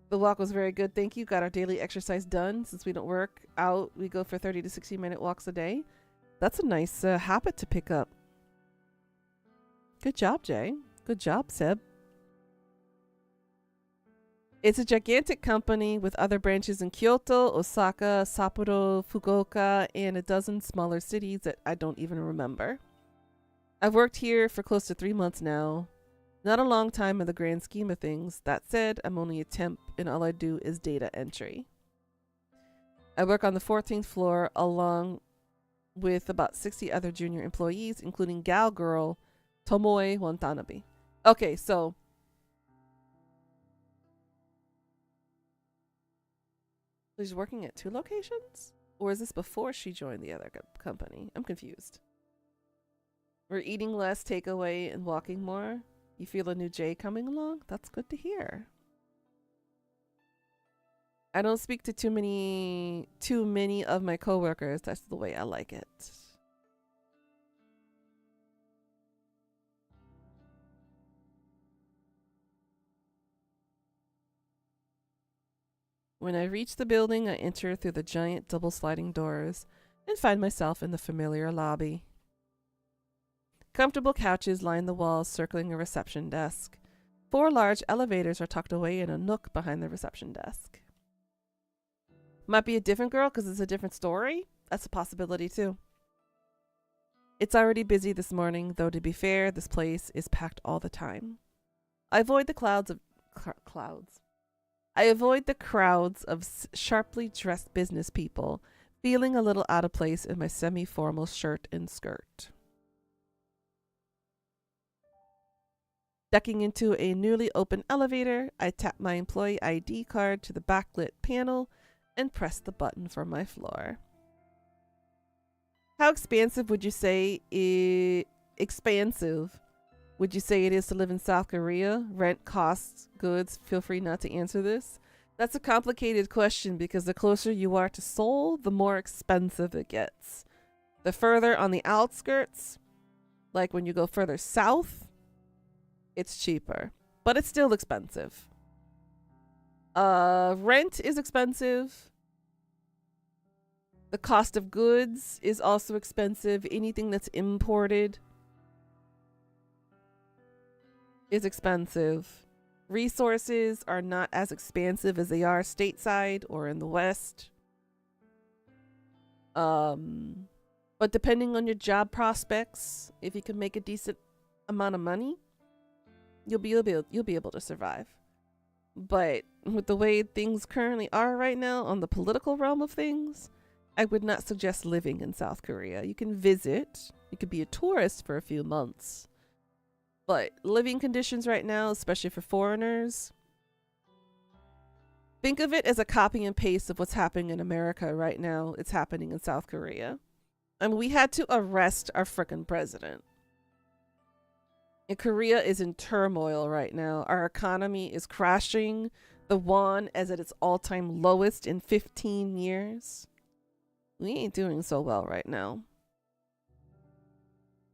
The walk was very good, thank you. Got our daily exercise done. Since we don't work out, we go for 30 to 60 minute walks a day. That's a nice habit to pick up. Good job, Jay. Good job, Seb. It's a gigantic company with other branches in Kyoto, Osaka, Sapporo, Fukuoka, and a dozen smaller cities that I don't even remember. I've worked here for close to 3 months now. Not a long time in the grand scheme of things. That said, I'm only a temp and all I do is data entry. I work on the 14th floor along with about 60 other junior employees, including gal girl Tomoe Watanabe. Okay, so she's working at 2 locations? Or is this before she joined the other company? I'm confused. We're eating less takeaway and walking more. You feel a new Jay coming along? That's good to hear. I don't speak to too many of my coworkers. That's the way I like it. When I reach the building, I enter through the giant double sliding doors and find myself in the familiar lobby. Comfortable couches line the walls circling a reception desk. 4 large elevators are tucked away in a nook behind the reception desk. Might be a different girl because it's a different story. That's a possibility too. It's already busy this morning, though to be fair, this place is packed all the time. I avoid the crowds of sharply dressed business people, feeling a little out of place in my semi-formal shirt and skirt. Ducking into a newly opened elevator, I tap my employee ID card to the backlit panel and press the button for my floor. How expansive would you say it is to live in South Korea? Rent, costs, goods? Feel free not to answer this. That's a complicated question because the closer you are to Seoul, the more expensive it gets. The further on the outskirts, like when you go further south, it's cheaper, but it's still expensive. Rent is expensive. The cost of goods is also expensive. Anything that's imported is expensive. Resources are not as expansive as they are stateside or in the West. But depending on your job prospects, if you can make a decent amount of money, you'll be able to survive. But with the way things currently are right now on the political realm of things, I would not suggest living in South Korea. You can visit, you could be a tourist for a few months, but living conditions right now, especially for foreigners, think of it as a copy and paste of what's happening in America right now. It's happening in South Korea. I mean, we had to arrest our frickin' president. And Korea is in turmoil right now. Our economy is crashing. The won is at its all-time lowest in 15 years. We ain't doing so well right now.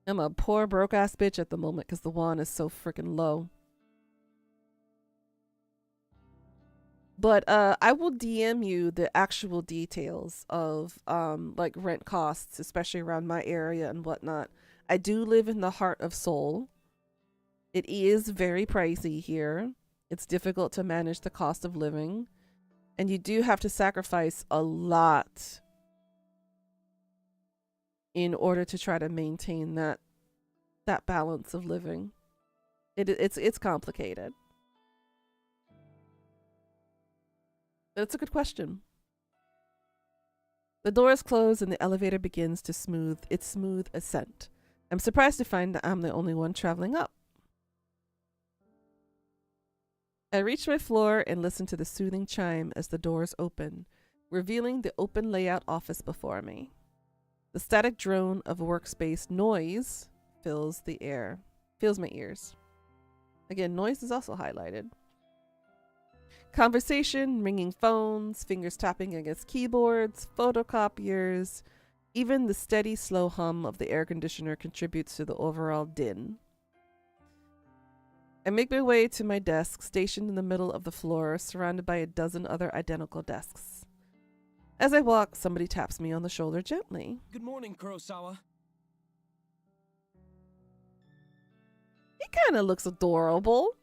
I'm a poor broke-ass bitch at the moment because the won is so freaking low. But I will DM you the actual details of like rent costs, especially around my area and whatnot. I do live in the heart of Seoul. It is very pricey here. It's difficult to manage the cost of living. And you do have to sacrifice a lot in order to try to maintain that balance of living. It's complicated. But it's a good question. The doors close and the elevator begins to smooth ascent. I'm surprised to find that I'm the only one traveling up. I reach my floor and listen to the soothing chime as the doors open, revealing the open layout office before me. The static drone of workspace noise fills my ears. Again, noise is also highlighted. Conversation, ringing phones, fingers tapping against keyboards, photocopiers, even the steady, slow hum of the air conditioner contributes to the overall din. I make my way to my desk, stationed in the middle of the floor, surrounded by a dozen other identical desks. As I walk, somebody taps me on the shoulder gently. Good morning, Kurosawa. He kind of looks adorable.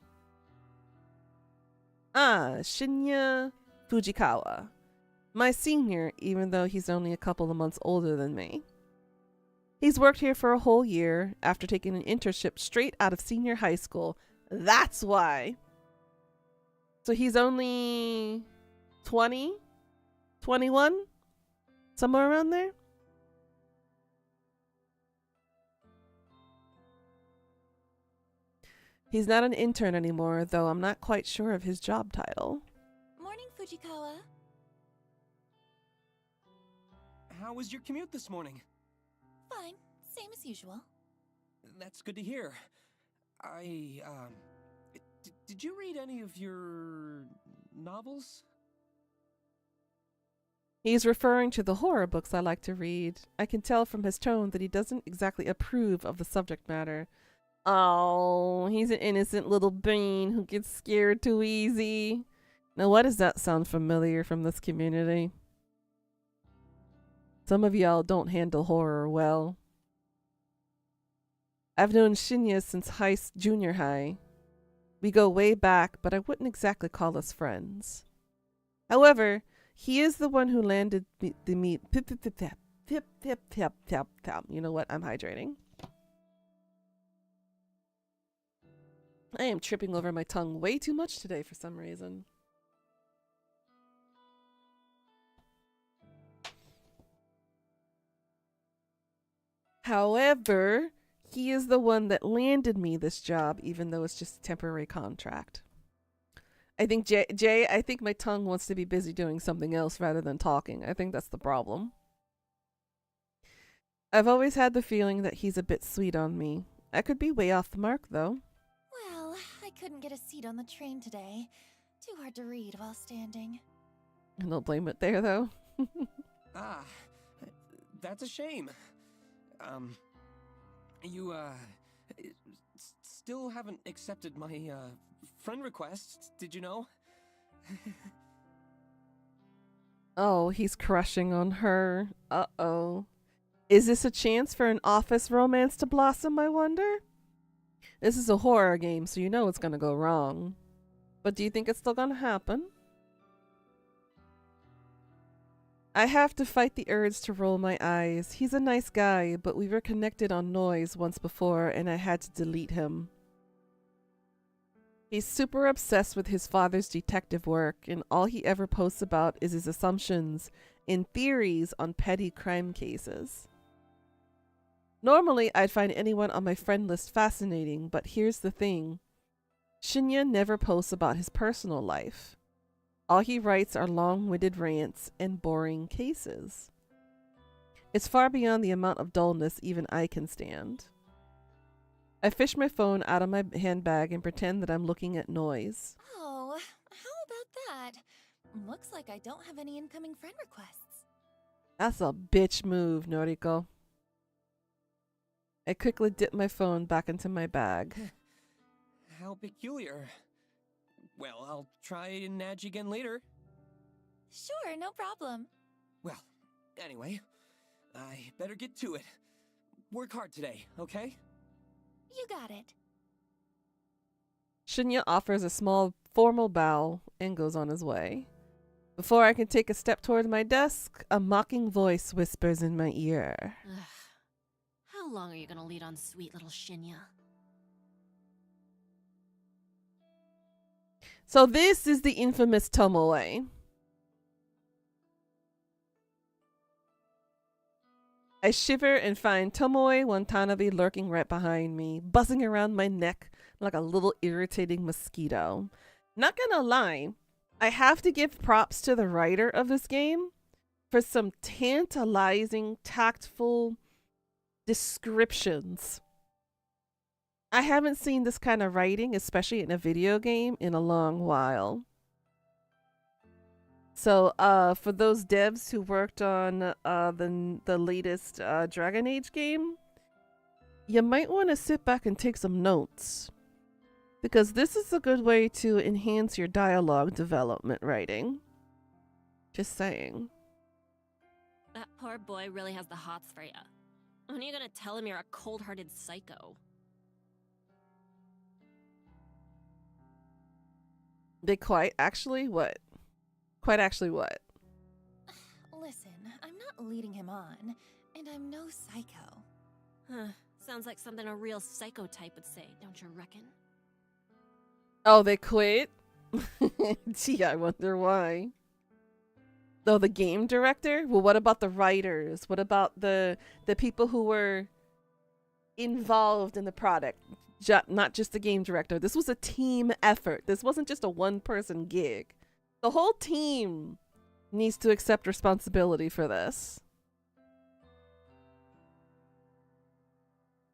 Shinya Fujikawa. My senior, even though he's only a couple of months older than me. He's worked here for a whole year after taking an internship straight out of senior high school That's why. So he's only 20, 21, somewhere around there. He's not an intern anymore, though I'm not quite sure of his job title. Morning, Fujikawa. How was your commute this morning? Fine, same as usual. That's good to hear. Did you read any of your novels? He's referring to the horror books I like to read. I can tell from his tone that he doesn't exactly approve of the subject matter. Oh, he's an innocent little bean who gets scared too easy. Now, why does that sound familiar from this community? Some of y'all don't handle horror well. I've known Shinya since junior high. We go way back, but I wouldn't exactly call us friends. However, he is the one who landed the meat. You know what? I'm hydrating. I am tripping over my tongue way too much today for some reason. However, he is the one that landed me this job, even though it's just a temporary contract. I think Jay, I think my tongue wants to be busy doing something else rather than talking. I think that's the problem. I've always had the feeling that he's a bit sweet on me. I could be way off the mark, though. Well, I couldn't get a seat on the train today. Too hard to read while standing. No blame it there, though. That's a shame. You, still haven't accepted my, friend request, did you know? Oh, he's crushing on her. Uh-oh. Is this a chance for an office romance to blossom, I wonder? This is a horror game, so you know it's gonna go wrong. But do you think it's still gonna happen? I have to fight the urge to roll my eyes. He's a nice guy, but we were connected on Noise once before and I had to delete him. He's super obsessed with his father's detective work, and all he ever posts about is his assumptions and theories on petty crime cases. Normally, I'd find anyone on my friend list fascinating, but here's the thing. Shinya never posts about his personal life. All he writes are long-winded rants and boring cases. It's far beyond the amount of dullness even I can stand. I fish my phone out of my handbag and pretend that I'm looking at Noise. Oh, how about that? Looks like I don't have any incoming friend requests. That's a bitch move, Noriko. I quickly dip my phone back into my bag. How peculiar. Well, I'll try and nudge again later. Sure, no problem. Well, anyway, I better get to it. Work hard today, okay? You got it. Shinya offers a small, formal bow and goes on his way. Before I can take a step toward my desk, a mocking voice whispers in my ear. Ugh. How long are you gonna lead on sweet little Shinya? So this is the infamous Tomoe. I shiver and find Tomoe Watanabe lurking right behind me, buzzing around my neck like a little irritating mosquito. Not gonna lie, I have to give props to the writer of this game for some tantalizing, tactful descriptions. I haven't seen this kind of writing, especially in a video game, in a long while. So, for those devs who worked on the latest Dragon Age game, you might want to sit back and take some notes, because this is a good way to enhance your dialogue development writing. Just saying. That poor boy really has the hots for ya. When are you gonna tell him you're a cold-hearted psycho? They quite actually what? Quite actually what? Listen, I'm not leading him on, and I'm no psycho. Huh. Sounds like something a real psycho type would say, don't you reckon? Oh, they quit? Gee, I wonder why. Oh, the game director? Well, what about the writers? What about the people who were involved in the product? Not just the game director. This was a team effort. This wasn't just a one-person gig. The whole team needs to accept responsibility for this.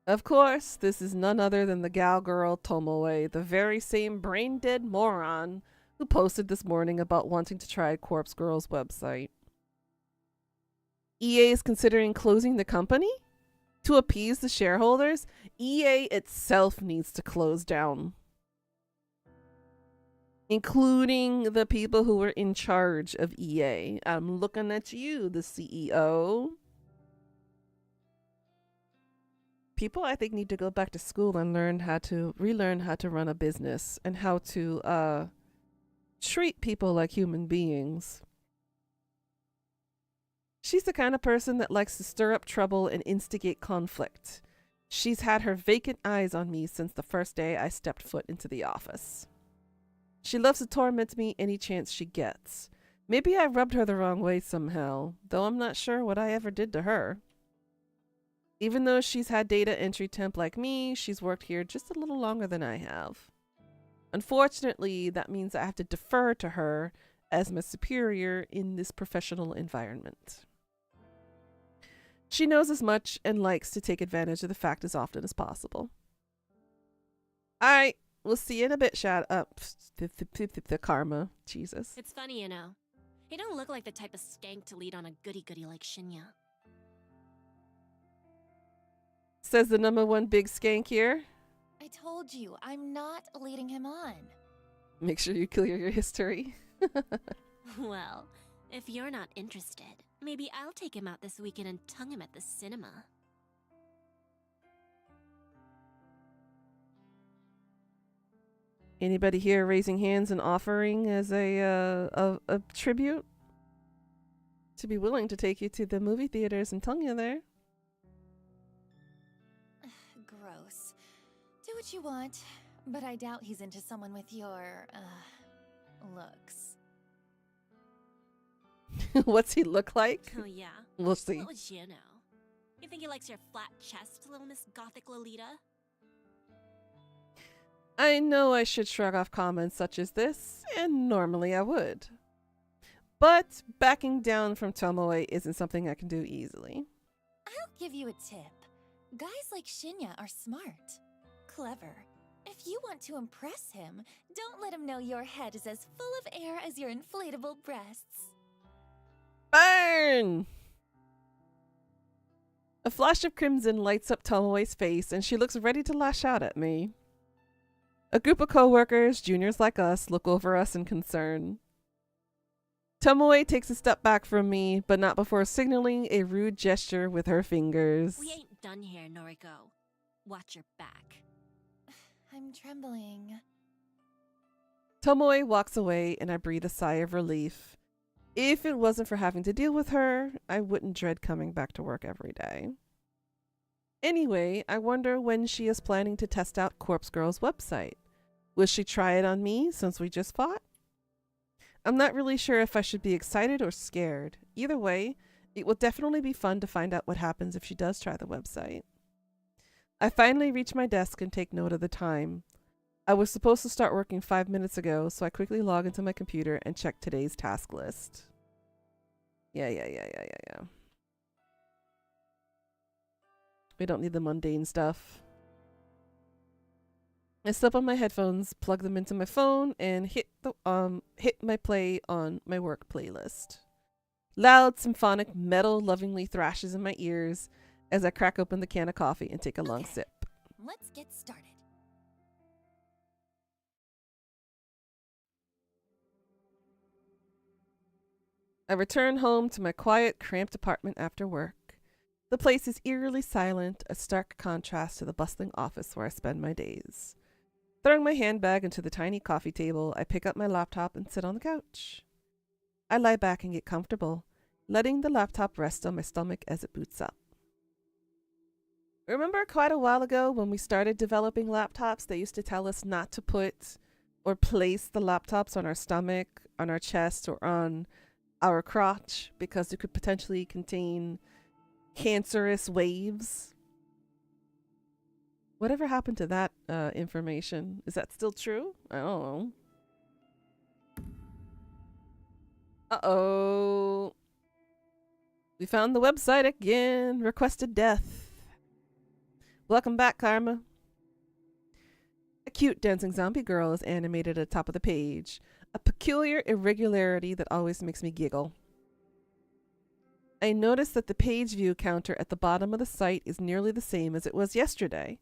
Of course, this is none other than the gal girl Tomoe, the very same brain-dead moron who posted this morning about wanting to try Corpse Girl's website. EA is considering closing the company? To appease the shareholders? EA itself needs to close down. Including the people who were in charge of EA. I'm looking at you, the CEO. People, I think, need to go back to school and relearn how to run a business and how to treat people like human beings. She's the kind of person that likes to stir up trouble and instigate conflict. She's had her vacant eyes on me since the first day I stepped foot into the office. She loves to torment me any chance she gets. Maybe I rubbed her the wrong way somehow, though I'm not sure what I ever did to her. Even though she's had data entry temp like me, she's worked here just a little longer than I have. Unfortunately, that means I have to defer to her as my superior in this professional environment. She knows as much and likes to take advantage of the fact as often as possible. Alright, we'll see you in a bit, shout up. The karma. Jesus. It's funny, you know. You don't look like the type of skank to lead on a goody-goody like Shinya. Says the #1 big skank here. I told you, I'm not leading him on. Make sure you clear your history. Well, if you're not interested, maybe I'll take him out this weekend and tongue him at the cinema. Anybody here raising hands and offering as a tribute? To be willing to take you to the movie theaters and tongue you there. Gross. Do what you want, but I doubt he's into someone with your, looks. What's he look like? Oh yeah? We'll see. What would you know? You think he likes your flat chest, little Miss Gothic Lolita? I know I should shrug off comments such as this, and normally I would. But backing down from Tomoe isn't something I can do easily. I'll give you a tip. Guys like Shinya are smart, clever. If you want to impress him, don't let him know your head is as full of air as your inflatable breasts. Burn! A flash of crimson lights up Tomoe's face, and she looks ready to lash out at me. A group of coworkers, juniors like us, look over us in concern. Tomoe takes a step back from me, but not before signaling a rude gesture with her fingers. We ain't done here, Noriko. Watch your back. I'm trembling. Tomoe walks away, and I breathe a sigh of relief. If it wasn't for having to deal with her, I wouldn't dread coming back to work every day. Anyway, I wonder when she is planning to test out Corpse Girl's website. Will she try it on me since we just fought? I'm not really sure if I should be excited or scared. Either way, it will definitely be fun to find out what happens if she does try the website. I finally reach my desk and take note of the time. I was supposed to start working 5 minutes ago, so I quickly log into my computer and check today's task list. Yeah. We don't need the mundane stuff. I slip on my headphones, plug them into my phone, and hit my play on my work playlist. Loud symphonic metal lovingly thrashes in my ears as I crack open the can of coffee and take a long sip. Let's get started. I return home to my quiet, cramped apartment after work. The place is eerily silent, a stark contrast to the bustling office where I spend my days. Throwing my handbag into the tiny coffee table, I pick up my laptop and sit on the couch. I lie back and get comfortable, letting the laptop rest on my stomach as it boots up. Remember quite a while ago when we started developing laptops, they used to tell us not to put or place the laptops on our stomach, on our chest, or on our crotch because it could potentially contain cancerous waves. Whatever happened to that information? Is that still true? I don't know. Uh-oh. We found the website again. Requested death. Welcome back, Karma. A cute dancing zombie girl is animated at the top of the page. A peculiar irregularity that always makes me giggle. I noticed that the page view counter at the bottom of the site is nearly the same as it was yesterday.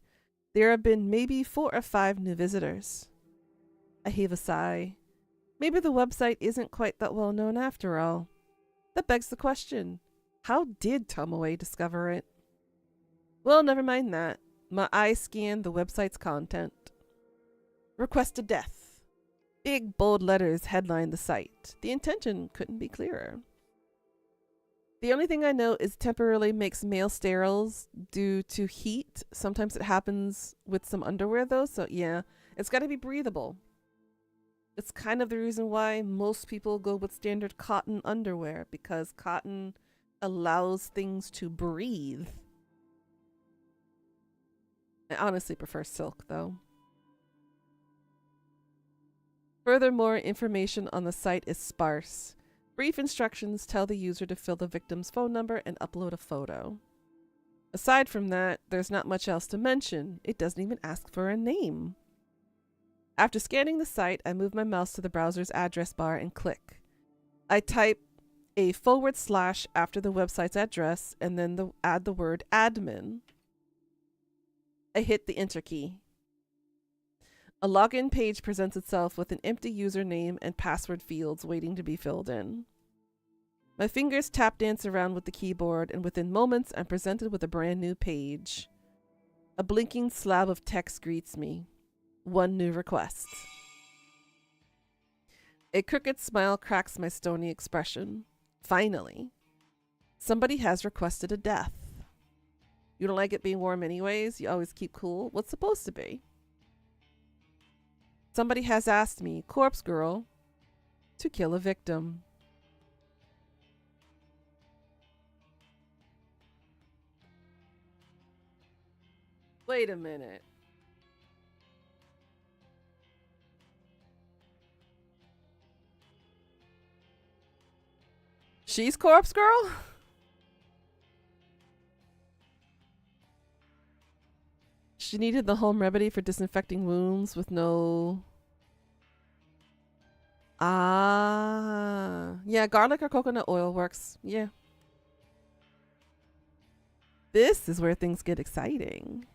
There have been maybe 4 or 5 new visitors. I heave a sigh. Maybe the website isn't quite that well known after all. That begs the question, how did Tomoe discover it? Well, never mind that. My eyes scanned the website's content. Requested death. Big bold letters headline the site. The intention couldn't be clearer. The only thing I know is temporarily makes male steriles due to heat. Sometimes it happens with some underwear though, so yeah, it's got to be breathable. It's kind of the reason why most people go with standard cotton underwear, because cotton allows things to breathe. I honestly prefer silk though. Furthermore, information on the site is sparse. Brief instructions tell the user to fill the victim's phone number and upload a photo. Aside from that, there's not much else to mention. It doesn't even ask for a name. After scanning the site, I move my mouse to the browser's address bar and click. I type a / after the website's address and then add the word admin. I hit the enter key. A login page presents itself with an empty username and password fields waiting to be filled in. My fingers tap dance around with the keyboard, and within moments I'm presented with a brand new page. A blinking slab of text greets me. 1 new request. A crooked smile cracks my stony expression. Finally. Somebody has requested a death. You don't like it being warm anyways? You always keep cool? What's supposed to be? Somebody has asked me, Corpse Girl, to kill a victim. Wait a minute. She's Corpse Girl? She needed the home remedy for disinfecting wounds with no... Ah. Yeah, garlic or coconut oil works. Yeah. This is where things get exciting.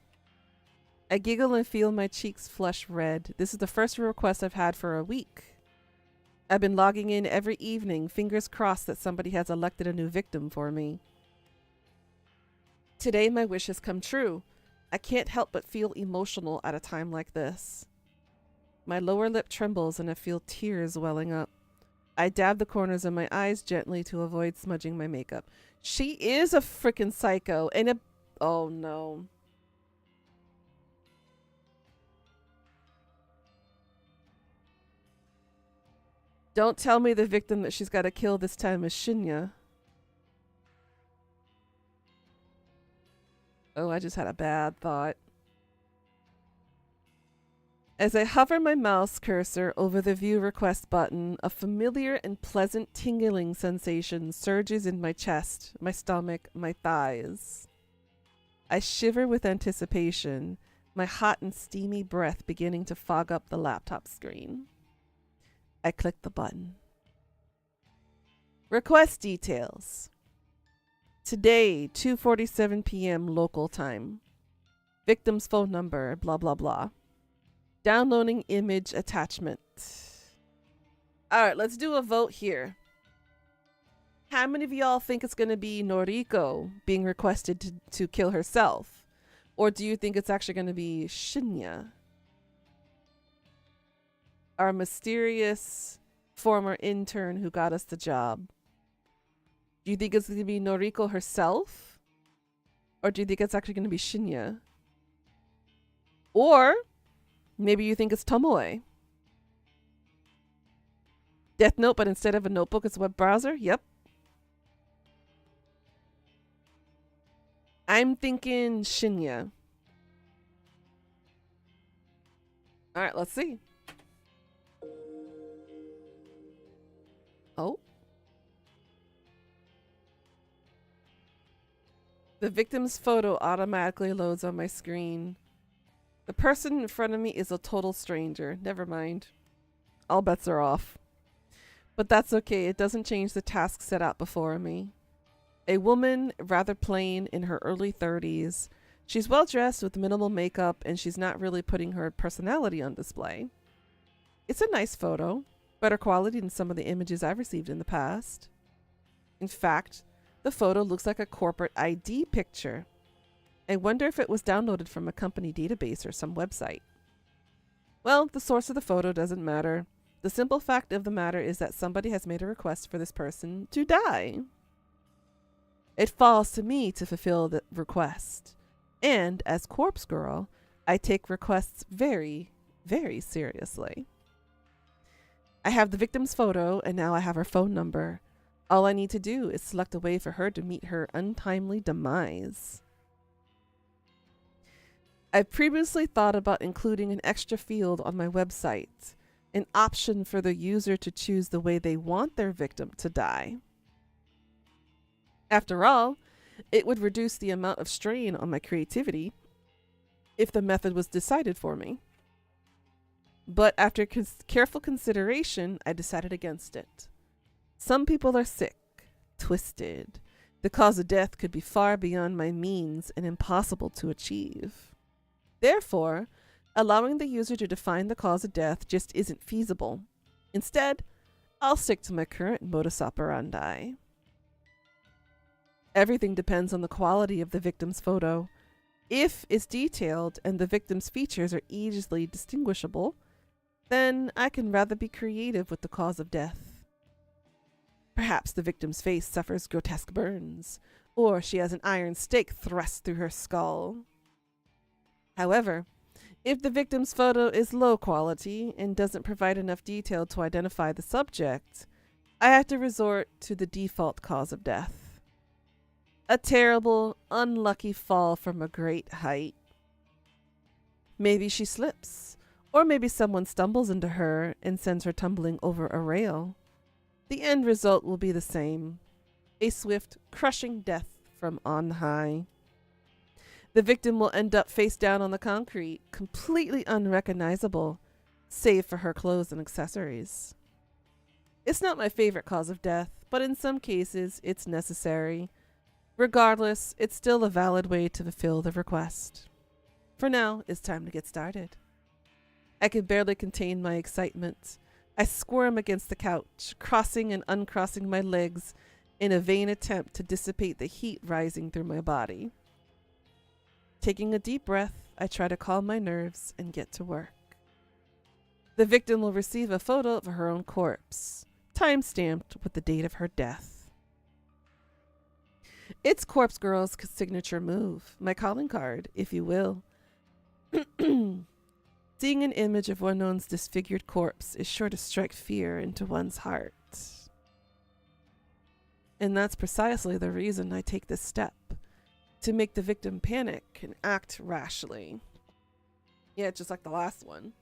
I giggle and feel my cheeks flush red. This is the first request I've had for a week. I've been logging in every evening, fingers crossed that somebody has elected a new victim for me. Today my wish has come true. I can't help but feel emotional at a time like this. My lower lip trembles and I feel tears welling up. I dab the corners of my eyes gently to avoid smudging my makeup. She is a freaking psycho and a... Oh no. Don't tell me the victim that she's got to kill this time is Shinya. Oh, I just had a bad thought. As I hover my mouse cursor over the view request button, a familiar and pleasant tingling sensation surges in my chest, my stomach, my thighs. I shiver with anticipation, my hot and steamy breath beginning to fog up the laptop screen. I click the button. Request details. Today, 2:47 p.m. local time. Victim's phone number, blah, blah, blah. Downloading image attachment. Alright, let's do a vote here. How many of y'all think it's going to be Noriko being requested to kill herself? Or do you think it's actually going to be Shinya? Our mysterious former intern who got us the job. Do you think it's going to be Noriko herself? Or do you think it's actually going to be Shinya? Or maybe you think it's Tomoe. Death Note, but instead of a notebook, it's a web browser? Yep. I'm thinking Shinya. Alright, let's see. Oh. The victim's photo automatically loads on my screen. The person in front of me is a total stranger. Never mind. All bets are off. But that's okay. It doesn't change the task set out before me. A woman, rather plain, in her early 30s. She's well dressed with minimal makeup, and she's not really putting her personality on display. It's a nice photo. Better quality than some of the images I've received in the past. In fact, the photo looks like a corporate ID picture. I wonder if it was downloaded from a company database or some website. Well, the source of the photo doesn't matter. The simple fact of the matter is that somebody has made a request for this person to die. It falls to me to fulfill the request. And as Corpse Girl, I take requests very, very seriously. I have the victim's photo, and now I have her phone number. All I need to do is select a way for her to meet her untimely demise. I've previously thought about including an extra field on my website, an option for the user to choose the way they want their victim to die. After all, it would reduce the amount of strain on my creativity if the method was decided for me. But after careful consideration, I decided against it. Some people are sick, twisted. The cause of death could be far beyond my means and impossible to achieve. Therefore, allowing the user to define the cause of death just isn't feasible. Instead, I'll stick to my current modus operandi. Everything depends on the quality of the victim's photo. If it's detailed and the victim's features are easily distinguishable, then I can rather be creative with the cause of death. Perhaps the victim's face suffers grotesque burns, or she has an iron stake thrust through her skull. However, if the victim's photo is low quality and doesn't provide enough detail to identify the subject, I have to resort to the default cause of death. A terrible, unlucky fall from a great height. Maybe she slips, or maybe someone stumbles into her and sends her tumbling over a rail. The end result will be the same: a swift, crushing death from on high. The victim will end up face down on the concrete, completely unrecognizable, save for her clothes and accessories. It's not my favorite cause of death, but in some cases, it's necessary. Regardless, it's still a valid way to fulfill the request. For now, it's time to get started. I can barely contain my excitement. I squirm against the couch, crossing and uncrossing my legs in a vain attempt to dissipate the heat rising through my body. Taking a deep breath, I try to calm my nerves and get to work. The victim will receive a photo of her own corpse, time-stamped with the date of her death. It's Corpse Girl's signature move, my calling card, if you will. Seeing an image of one's disfigured corpse is sure to strike fear into one's heart. And that's precisely the reason I take this step, to make the victim panic and act rashly. Yeah, just like the last one.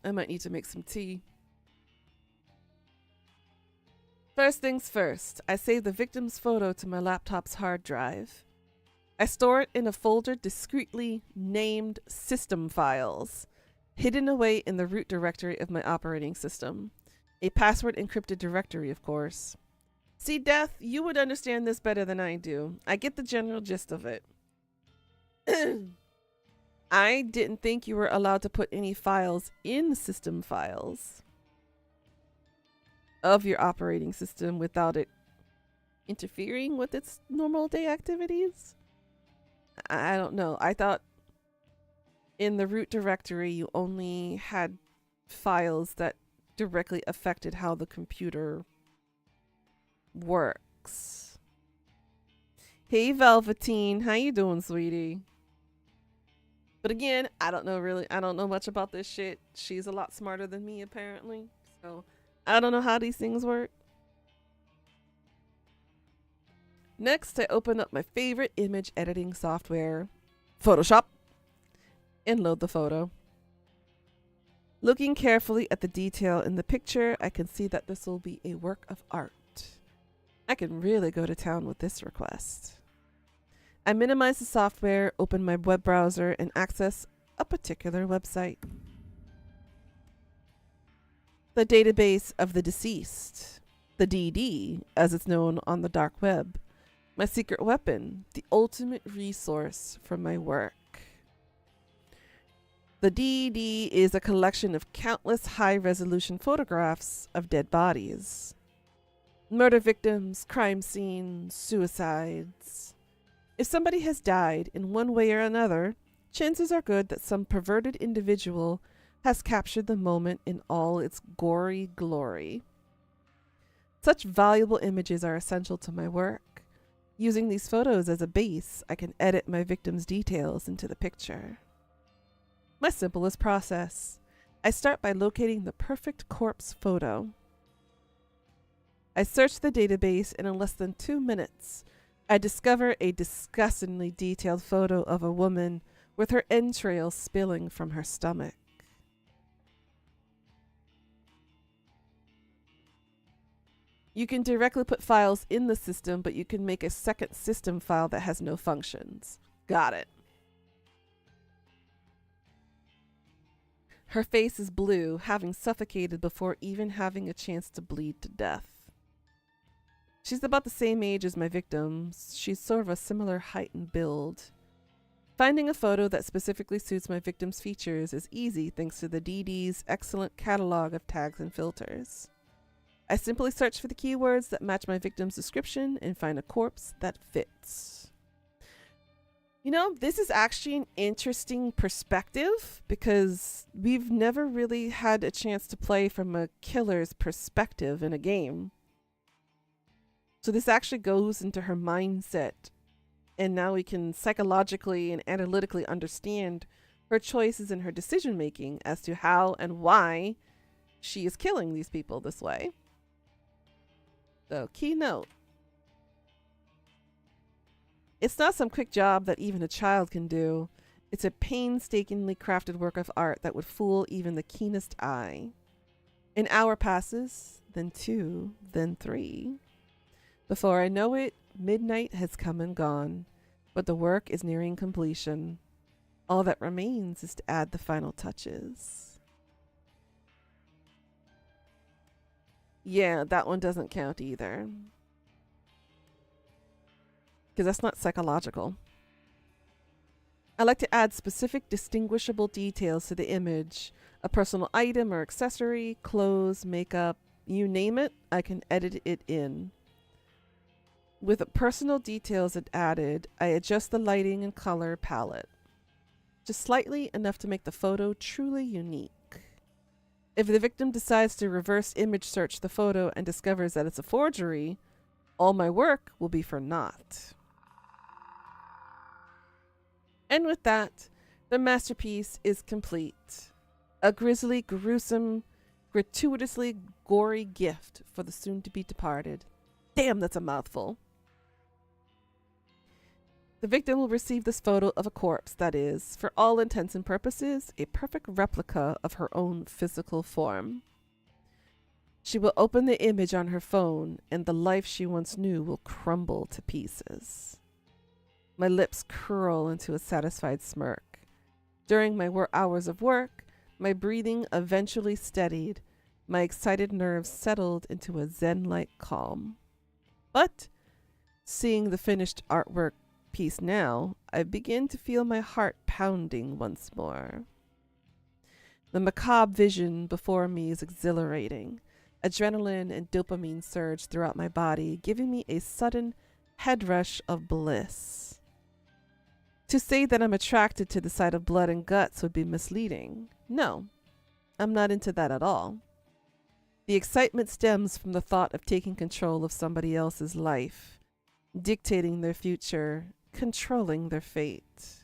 I might need to make some tea. First things first, I save the victim's photo to my laptop's hard drive. I store it in a folder discreetly named System Files, hidden away in the root directory of my operating system. A password encrypted directory, of course. See, Death, you would understand this better than I do. I get the general gist of it. I didn't think you were allowed to put any files in System Files of your operating system without it interfering with its normal day activities. I don't know. I thought in the root directory you only had files that directly affected how the computer works. Hey Velveteen, how you doing, sweetie? But again, I don't know much about this shit. She's a lot smarter than me apparently. So, I don't know how these things work. Next, I open up my favorite image editing software, Photoshop, and load the photo. Looking carefully at the detail in the picture, I can see that this will be a work of art. I can really go to town with this request. I minimize the software, open my web browser, and access a particular website. The database of the deceased, the DD, as it's known on the dark web. My secret weapon, the ultimate resource for my work. The DD is a collection of countless high-resolution photographs of dead bodies. Murder victims, crime scenes, suicides. If somebody has died in one way or another, chances are good that some perverted individual has captured the moment in all its gory glory. Such valuable images are essential to my work. Using these photos as a base, I can edit my victim's details into the picture. My simplest process. I start by locating the perfect corpse photo. I search the database, and in less than 2 minutes, I discover a disgustingly detailed photo of a woman with her entrails spilling from her stomach. You can directly put files in the system, but you can make a second system file that has no functions. Got it. Her face is blue, having suffocated before even having a chance to bleed to death. She's about the same age as my victims. She's sort of a similar height and build. Finding a photo that specifically suits my victim's features is easy thanks to the DD's excellent catalog of tags and filters. I simply search for the keywords that match my victim's description and find a corpse that fits. You know, this is actually an interesting perspective because we've never really had a chance to play from a killer's perspective in a game. So this actually goes into her mindset, and now we can psychologically and analytically understand her choices and her decision making as to how and why she is killing these people this way. So, key note. It's not some quick job that even a child can do. It's a painstakingly crafted work of art that would fool even the keenest eye. An hour passes, then 2, then 3. Before I know it, midnight has come and gone, but the work is nearing completion. All that remains is to add the final touches. Yeah, that one doesn't count either. Because that's not psychological. I like to add specific distinguishable details to the image. A personal item or accessory, clothes, makeup, you name it, I can edit it in. With personal details added, I adjust the lighting and color palette. Just slightly enough to make the photo truly unique. If the victim decides to reverse image search the photo and discovers that it's a forgery, all my work will be for naught. And with that, the masterpiece is complete. A grisly, gruesome, gratuitously gory gift for the soon-to-be departed. Damn, that's a mouthful. The victim will receive this photo of a corpse that is, for all intents and purposes, a perfect replica of her own physical form. She will open the image on her phone, and the life she once knew will crumble to pieces. My lips curl into a satisfied smirk. During my hours of work, my breathing eventually steadied, my excited nerves settled into a zen-like calm. But, seeing the finished artwork piece now, I begin to feel my heart pounding once more. The macabre vision before me is exhilarating. Adrenaline and dopamine surge throughout my body, giving me a sudden head rush of bliss. To say that I'm attracted to the sight of blood and guts would be misleading. No, I'm not into that at all. The excitement stems from the thought of taking control of somebody else's life. dictating their future, controlling their fate.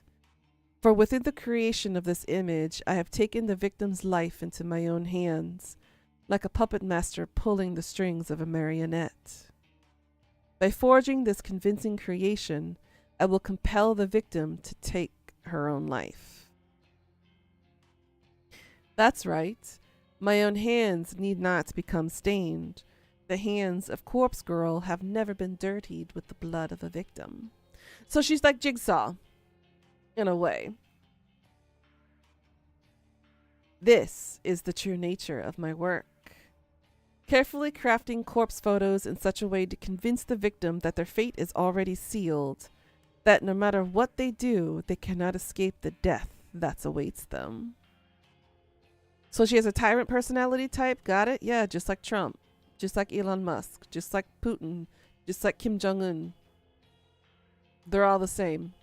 For within the creation of this image, I have taken the victim's life into my own hands, like a puppet master pulling the strings of a marionette. By forging this convincing creation, I will compel the victim to take her own life. That's right. My own hands need not become stained. The hands of Corpse Girl have never been dirtied with the blood of a victim. So she's like Jigsaw, in a way. This is the true nature of my work. Carefully crafting corpse photos in such a way to convince the victim that their fate is already sealed, that no matter what they do, they cannot escape the death that awaits them. So she has a tyrant personality type, got it? Yeah, just like Trump, just like Elon Musk, just like Putin, just like Kim Jong-un. They're all the same.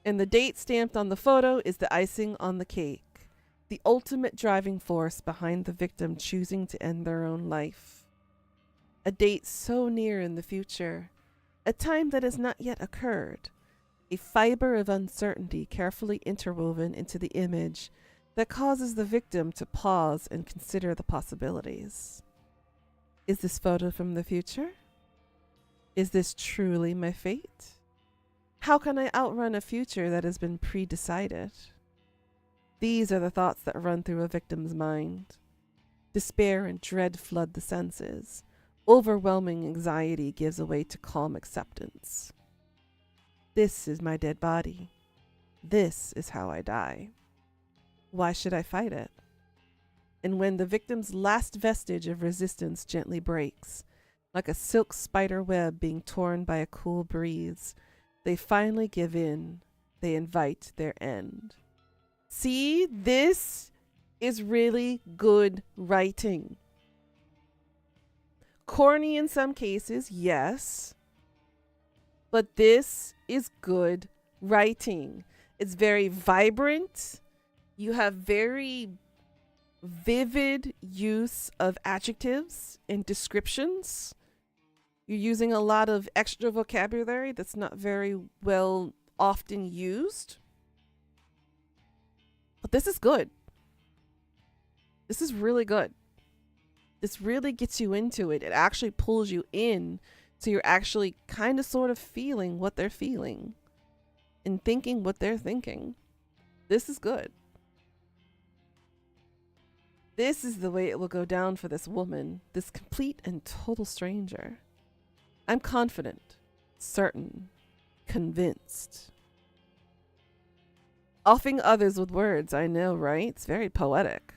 And the date stamped on the photo is the icing on the cake, the ultimate driving force behind the victim choosing to end their own life. A date so near in the future, a time that has not yet occurred, a fiber of uncertainty carefully interwoven into the image that causes the victim to pause and consider the possibilities. Is this photo from the future? Is this truly my fate? How can I outrun a future that has been pre-decided? These are the thoughts that run through a victim's mind. Despair and dread flood the senses. Overwhelming anxiety gives way to calm acceptance. This is my dead body. This is how I die. Why should I fight it? And when the victim's last vestige of resistance gently breaks, like a silk spider web being torn by a cool breeze, they finally give in. They invite their end. See, this is really good writing. Corny in some cases, yes. But this is good writing. It's very vibrant. You have very vivid use of adjectives and descriptions. You're using a lot of extra vocabulary that's not very well often used. But this is good. This is really good. This really gets you into it. It actually pulls you in, so you're actually kind of sort of feeling what they're feeling and thinking what they're thinking. This is good. This is the way it will go down for this woman, this complete and total stranger. I'm confident, certain, convinced. Offing others with words, I know, right? It's very poetic.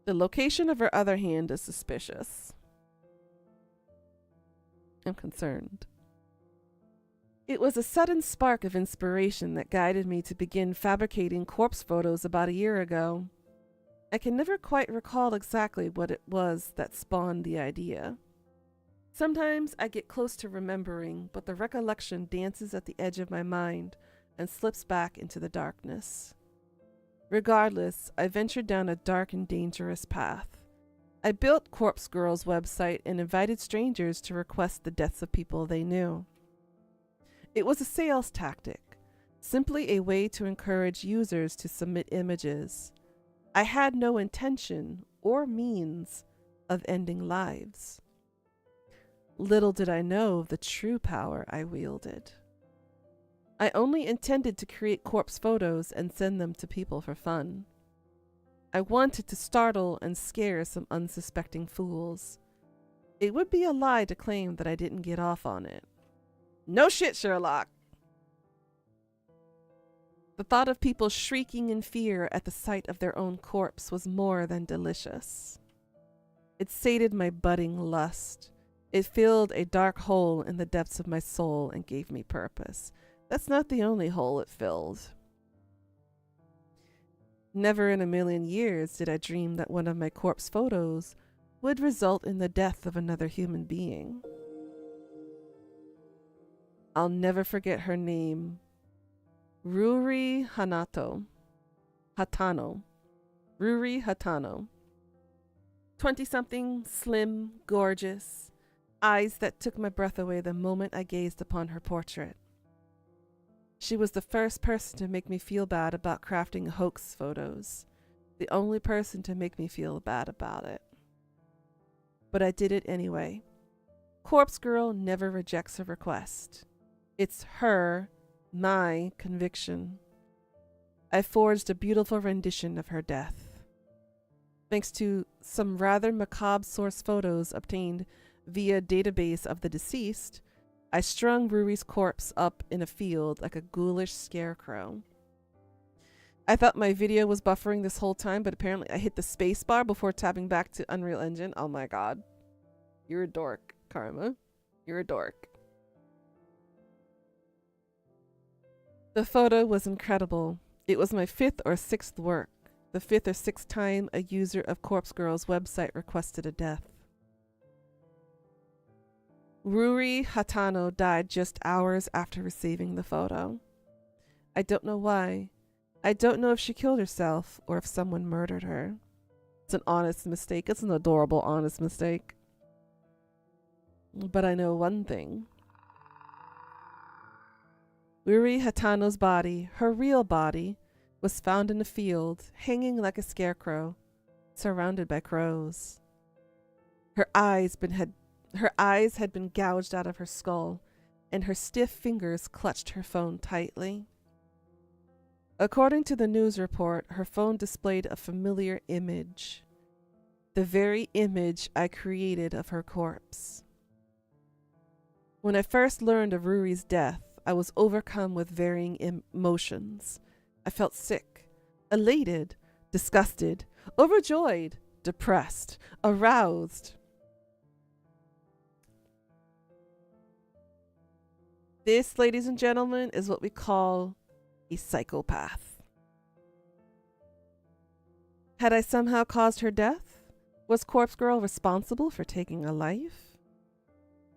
The location of her other hand is suspicious. I'm concerned. It was a sudden spark of inspiration that guided me to begin fabricating corpse photos about a year ago. I can never quite recall exactly what it was that spawned the idea. Sometimes I get close to remembering, but the recollection dances at the edge of my mind and slips back into the darkness. Regardless, I ventured down a dark and dangerous path. I built Corpse Girl's website and invited strangers to request the deaths of people they knew. It was a sales tactic, simply a way to encourage users to submit images. I had no intention or means of ending lives. Little did I know the true power I wielded. I only intended to create corpse photos and send them to people for fun. I wanted to startle and scare some unsuspecting fools. It would be a lie to claim that I didn't get off on it. No shit, Sherlock! The thought of people shrieking in fear at the sight of their own corpse was more than delicious. It sated my budding lust. It filled a dark hole in the depths of my soul and gave me purpose. That's not the only hole it filled. Never in a million years did I dream that one of my corpse photos would result in the death of another human being. I'll never forget her name. Ruri Hatano. Ruri Hatano. 20-something, slim, gorgeous, eyes that took my breath away the moment I gazed upon her portrait. She was the first person to make me feel bad about crafting hoax photos, the only person to make me feel bad about it. But I did it anyway. Corpse Girl never rejects a request. It's my conviction. I forged a beautiful rendition of her death. Thanks to some rather macabre source photos obtained via database of the deceased, I strung Ruri's corpse up in a field like a ghoulish scarecrow. I thought my video was buffering this whole time, but apparently I hit the space bar before tapping back to Unreal Engine. Oh my god. You're a dork, Karma. You're a dork. The photo was incredible. It was my 5th or 6th work. The 5th or 6th time a user of Corpse Girl's website requested a death. Ruri Hatano died just hours after receiving the photo. I don't know why. I don't know if she killed herself or if someone murdered her. It's an honest mistake. It's an adorable, honest mistake. But I know one thing. Ruri Hatano's body, her real body, was found in a field, hanging like a scarecrow, surrounded by crows. Her eyes had been gouged out of her skull, and her stiff fingers clutched her phone tightly. According to the news report, her phone displayed a familiar image, the very image I created of her corpse. When I first learned of Ruri's death, I was overcome with varying emotions. I felt sick, elated, disgusted, overjoyed, depressed, aroused. This, ladies and gentlemen, is what we call a psychopath. Had I somehow caused her death? Was Corpse Girl responsible for taking a life?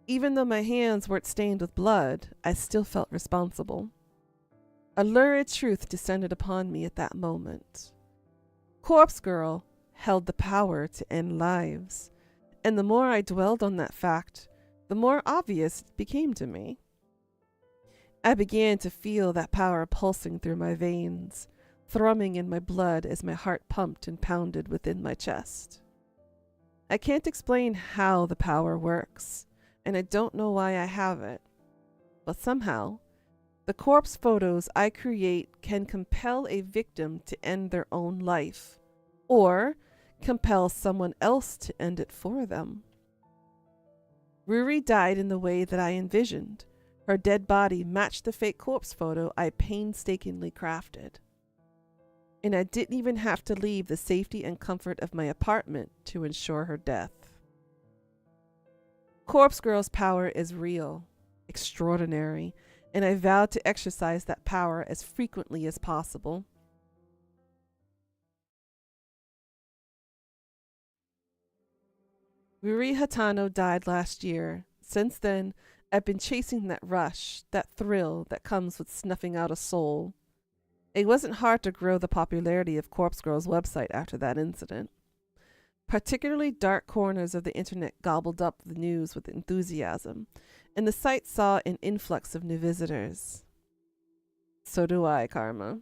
Even though my hands weren't stained with blood, I still felt responsible. A lurid truth descended upon me at that moment. Corpse Girl held the power to end lives, and the more I dwelled on that fact, the more obvious it became to me. I began to feel that power pulsing through my veins, thrumming in my blood as my heart pumped and pounded within my chest. I can't explain how the power works, and I don't know why I have it, but somehow, the corpse photos I create can compel a victim to end their own life, or compel someone else to end it for them. Ruri died in the way that I envisioned. Her dead body matched the fake corpse photo I painstakingly crafted. And I didn't even have to leave the safety and comfort of my apartment to ensure her death. Corpse Girl's power is real, extraordinary, and I vowed to exercise that power as frequently as possible. Ruri Hatano died last year. Since then, I've been chasing that rush, that thrill that comes with snuffing out a soul. It wasn't hard to grow the popularity of Corpse Girl's website after that incident. Particularly dark corners of the internet gobbled up the news with enthusiasm, and the site saw an influx of new visitors. So do I, Karma.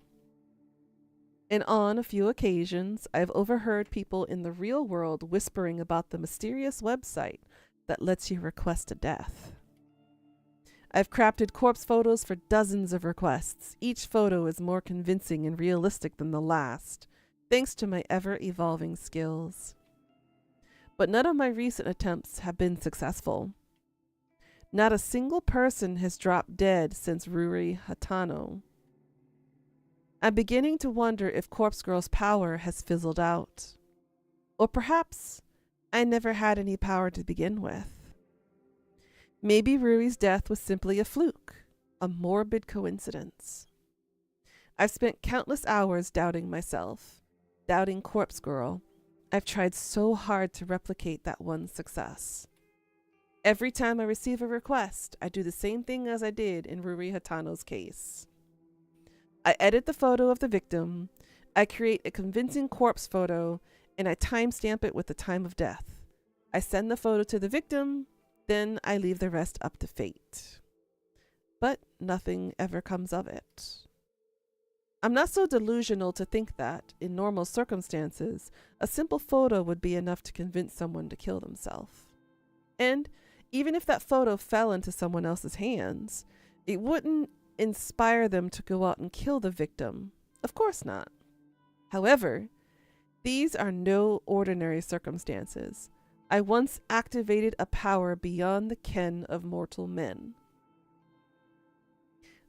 And on a few occasions, I've overheard people in the real world whispering about the mysterious website that lets you request a death. I've crafted corpse photos for dozens of requests. Each photo is more convincing and realistic than the last, thanks to my ever-evolving skills. But none of my recent attempts have been successful. Not a single person has dropped dead since Ruri Hatano. I'm beginning to wonder if Corpse Girl's power has fizzled out. Or perhaps I never had any power to begin with. Maybe Ruri's death was simply a fluke, a morbid coincidence. I've spent countless hours doubting myself, doubting Corpse Girl. I've tried so hard to replicate that one success. Every time I receive a request, I do the same thing as I did in Ruri Hatano's case. I edit the photo of the victim, I create a convincing corpse photo and I timestamp it with the time of death. I send the photo to the victim, then I leave the rest up to fate. But nothing ever comes of it. I'm not so delusional to think that, in normal circumstances, a simple photo would be enough to convince someone to kill themselves. And even if that photo fell into someone else's hands, it wouldn't inspire them to go out and kill the victim. Of course not. However, these are no ordinary circumstances. I once activated a power beyond the ken of mortal men.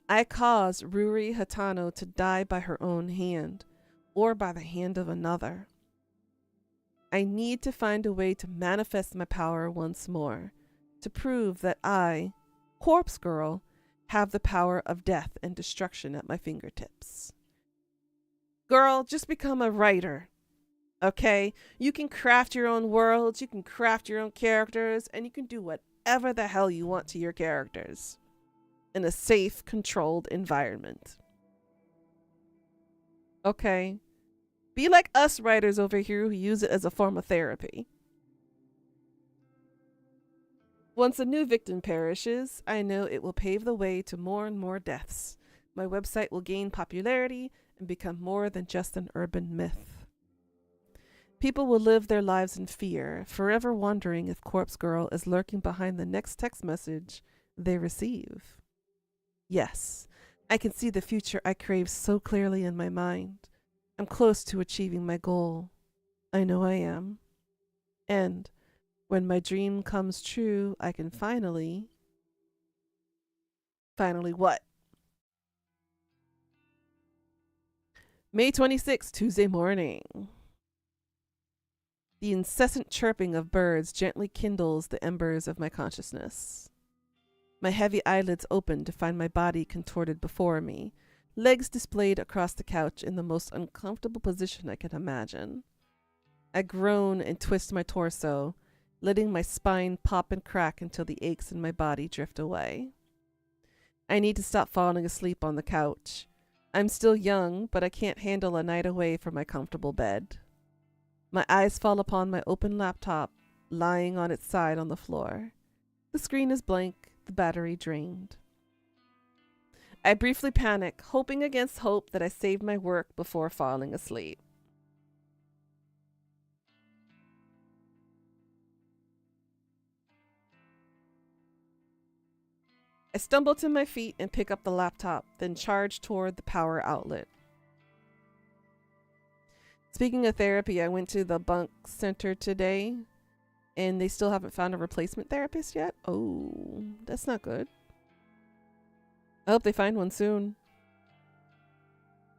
I caused Ruri Hatano to die by her own hand, or by the hand of another. I need to find a way to manifest my power once more, to prove that I, Corpse Girl, have the power of death and destruction at my fingertips. Girl, just become a writer, okay? You can craft your own worlds, you can craft your own characters, and you can do whatever the hell you want to your characters in a safe, controlled environment. Okay? Be like us writers over here who use it as a form of therapy. Once a new victim perishes, I know it will pave the way to more and more deaths. My website will gain popularity and become more than just an urban myth. People will live their lives in fear, forever wondering if Corpse Girl is lurking behind the next text message they receive. Yes, I can see the future I crave so clearly in my mind. I'm close to achieving my goal. I know I am. And when my dream comes true, I can finally what? May 26th, Tuesday morning. The incessant chirping of birds gently kindles the embers of my consciousness. My heavy eyelids open to find my body contorted before me, legs displayed across the couch in the most uncomfortable position I can imagine. I groan and twist my torso, letting my spine pop and crack until the aches in my body drift away. I need to stop falling asleep on the couch. I'm still young, but I can't handle a night away from my comfortable bed. My eyes fall upon my open laptop, lying on its side on the floor. The screen is blank, the battery drained. I briefly panic, hoping against hope that I saved my work before falling asleep. I stumble to my feet and pick up the laptop, then charge toward the power outlet. Speaking of therapy, I went to the Bunk Center today, and they still haven't found a replacement therapist yet. Oh, that's not good. I hope they find one soon.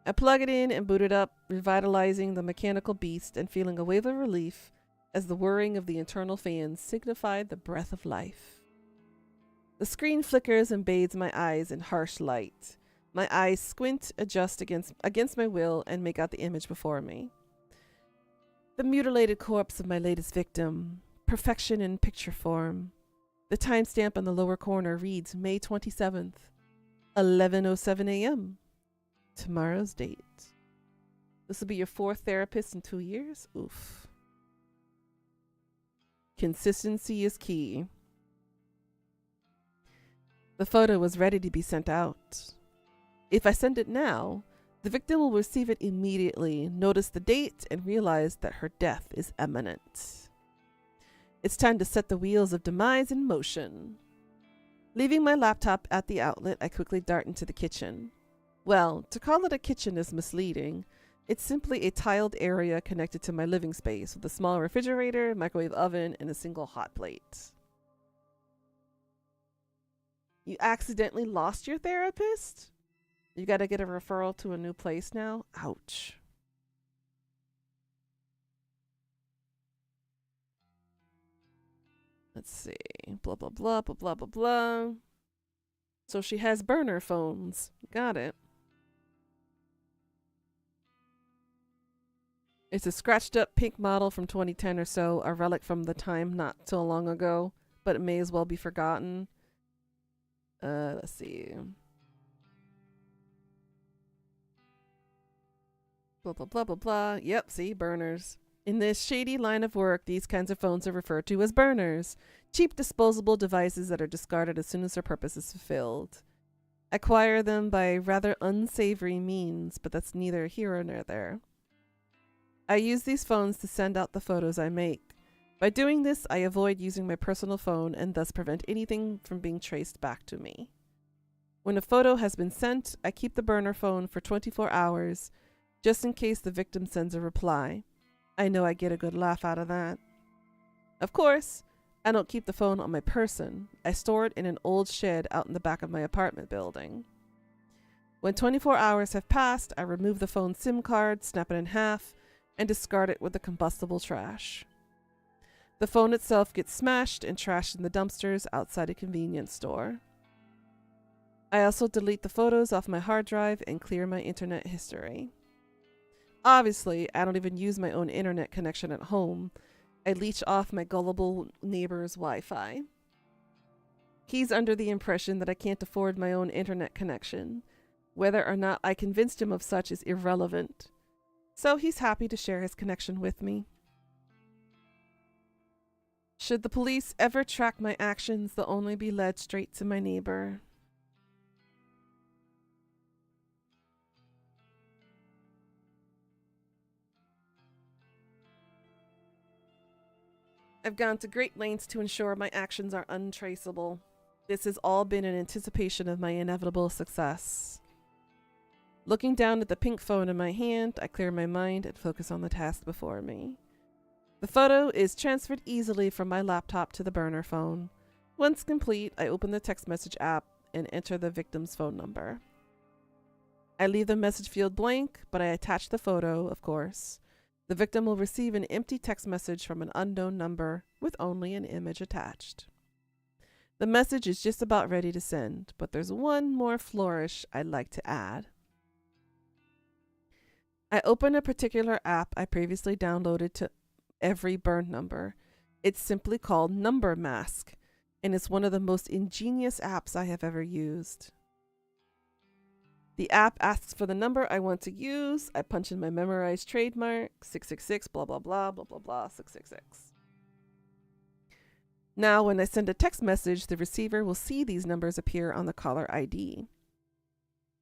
I plug it in and boot it up, revitalizing the mechanical beast and feeling a wave of relief as the whirring of the internal fans signified the breath of life. The screen flickers and bathes my eyes in harsh light. My eyes squint, adjust against my will, and make out the image before me. The mutilated corpse of my latest victim, perfection in picture form. The timestamp on the lower corner reads May 27th, 11:07 a.m. Tomorrow's date. This will be your fourth therapist in 2 years? Oof. Consistency is key. The photo was ready to be sent out. If I send it now, the victim will receive it immediately, notice the date, and realize that her death is imminent. It's time to set the wheels of demise in motion. Leaving my laptop at the outlet, I quickly dart into the kitchen. Well, to call it a kitchen is misleading. It's simply a tiled area connected to my living space with a small refrigerator, microwave oven, and a single hot plate. You accidentally lost your therapist? You gotta get a referral to a new place now? Ouch. Let's see. Blah, blah, blah, blah, blah, blah, blah. So she has burner phones. Got it. It's a scratched up pink model from 2010 or so, a relic from the time not so long ago, but it may as well be forgotten. Let's see. blah, blah, blah, blah, blah. Yep, see, burners. In this shady line of work, these kinds of phones are referred to as burners. Cheap disposable devices that are discarded as soon as their purpose is fulfilled. Acquire them by rather unsavory means, but that's neither here nor there. I use these phones to send out the photos I make. By doing this, I avoid using my personal phone and thus prevent anything from being traced back to me. When a photo has been sent, I keep the burner phone for 24 hours, just in case the victim sends a reply. I know I get a good laugh out of that. Of course, I don't keep the phone on my person. I store it in an old shed out in the back of my apartment building. When 24 hours have passed, I remove the phone's SIM card, snap it in half, and discard it with the combustible trash. The phone itself gets smashed and trashed in the dumpsters outside a convenience store. I also delete the photos off my hard drive and clear my internet history. Obviously, I don't even use my own internet connection at home. I leech off my gullible neighbor's Wi-Fi. He's under the impression that I can't afford my own internet connection. Whether or not I convinced him of such is irrelevant. So he's happy to share his connection with me. Should the police ever track my actions, they'll only be led straight to my neighbor. I've gone to great lengths to ensure my actions are untraceable. This has all been in anticipation of my inevitable success. Looking down at the pink phone in my hand, I clear my mind and focus on the task before me. The photo is transferred easily from my laptop to the burner phone. Once complete, I open the text message app and enter the victim's phone number. I leave the message field blank, but I attach the photo, of course. The victim will receive an empty text message from an unknown number with only an image attached. The message is just about ready to send, but there's one more flourish I'd like to add. I open a particular app I previously downloaded to every burn number. It's simply called Number Mask, and it's one of the most ingenious apps I have ever used. The app asks for the number I want to use. I punch in my memorized trademark, 666, blah, blah, blah, blah, blah, blah, 666. Now, when I send a text message, the receiver will see these numbers appear on the caller ID.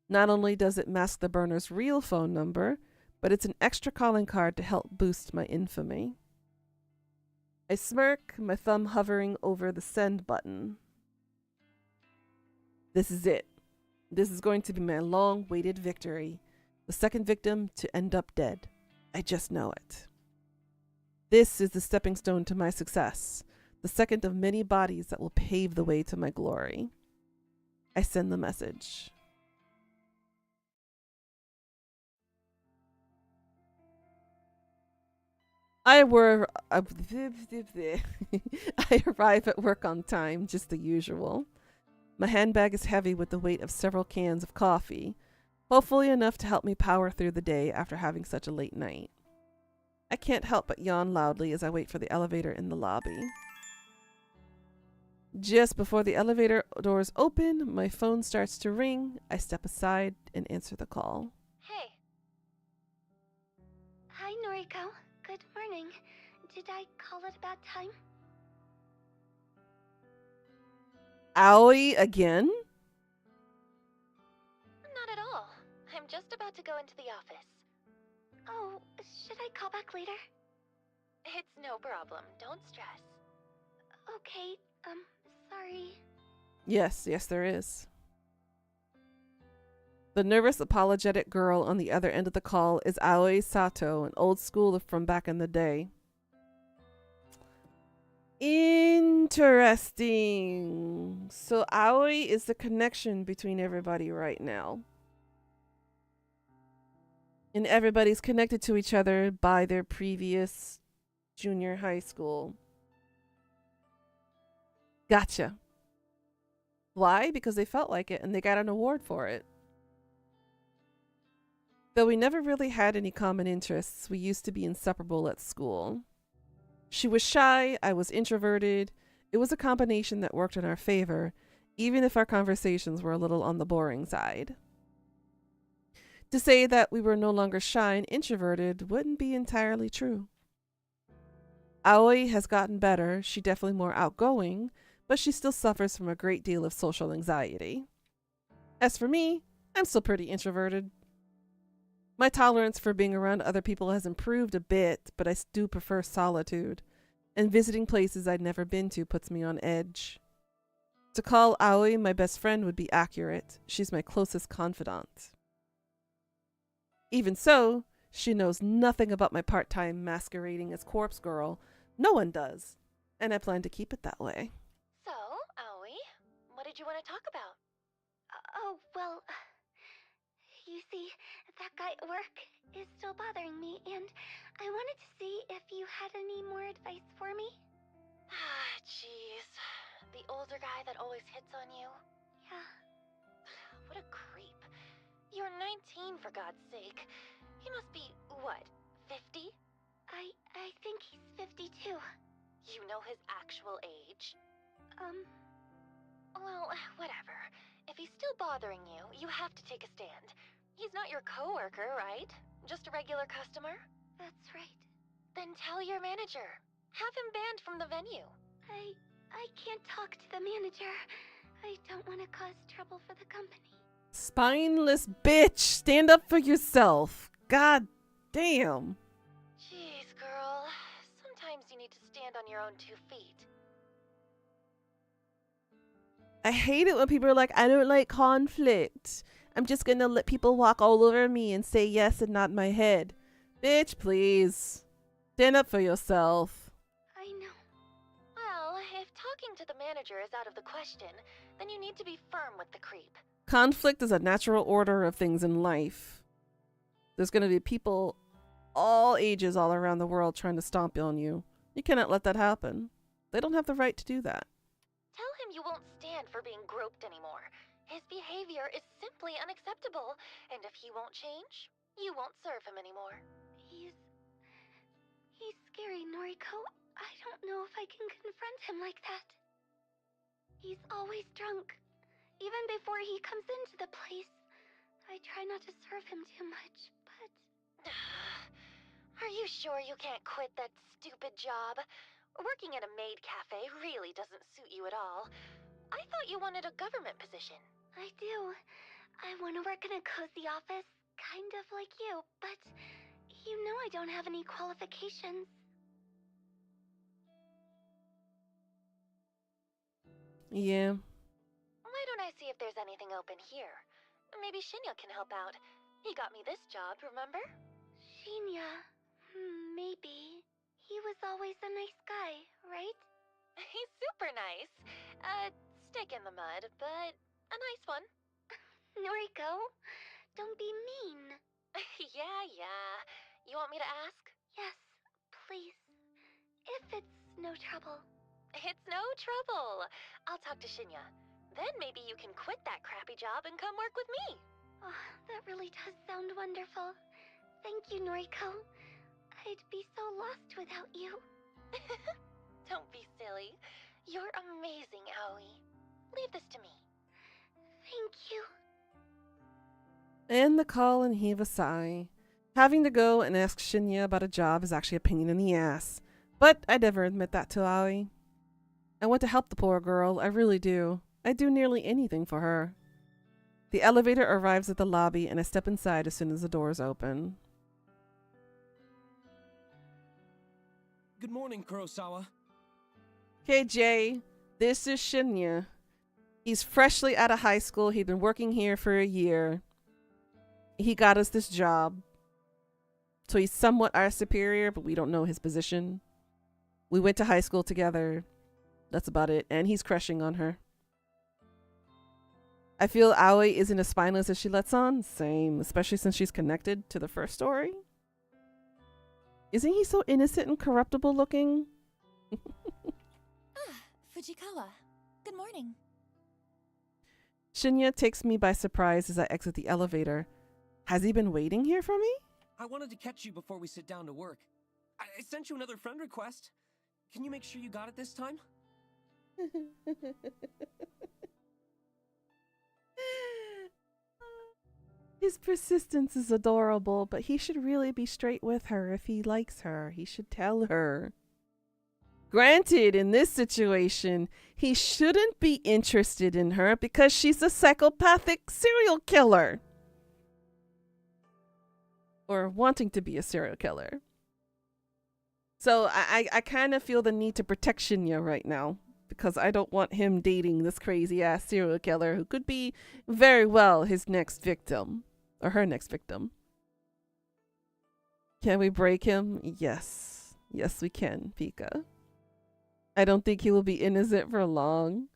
Not only does it mask the burner's real phone number, but it's an extra calling card to help boost my infamy. I smirk, my thumb hovering over the send button. This is it. This is going to be my long-awaited victory. The second victim to end up dead. I just know it. This is the stepping stone to my success. The second of many bodies that will pave the way to my glory. I send the message. I arrive at work on time, just the usual. My handbag is heavy with the weight of several cans of coffee, hopefully enough to help me power through the day after having such a late night. I can't help but yawn loudly as I wait for the elevator in the lobby. Just before the elevator doors open, my phone starts to ring. I step aside and answer the call. Hey. Hi, Noriko. Good morning. Did I call at a bad time? Aoi again? Not at all. I'm just about to go into the office. Oh, should I call back later? It's no problem. Don't stress. Okay, sorry. Yes, there is. The nervous, apologetic girl on the other end of the call is Aoi Sato, an old schooler from back in the day. Interesting. So Aoi is the connection between everybody right now. And everybody's connected to each other by their previous junior high school. Gotcha. Why? Because they felt like it and they got an award for it. Though we never really had any common interests, we used to be inseparable at school. She was shy, I was introverted. It was a combination that worked in our favor, even if our conversations were a little on the boring side. To say that we were no longer shy and introverted wouldn't be entirely true. Aoi has gotten better. She's definitely more outgoing, but she still suffers from a great deal of social anxiety. As for me, I'm still pretty introverted. My tolerance for being around other people has improved a bit, but I do prefer solitude, and visiting places I'd never been to puts me on edge. To call Aoi my best friend would be accurate. She's my closest confidant. Even so, she knows nothing about my part-time masquerading as corpse girl. No one does, and I plan to keep it that way. So, Aoi, what did you want to talk about? Oh, well, you see, that guy at work is still bothering me, and I wanted to see if you had any more advice for me. Ah, jeez. The older guy that always hits on you? Yeah. What a creep. You're 19, for God's sake. He must be, what, 50? I think he's 52. You know his actual age? Well, whatever. If he's still bothering you, you have to take a stand. He's not your coworker, right? Just a regular customer? That's right. Then tell your manager. Have him banned from the venue. I can't talk to the manager. I don't want to cause trouble for the company. Spineless bitch! Stand up for yourself. God damn. Jeez, girl. Sometimes you need to stand on your own 2 feet. I hate it when people are like, I don't like conflict. I'm just gonna let people walk all over me and say yes and nod my head. Bitch, please. Stand up for yourself. I know. Well, if talking to the manager is out of the question, then you need to be firm with the creep. Conflict is a natural order of things in life. There's gonna be people all ages all around the world trying to stomp on you. You cannot let that happen. They don't have the right to do that. Tell him you won't stand for being groped anymore. His behavior is simply unacceptable, and if he won't change, you won't serve him anymore. He's scary, Noriko. I don't know if I can confront him like that. He's always drunk. Even before he comes into the place. I try not to serve him too much, but... Are you sure you can't quit that stupid job? Working at a maid cafe really doesn't suit you at all. I thought you wanted a government position. I do. I want to work in a cozy office, kind of like you, but you know I don't have any qualifications. Yeah. Why don't I see if there's anything open here? Maybe Shinya can help out. He got me this job, remember? Shinya. Maybe. He was always a nice guy, right? He's super nice. Stick in the mud, but a nice one. Noriko, don't be mean. Yeah. You want me to ask? Yes, please. If it's no trouble. It's no trouble. I'll talk to Shinya. Then maybe you can quit that crappy job and come work with me. Oh, that really does sound wonderful. Thank you, Noriko. I'd be so lost without you. Don't be silly. You're amazing, Aoi. Leave this to me. Thank you. End the call and heave a sigh. Having to go and ask Shinya about a job is actually a pain in the ass. But I never admit that to Aoi. I want to help the poor girl, I really do. I'd do nearly anything for her. The elevator arrives at the lobby and I step inside as soon as the doors open. Good morning, Kurosawa. Okay, Jay, this is Shinya. He's freshly out of high school. He'd been working here for a year. He got us this job. So he's somewhat our superior, but we don't know his position. We went to high school together. That's about it. And he's crushing on her. I feel Aoi isn't as spineless as she lets on. Same, especially since she's connected to the first story. Isn't he so innocent and corruptible looking? Fujikawa. Good morning. Shinya takes me by surprise as I exit the elevator. Has he been waiting here for me? I wanted to catch you before we sit down to work. I sent you another friend request. Can you make sure you got it this time? His persistence is adorable, but he should really be straight with her if he likes her. He should tell her. Granted, in this situation, he shouldn't be interested in her because she's a psychopathic serial killer. Or wanting to be a serial killer. So I kind of feel the need to protect Shinya right now because I don't want him dating this crazy ass serial killer who could be very well his next victim or her next victim. Can we break him? Yes. Yes, we can, Pika. I don't think he will be innocent for long.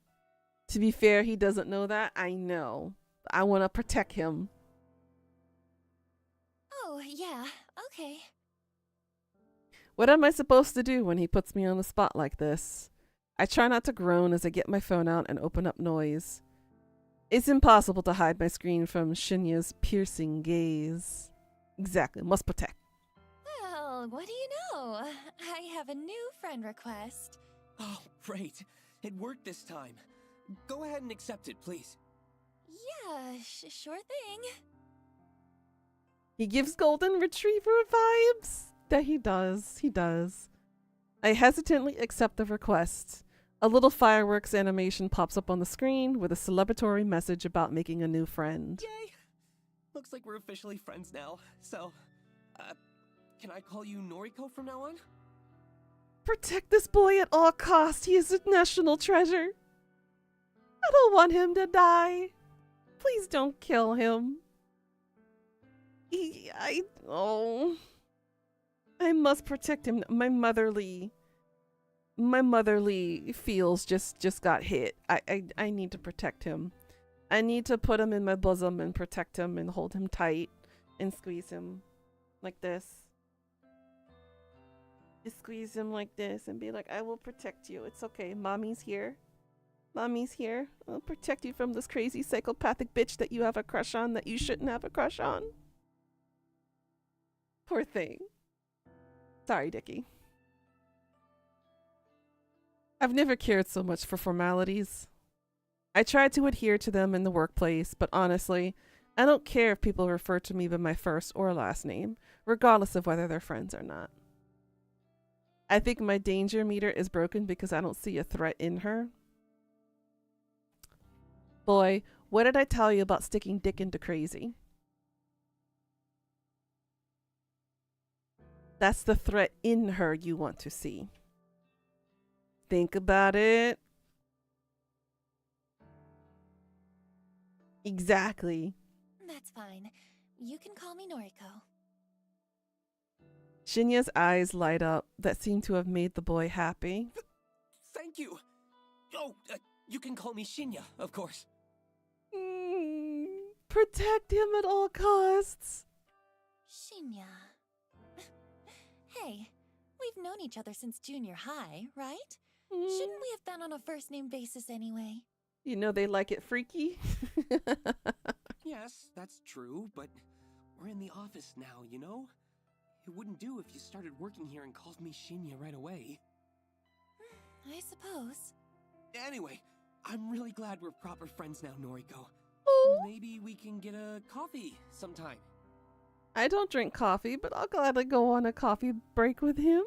To be fair, he doesn't know that. I know. I want to protect him. Oh, yeah, okay. What am I supposed to do when he puts me on the spot like this? I try not to groan as I get my phone out and open up noise. It's impossible to hide my screen from Shinya's piercing gaze. Exactly, must protect. Well, what do you know? I have a new friend request. Oh, great. It worked this time. Go ahead and accept it, please. Yeah, sure thing. He gives golden retriever vibes. That he does. He does. I hesitantly accept the request. A little fireworks animation pops up on the screen with a celebratory message about making a new friend. Yay! Looks like we're officially friends now. So, can I call you Noriko from now on? Protect this boy at all costs. He is a national treasure. I don't want him to die. Please don't kill him. I must protect him. My motherly feels just got hit. I need to protect him. I need to put him in my bosom and protect him and hold him tight and squeeze him like this. Just squeeze him like this and be like, I will protect you. It's okay. Mommy's here. Mommy's here. I'll protect you from this crazy psychopathic bitch that you have a crush on that you shouldn't have a crush on. Poor thing. Sorry, Dickie. I've never cared so much for formalities. I try to adhere to them in the workplace, but honestly, I don't care if people refer to me by my first or last name, regardless of whether they're friends or not. I think my danger meter is broken because I don't see a threat in her. Boy, what did I tell you about sticking dick into crazy? That's the threat in her you want to see. Think about it. Exactly. That's fine. You can call me Noriko. Shinya's eyes light up that seem to have made the boy happy. Thank you. Oh, you can call me Shinya, of course. Protect him at all costs. Shinya. Hey, we've known each other since junior high, right? Shouldn't we have been on a first-name basis anyway? You know they like it freaky. Yes, that's true, but we're in the office now, you know? It wouldn't do if you started working here and called me Shinya right away. I suppose. Anyway, I'm really glad we're proper friends now, Noriko. Oh. Maybe we can get a coffee sometime. I don't drink coffee, but I'll gladly go on a coffee break with him.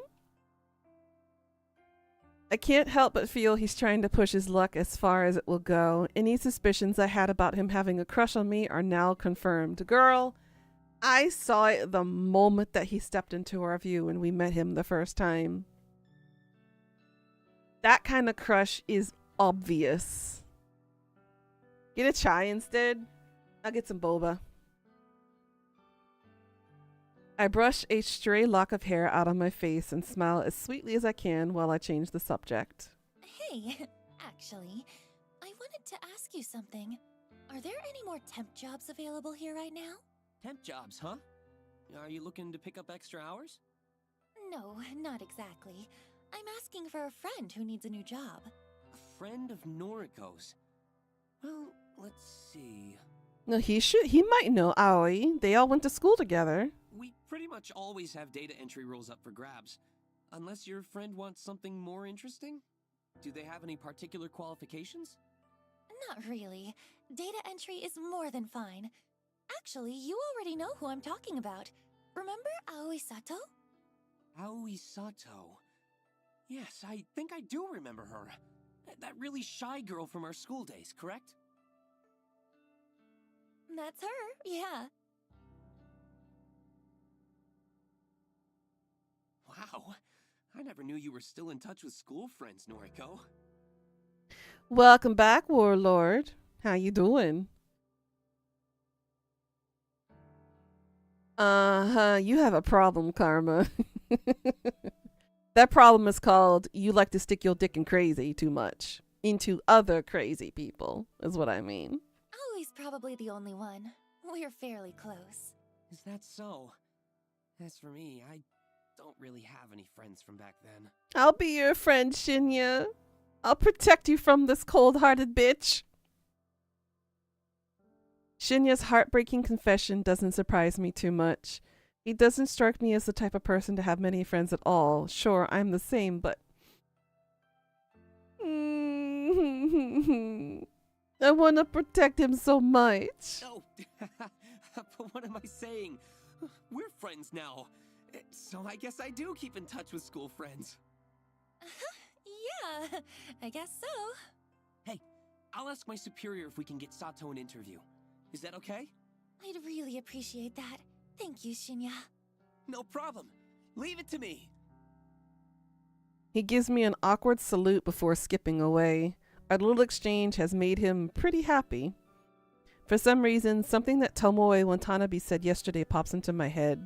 I can't help but feel he's trying to push his luck as far as it will go. Any suspicions I had about him having a crush on me are now confirmed. Girl, I saw it the moment that he stepped into our view when we met him the first time. That kind of crush is obvious. Get a chai instead. I'll get some boba. I brush a stray lock of hair out of my face and smile as sweetly as I can while I change the subject. Hey, actually, I wanted to ask you something. Are there any more temp jobs available here right now? Temp jobs, huh? Are you looking to pick up extra hours? No, not exactly. I'm asking for a friend who needs a new job. A friend of Noriko's. Well, let's see. No, he might know Aoi. They all went to school together. We pretty much always have data entry roles up for grabs. Unless your friend wants something more interesting? Do they have any particular qualifications? Not really. Data entry is more than fine. Actually, you already know who I'm talking about. Remember Aoi Sato? Aoi Sato. Yes, I think I do remember her. That really shy girl from our school days, correct? That's her, yeah. Wow. I never knew you were still in touch with school friends, Noriko. Welcome back, Warlord. How you doing? You have a problem, Karma. That problem is called you like to stick your dick in crazy too much. Into other crazy people, is what I mean. Aoi's probably the only one. We're fairly close. Is that so? As for me, I don't really have any friends from back then. I'll be your friend, Shinya. I'll protect you from this cold-hearted bitch. Shinya's heartbreaking confession doesn't surprise me too much. He doesn't strike me as the type of person to have many friends at all. Sure, I'm the same, but... I want to protect him so much. Oh, but what am I saying? We're friends now. So I guess I do keep in touch with school friends. Yeah, I guess so. Hey, I'll ask my superior if we can get Sato an interview. Is that okay? I'd really appreciate that. Thank you, Shinya. No problem. Leave it to me. He gives me an awkward salute before skipping away. Our little exchange has made him pretty happy. For some reason, something that Tomoe Watanabe said yesterday pops into my head.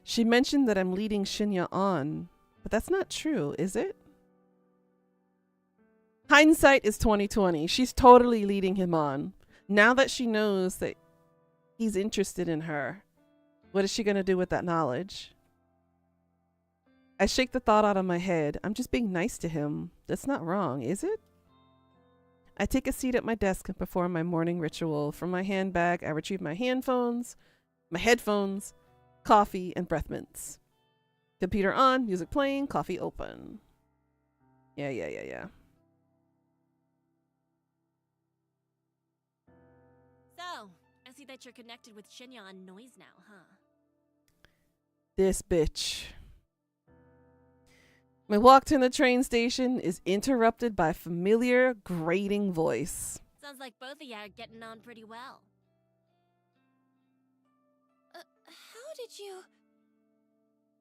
She mentioned that I'm leading Shinya on, but that's not true, is it? Hindsight is 2020. She's totally leading him on. Now that she knows that he's interested in her, what is she going to do with that knowledge? I shake the thought out of my head. I'm just being nice to him. That's not wrong, is it? I take a seat at my desk and perform my morning ritual. From my handbag, I retrieve my headphones, coffee, and breath mints. Computer on, music playing, coffee open. Yeah. So, I see that you're connected with Shinya on Noise now, huh? This bitch. My walk to the train station is interrupted by a familiar, grating voice. Sounds like both of you are getting on pretty well. How did you...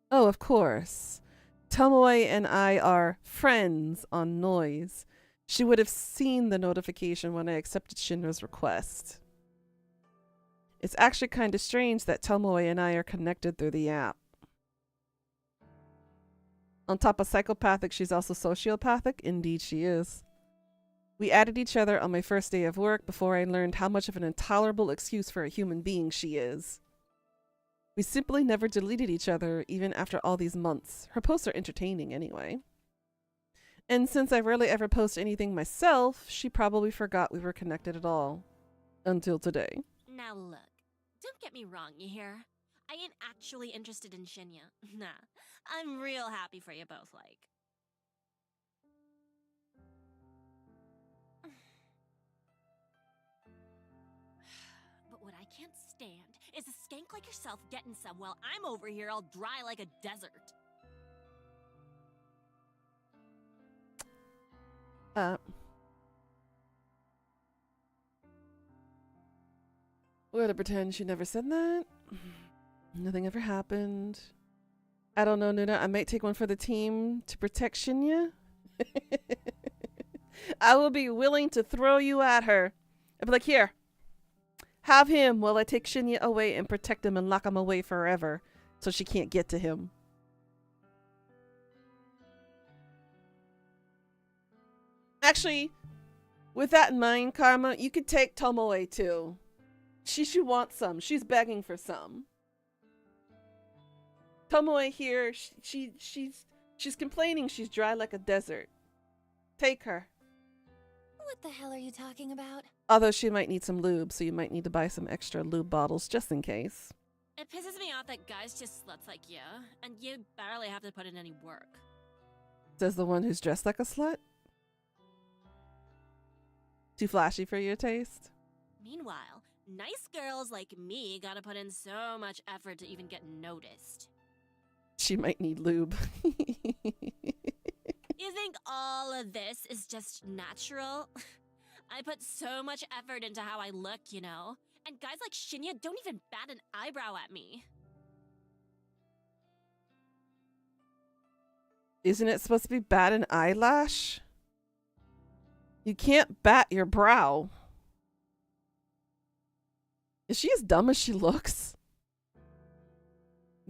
Oh, of course. Tomoe and I are friends on Noise. She would have seen the notification when I accepted Shinra's request. It's actually kind of strange that Tomoe and I are connected through the app. On top of psychopathic, she's also sociopathic. Indeed, she is. We added each other on my first day of work before I learned how much of an intolerable excuse for a human being she is. We simply never deleted each other, even after all these months. Her posts are entertaining anyway. And since I rarely ever post anything myself, she probably forgot we were connected at all. Until today. Now look, don't get me wrong, you hear? I ain't actually interested in Shinya. Nah, I'm real happy for you both, like. But what I can't stand is a skank like yourself getting some while I'm over here all dry like a desert. We're gonna pretend she never said that. Nothing ever happened. I don't know, Nuna. I might take one for the team to protect Shinya. I will be willing to throw you at her. I'll be like, here. Have him while I take Shinya away and protect him and lock him away forever so she can't get to him. Actually, with that in mind, Karma, you could take Tomoe too. She should want some. She's begging for some. Tomoe here, she's complaining she's dry like a desert. Take her. What the hell are you talking about? Although she might need some lube, so you might need to buy some extra lube bottles just in case. It pisses me off that guys just sluts like you, and you barely have to put in any work. Says the one who's dressed like a slut. Too flashy for your taste? Meanwhile, Nice girls like me gotta put in so much effort to even get noticed. She might need lube. You think all of this is just natural? I put so much effort into how I look, you know? And guys like Shinya don't even bat an eyebrow at me. Isn't it supposed to be bat an eyelash? You can't bat your brow. Is she as dumb as she looks?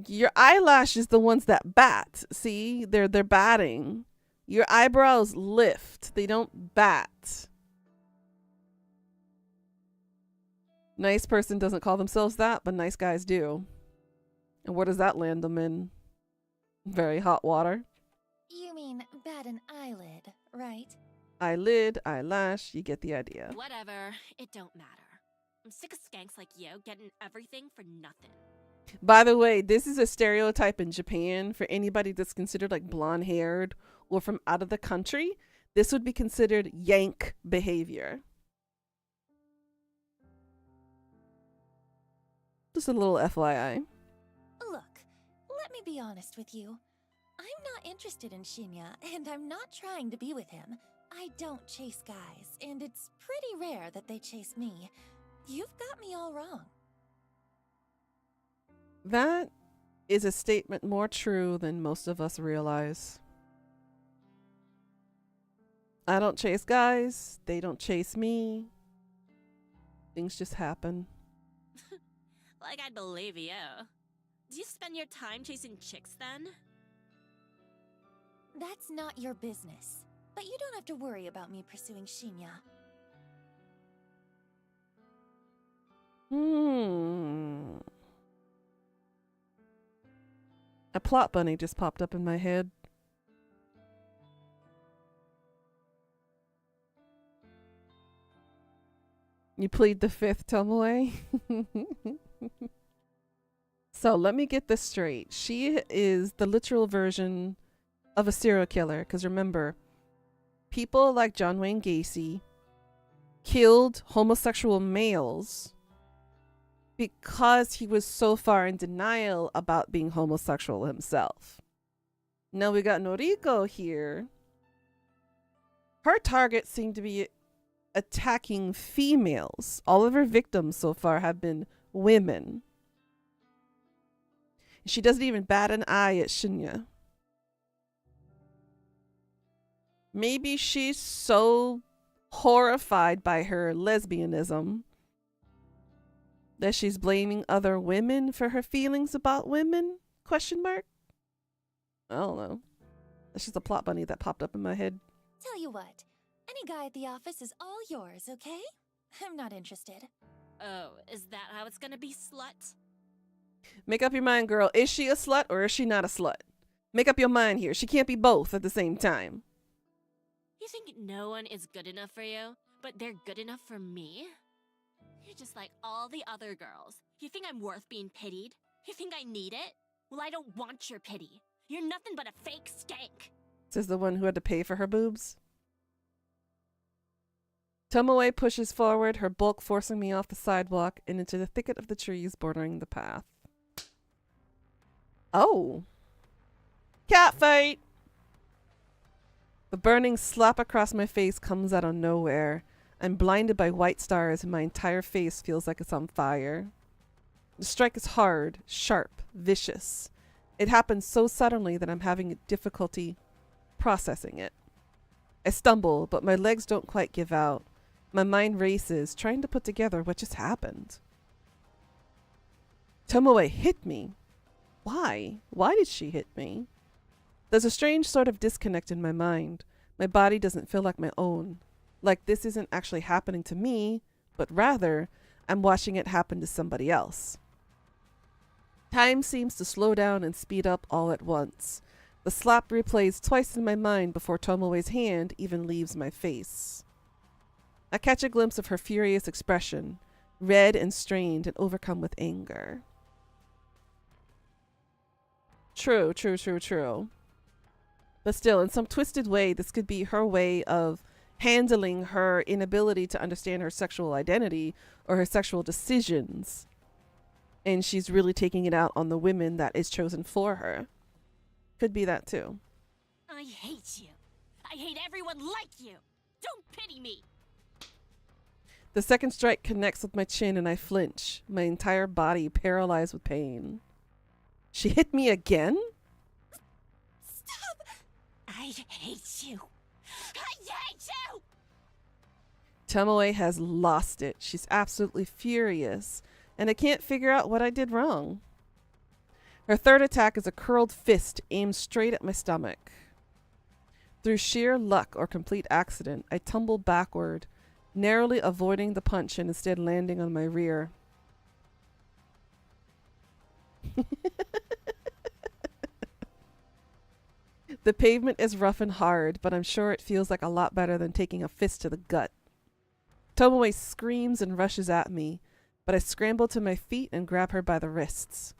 Your eyelash is the ones that bat. See? They're batting. Your eyebrows lift. They don't bat. Nice person doesn't call themselves that, but nice guys do. And where does that land them in? Very hot water. You mean bat an eyelid, right? Eyelid, eyelash, you get the idea. Whatever, it don't matter. I'm sick of skanks like you getting everything for nothing. By the way, this is a stereotype in Japan for anybody that's considered like blonde haired or from out of the country. This would be considered Yank behavior. Just a little FYI. Look, let me be honest with you. I'm not interested in Shinya, and I'm not trying to be with him. I don't chase guys, and it's pretty rare that they chase me. You've got me all wrong. That is a statement more true than most of us realize. I don't chase guys. They don't chase me. Things just happen. Like I'd believe you. Do you spend your time chasing chicks then? That's not your business. But you don't have to worry about me pursuing Shinya. A plot bunny just popped up in my head. You plead the fifth, Tomoe. So let me get this straight. She is the literal version of a serial killer. Because remember, people like John Wayne Gacy killed homosexual males because he was so far in denial about being homosexual himself. Now we got Noriko here. Her target seemed to be attacking females. All of her victims so far have been women. She doesn't even bat an eye at Shinya. Maybe she's so horrified by her lesbianism that she's blaming other women for her feelings about women? Question mark? I don't know. That's just a plot bunny that popped up in my head. Tell you what, any guy at the office is all yours, okay? I'm not interested. Oh, is that how it's gonna be, slut? Make up your mind, girl. Is she a slut or is she not a slut? Make up your mind here. She can't be both at the same time. You think no one is good enough for you, but they're good enough for me? You're just like all the other girls. You think I'm worth being pitied? You think I need it? Well, I don't want your pity. You're nothing but a fake skank. Says the one who had to pay for her boobs. Tomoe pushes forward, her bulk forcing me off the sidewalk and into the thicket of the trees bordering the path. Oh. Cat fight! The burning slap across my face comes out of nowhere. I'm blinded by white stars and my entire face feels like it's on fire. The strike is hard, sharp, vicious. It happens so suddenly that I'm having difficulty processing it. I stumble, but my legs don't quite give out. My mind races, trying to put together what just happened. Tomoe hit me. Why? Why did she hit me? There's a strange sort of disconnect in my mind. My body doesn't feel like my own. Like this isn't actually happening to me, but rather, I'm watching it happen to somebody else. Time seems to slow down and speed up all at once. The slap replays twice in my mind before Tomoe's hand even leaves my face. I catch a glimpse of her furious expression, red and strained and overcome with anger. True. But still, in some twisted way, this could be her way of handling her inability to understand her sexual identity or her sexual decisions. And she's really taking it out on the women that is chosen for her. Could be that too. I hate you. I hate everyone like you. Don't pity me. The second strike connects with my chin and I flinch, my entire body paralyzed with pain. She hit me again? Stop! I hate you. I hate you! Tomoe has lost it. She's absolutely furious, and I can't figure out what I did wrong. Her third attack is a curled fist aimed straight at my stomach. Through sheer luck or complete accident, I tumble backward, narrowly avoiding the punch and instead landing on my rear. The pavement is rough and hard, but I'm sure it feels like a lot better than taking a fist to the gut. Tomoe screams and rushes at me, but I scramble to my feet and grab her by the wrists.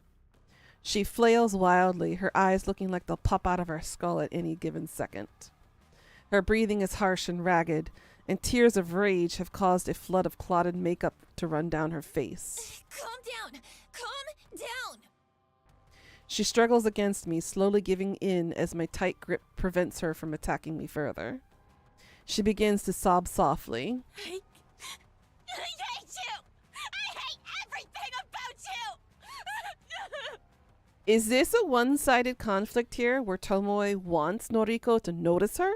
She flails wildly, her eyes looking like they'll pop out of her skull at any given second. Her breathing is harsh and ragged, and tears of rage have caused a flood of clotted makeup to run down her face. Calm down! Calm down! She struggles against me, slowly giving in as my tight grip prevents her from attacking me further. She begins to sob softly. I hate you! I hate everything about you! Is this a one-sided conflict here where Tomoe wants Noriko to notice her,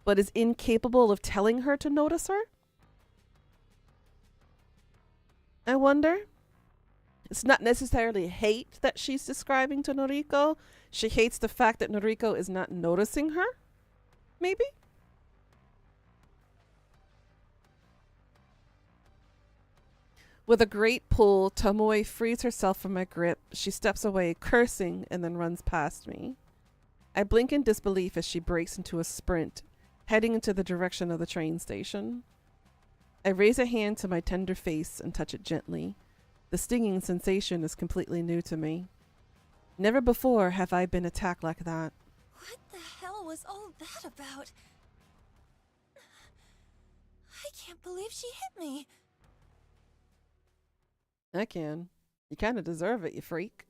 but is incapable of telling her to notice her? I wonder. It's not necessarily hate that she's describing to Noriko. She hates the fact that Noriko is not noticing her? Maybe? With a great pull, Tomoe frees herself from my grip. She steps away, cursing, and then runs past me. I blink in disbelief as she breaks into a sprint, heading into the direction of the train station. I raise a hand to my tender face and touch it gently. The stinging sensation is completely new to me. Never before have I been attacked like that. What the hell was all that about? I can't believe she hit me. I can. You kind of deserve it, you freak.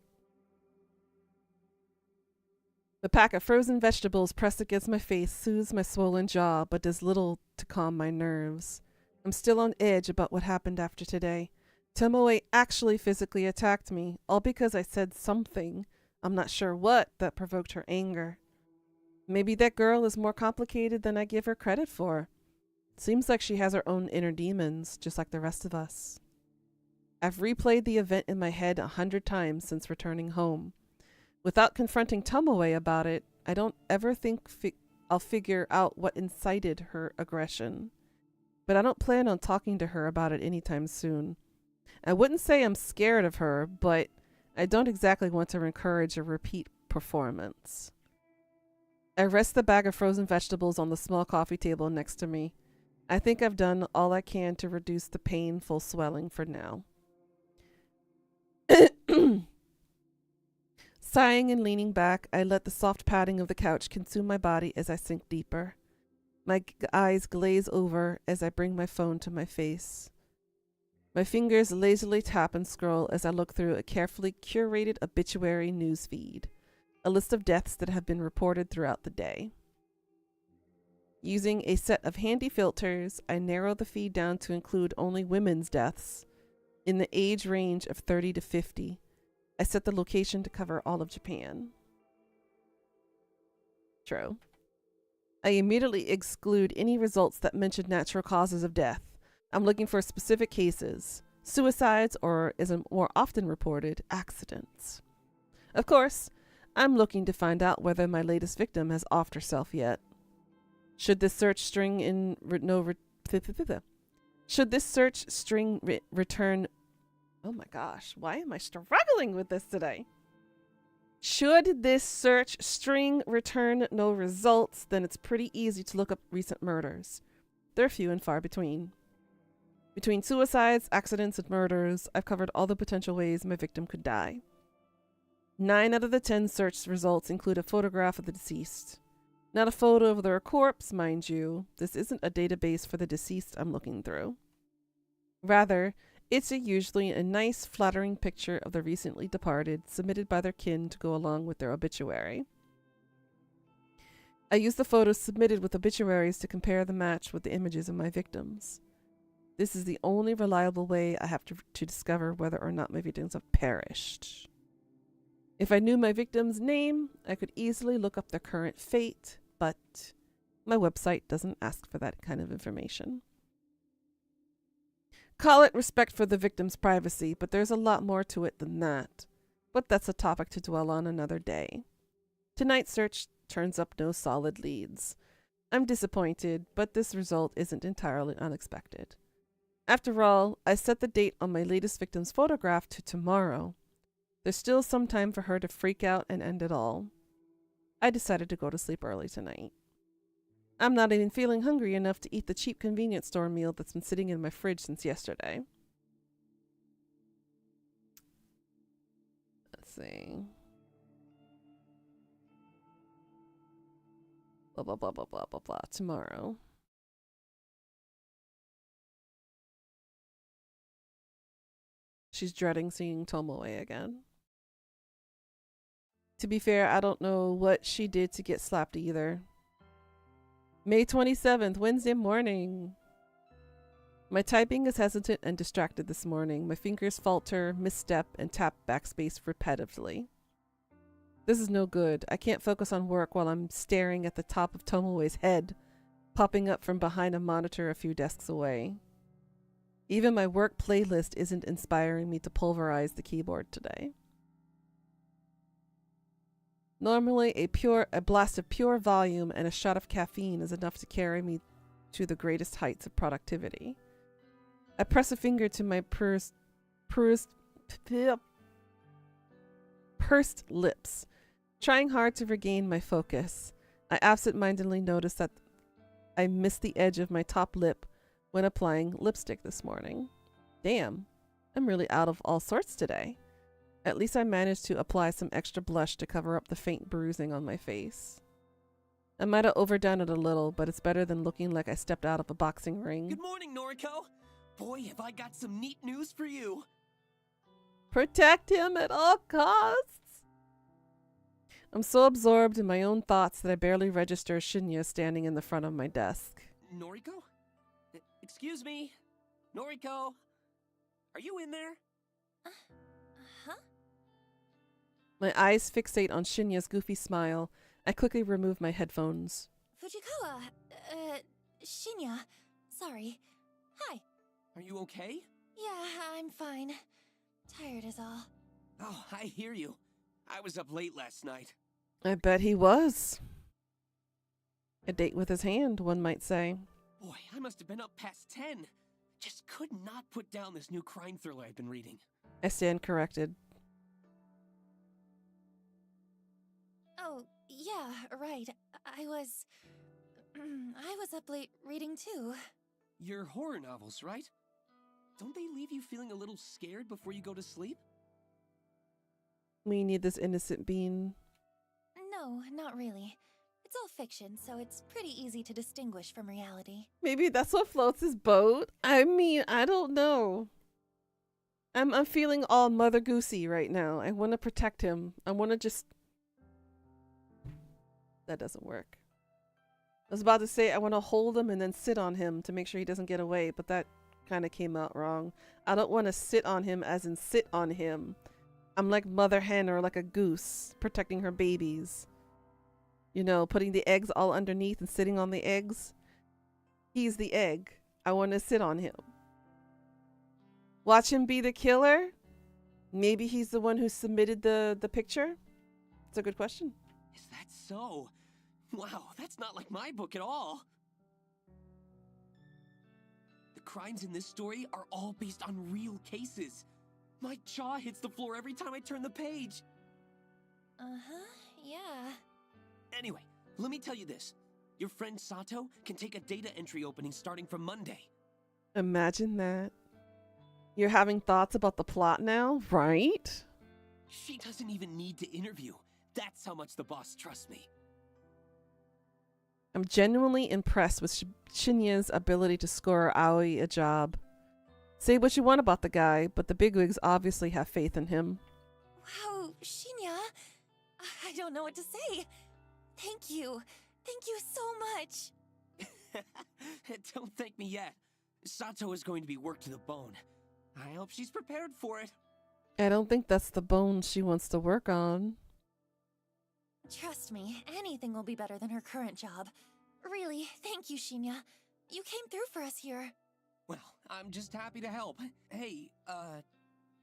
The pack of frozen vegetables pressed against my face soothes my swollen jaw, but does little to calm my nerves. I'm still on edge about what happened after today. Tomoe actually physically attacked me, all because I said something, I'm not sure what, that provoked her anger. Maybe that girl is more complicated than I give her credit for. Seems like she has her own inner demons, just like the rest of us. I've replayed the event in my head 100 times since returning home. Without confronting Tomoe about it, I don't ever think I'll figure out what incited her aggression. But I don't plan on talking to her about it anytime soon. I wouldn't say I'm scared of her, but I don't exactly want to encourage a repeat performance. I rest the bag of frozen vegetables on the small coffee table next to me. I think I've done all I can to reduce the painful swelling for now. Sighing and leaning back, I let the soft padding of the couch consume my body as I sink deeper. My eyes glaze over as I bring my phone to my face. My fingers lazily tap and scroll as I look through a carefully curated obituary newsfeed, a list of deaths that have been reported throughout the day. Using a set of handy filters, I narrow the feed down to include only women's deaths in the age range of 30 to 50. I set the location to cover all of Japan. True. I immediately exclude any results that mention natural causes of death. I'm looking for specific cases, suicides, or, as more often reported, accidents. Of course, I'm looking to find out whether my latest victim has offed herself yet. Should this search string return... Oh my gosh, why am I struggling with this today? Should this search string return no results, then it's pretty easy to look up recent murders. They're few and far between. Between suicides, accidents, and murders, I've covered all the potential ways my victim could die. 9 out of the 10 search results include a photograph of the deceased. Not a photo of their corpse, mind you. This isn't a database for the deceased I'm looking through. Rather, it's usually a nice, flattering picture of the recently departed, submitted by their kin to go along with their obituary. I use the photos submitted with obituaries to compare the match with the images of my victims. This is the only reliable way I have to discover whether or not my victims have perished. If I knew my victim's name, I could easily look up their current fate, but my website doesn't ask for that kind of information. Call it respect for the victim's privacy, but there's a lot more to it than that. But that's a topic to dwell on another day. Tonight's search turns up no solid leads. I'm disappointed, but this result isn't entirely unexpected. After all, I set the date on my latest victim's photograph to tomorrow. There's still some time for her to freak out and end it all. I decided to go to sleep early tonight. I'm not even feeling hungry enough to eat the cheap convenience store meal that's been sitting in my fridge since yesterday. Let's see. Blah, blah, blah, blah, blah, blah, blah. Tomorrow. She's dreading seeing Tomoe again. To be fair, I don't know what she did to get slapped either. May 27th, Wednesday morning. My typing is hesitant and distracted this morning. My fingers falter, misstep, and tap backspace repetitively. This is no good. I can't focus on work while I'm staring at the top of Tomoe's head, popping up from behind a monitor a few desks away. Even my work playlist isn't inspiring me to pulverize the keyboard today. Normally, a blast of pure volume and a shot of caffeine is enough to carry me to the greatest heights of productivity. I press a finger to my pursed lips, trying hard to regain my focus. I absent-mindedly notice that I missed the edge of my top lip when applying lipstick this morning. Damn, I'm really out of all sorts today. At least I managed to apply some extra blush to cover up the faint bruising on my face. I might have overdone it a little, but it's better than looking like I stepped out of a boxing ring. Good morning, Noriko. Boy, have I got some neat news for you. Protect him at all costs. I'm so absorbed in my own thoughts that I barely register Shinya standing in the front of my desk. Noriko? Excuse me? Noriko? Are you in there? Huh? My eyes fixate on Shinya's goofy smile. I quickly remove my headphones. Fujikawa, Shinya. Sorry. Hi. Are you okay? Yeah, I'm fine. Tired is all. Oh, I hear you. I was up late last night. I bet he was. A date with his hand, one might say. Boy, I must have been up past 10. Just could not put down this new crime thriller I've been reading. I stand corrected. Oh, yeah, right. I was up late reading too. Your horror novels, right? Don't they leave you feeling a little scared before you go to sleep? We need this innocent bean. No, not really. It's all fiction, so it's pretty easy to distinguish from reality. Maybe that's what floats his boat. I mean, I don't know. I'm feeling all Mother Goosey right now. I want to protect him. I want to just... That doesn't work. I was about to say I want to hold him and then sit on him to make sure he doesn't get away, but that kind of came out wrong. I don't want to sit on him as in sit on him. I'm like Mother Hen or like a goose protecting her babies. You know, putting the eggs all underneath and sitting on the eggs. He's the egg. I want to sit on him. Watch him be the killer? Maybe he's the one who submitted the picture? It's a good question. Is that so? Wow, that's not like my book at all. The crimes in this story are all based on real cases. My jaw hits the floor every time I turn the page. Yeah. Anyway, let me tell you this. Your friend Sato can take a data entry opening starting from Monday. Imagine that. You're having thoughts about the plot now, right? She doesn't even need to interview. That's how much the boss trusts me. I'm genuinely impressed with Shinya's ability to score Aoi a job. Say what you want about the guy, but the bigwigs obviously have faith in him. Wow, Shinya. I don't know what to say. Thank you. Thank you so much. Don't thank me yet. Sato is going to be worked to the bone. I hope she's prepared for it. I don't think that's the bone she wants to work on. Trust me, anything will be better than her current job. Really, thank you, Shinya. You came through for us here. Well, I'm just happy to help. Hey,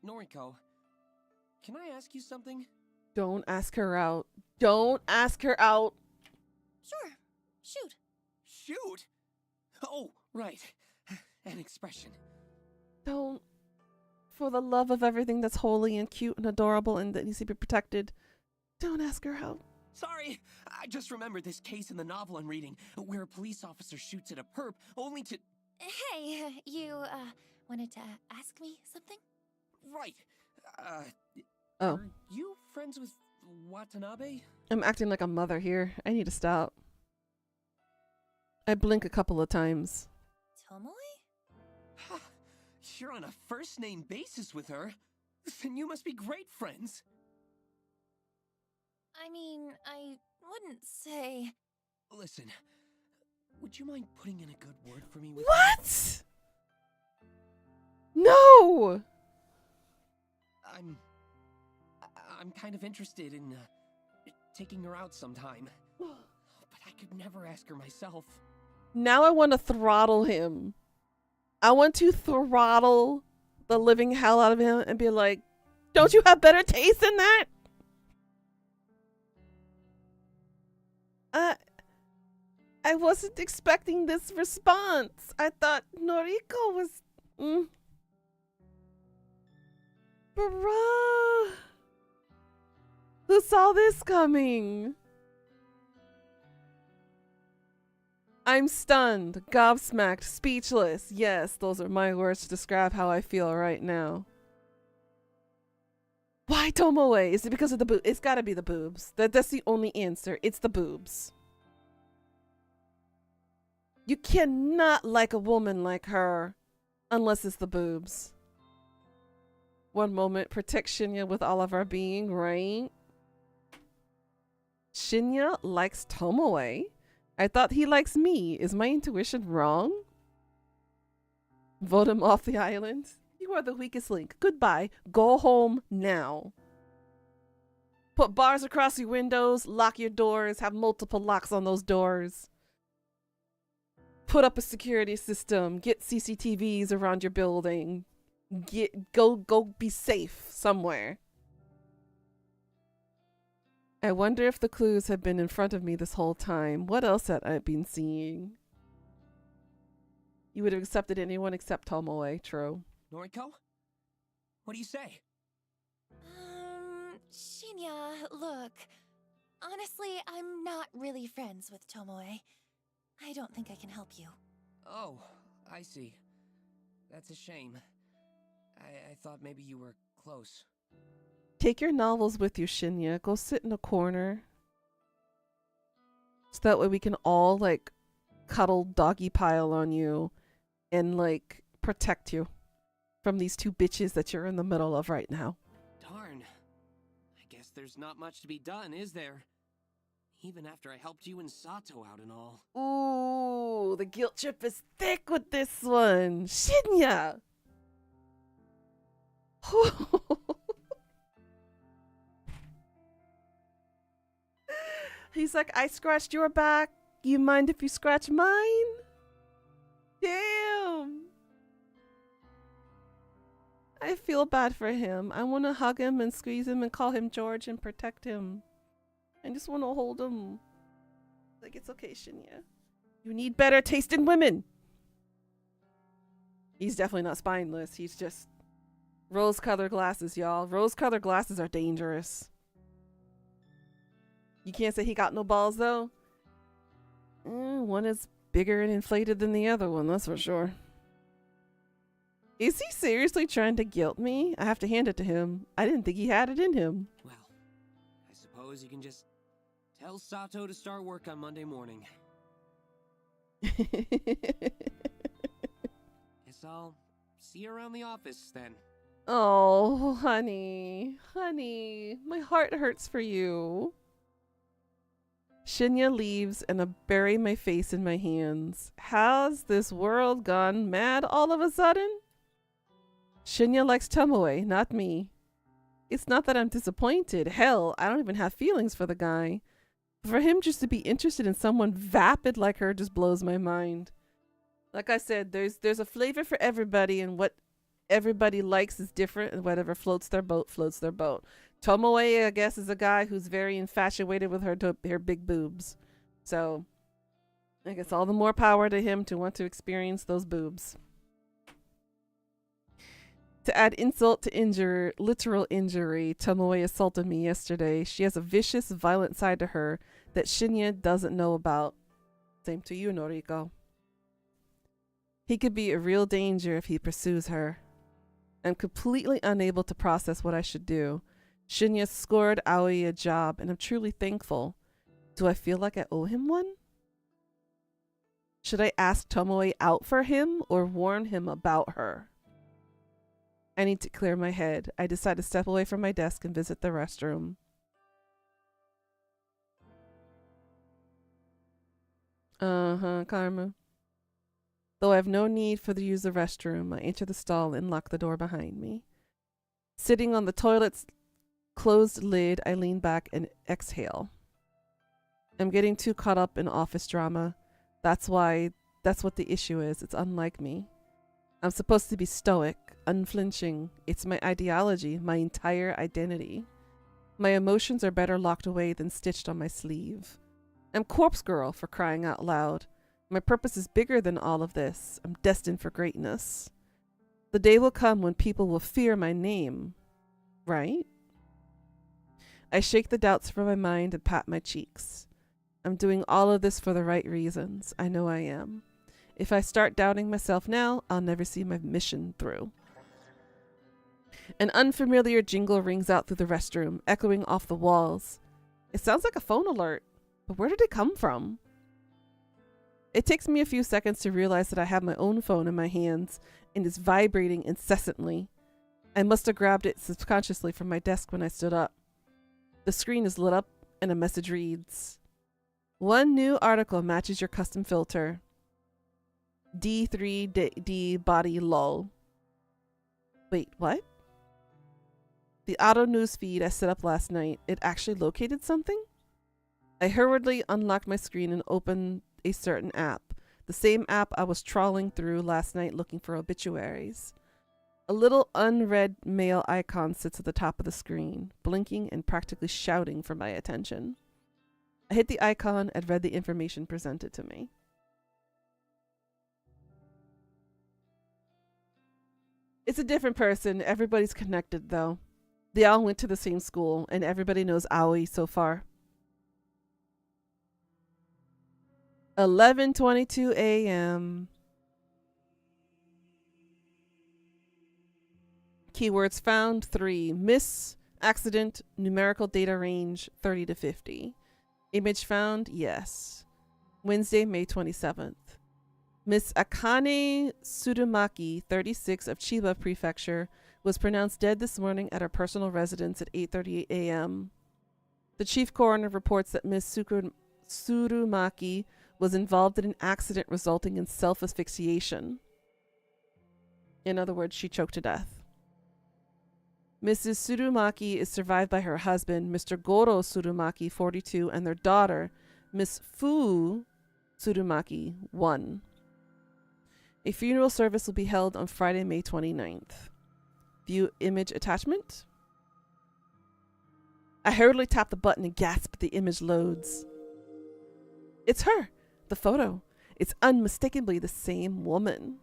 Noriko, can I ask you something? Don't ask her out. Don't ask her out. Sure. Shoot. Shoot? Oh, right. An expression. Don't. For the love of everything that's holy and cute and adorable and that needs to be protected, don't ask her out. Sorry, I just remembered this case in the novel I'm reading, where a police officer shoots at a perp only to... Hey, you, wanted to ask me something? Right. Oh. Are you friends with Watanabe? I'm acting like a mother here. I need to stop. I blink a couple of times. Tomoe? You're on a first-name basis with her. Then you must be great friends. I mean, I wouldn't say... Listen, would you mind putting in a good word for me with What? No! I'm kind of interested in taking her out sometime. But I could never ask her myself. Now I want to throttle him. I want to throttle the living hell out of him and be like, don't you have better taste than that? I wasn't expecting this response. I thought Noriko was... Bruh. Who saw this coming? I'm stunned, gobsmacked, speechless. Yes, those are my words to describe how I feel right now. Why Tomoe? Is it because of the boobs? It's gotta be the boobs. That's the only answer. It's the boobs. You cannot like a woman like her unless it's the boobs. One moment, protect Shinya with all of our being, right? Shinya likes Tomoe. I thought he likes me. Is my intuition wrong? Vote him off the island. You are the weakest link. Goodbye. Go home now. Put bars across your windows. Lock your doors. Have multiple locks on those doors. Put up a security system. Get CCTVs around your building. Go be safe somewhere. I wonder if the clues have been in front of me this whole time. What else had I been seeing? You would have accepted anyone except Tomoe, true. Noriko? What do you say? Shinya, look. Honestly, I'm not really friends with Tomoe. I don't think I can help you. Oh, I see. That's a shame. I thought maybe you were close. Take your novels with you, Shinya. Go sit in a corner. So that way we can all, like, cuddle doggy pile on you and, like, protect you from these two bitches that you're in the middle of right now. Darn. I guess there's not much to be done, is there? Even after I helped you and Sato out and all. Ooh, the guilt trip is thick with this one. Shinya! He's like, I scratched your back. You mind if you scratch mine? Damn. I feel bad for him. I want to hug him and squeeze him and call him George and protect him. I just want to hold him. Like, it's okay, Shinya. You need better taste in women. He's definitely not spineless. He's just rose-colored glasses, y'all. Rose-colored glasses are dangerous. You can't say he got no balls, though. One is bigger and inflated than the other one, that's for sure. Is he seriously trying to guilt me? I have to hand it to him. I didn't think he had it in him. Well, I suppose you can just tell Sato to start work on Monday morning. Guess I'll see you around the office then. Oh, honey, honey, my heart hurts for you. Shinya leaves and I bury my face in my hands. Has this world gone mad all of a sudden? Shinya likes Tomoe, not me. It's not that I'm disappointed. Hell, I don't even have feelings for the guy. For him just to be interested in someone vapid like her just blows my mind. Like I said, there's a flavor for everybody, and what everybody likes is different, and whatever floats their boat, floats their boat. Tomoe, I guess, is a guy who's very infatuated with her big boobs. So, I guess all the more power to him to want to experience those boobs. To add insult to literal injury, Tomoe assaulted me yesterday. She has a vicious, violent side to her that Shinya doesn't know about. Same to you, Noriko. He could be a real danger if he pursues her. I'm completely unable to process what I should do. Shinya scored Aoi a job, and I'm truly thankful. Do I feel like I owe him one? Should I ask Tomoe out for him or warn him about her? I need to clear my head. I decide to step away from my desk and visit the restroom. Karma. Though I have no need for the use of the restroom, I enter the stall and lock the door behind me. Sitting on the toilet's closed lid, I lean back and exhale. I'm getting too caught up in office drama. That's what the issue is. It's unlike me. I'm supposed to be stoic, unflinching. It's my ideology, my entire identity. My emotions are better locked away than stitched on my sleeve. I'm Corpse Girl, for crying out loud. My purpose is bigger than all of this. I'm destined for greatness. The day will come when people will fear my name. Right? I shake the doubts from my mind and pat my cheeks. I'm doing all of this for the right reasons. I know I am. If I start doubting myself now, I'll never see my mission through. An unfamiliar jingle rings out through the restroom, echoing off the walls. It sounds like a phone alert, but where did it come from? It takes me a few seconds to realize that I have my own phone in my hands and it's vibrating incessantly. I must have grabbed it subconsciously from my desk when I stood up. The screen is lit up and a message reads, "One new article matches your custom filter. D3D body lol." Wait, what? The auto news feed I set up last night, it actually located something? I hurriedly unlocked my screen and opened a certain app. The same app I was trawling through last night looking for obituaries. A little unread mail icon sits at the top of the screen, blinking and practically shouting for my attention. I hit the icon and read the information presented to me. It's a different person. Everybody's connected, though. They all went to the same school, and everybody knows Aoi so far. 11:22 a.m. Keywords found 3. Miss, accident, numerical data range 30 to 50. Image found, yes. Wednesday, May 27th. Miss Akane Tsurumaki, 36, of Chiba Prefecture, was pronounced dead this morning at her personal residence at 8:38 a.m. The chief coroner reports that Miss Tsurumaki was involved in an accident resulting in self-asphyxiation. In other words, she choked to death. Mrs. Tsurumaki is survived by her husband, Mr. Goro Tsurumaki, 42, and their daughter, Miss Fu Tsurumaki, 1. A funeral service will be held on Friday, May 29th. View image attachment. I hurriedly tap the button and gasp as the image loads. It's her! The photo. It's unmistakably the same woman.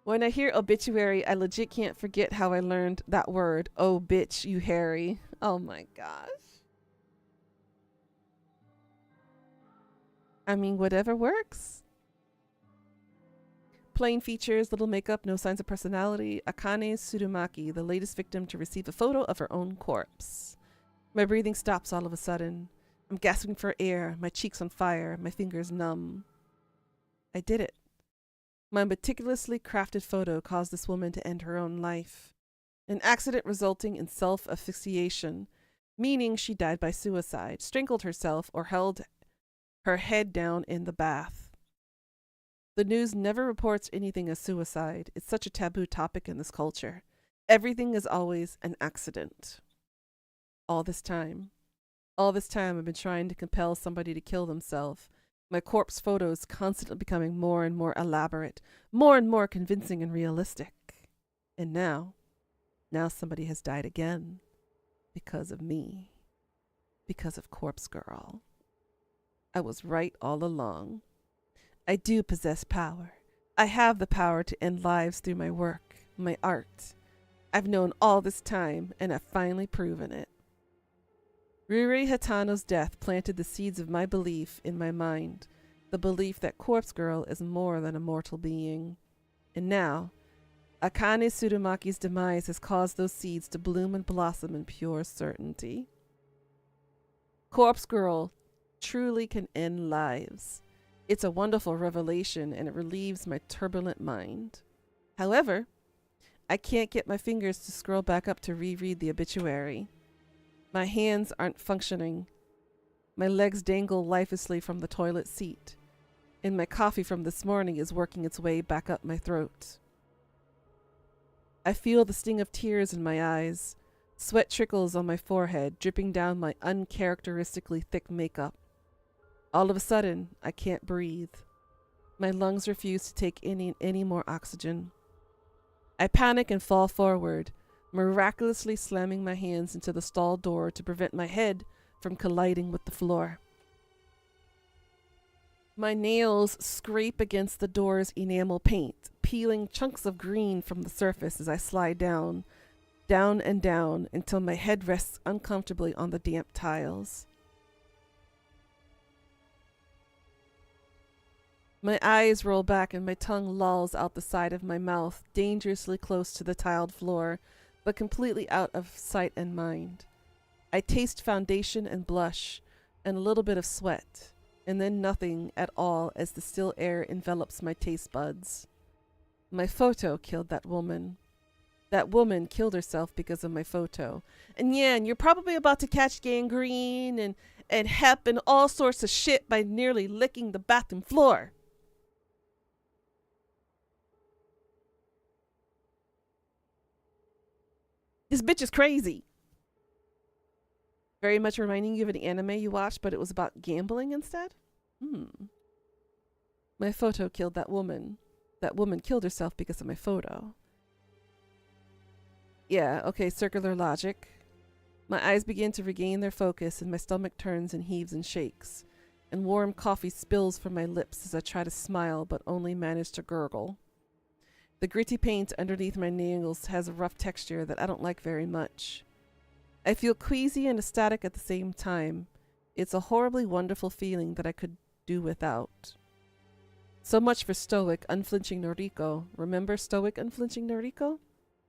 When I hear obituary, I legit can't forget how I learned that word. Oh, bitch, you Harry. Oh my gosh. I mean, whatever works. Plain features, little makeup, no signs of personality. Akane Tsurumaki, the latest victim to receive a photo of her own corpse. My breathing stops all of a sudden. I'm gasping for air, my cheeks on fire, my fingers numb. I did it. My meticulously crafted photo caused this woman to end her own life. An accident resulting in self-asphyxiation, meaning she died by suicide, strangled herself, or held her head down in the bath. The news never reports anything as suicide. It's such a taboo topic in this culture. Everything is always an accident. All this time I've been trying to compel somebody to kill themselves. My corpse photos constantly becoming more and more elaborate, more and more convincing and realistic. And now somebody has died again. Because of me. Because of Corpse Girl. I was right all along. I do possess power. I have the power to end lives through my work, my art. I've known all this time, and I've finally proven it. Riri Hatano's death planted the seeds of my belief in my mind, the belief that Corpse Girl is more than a mortal being. And now, Akane Tsurumaki's demise has caused those seeds to bloom and blossom in pure certainty. Corpse Girl truly can end lives. It's a wonderful revelation, and it relieves my turbulent mind. However, I can't get my fingers to scroll back up to reread the obituary. My hands aren't functioning. My legs dangle lifelessly from the toilet seat, and my coffee from this morning is working its way back up my throat. I feel the sting of tears in my eyes. Sweat trickles on my forehead, dripping down my uncharacteristically thick makeup. All of a sudden, I can't breathe. My lungs refuse to take any more oxygen. I panic and fall forward, miraculously slamming my hands into the stall door to prevent my head from colliding with the floor. My nails scrape against the door's enamel paint, peeling chunks of green from the surface as I slide down and down until my head rests uncomfortably on the damp tiles. My eyes roll back and my tongue lolls out the side of my mouth, dangerously close to the tiled floor, but completely out of sight and mind. I taste foundation and blush, and a little bit of sweat, and then nothing at all as the still air envelops my taste buds. My photo killed that woman. That woman killed herself because of my photo. And yeah, and you're probably about to catch gangrene and hep and all sorts of shit by nearly licking the bathroom floor. This bitch is crazy. Very much reminding you of an anime you watched, but it was about gambling instead? My photo killed that woman. That woman killed herself because of my photo. Yeah, okay, circular logic. My eyes begin to regain their focus and my stomach turns and heaves and shakes. And warm coffee spills from my lips as I try to smile but only manage to gurgle. The gritty paint underneath my nails has a rough texture that I don't like very much. I feel queasy and ecstatic at the same time. It's a horribly wonderful feeling that I could do without. So much for stoic, unflinching Noriko. Remember stoic, unflinching Noriko?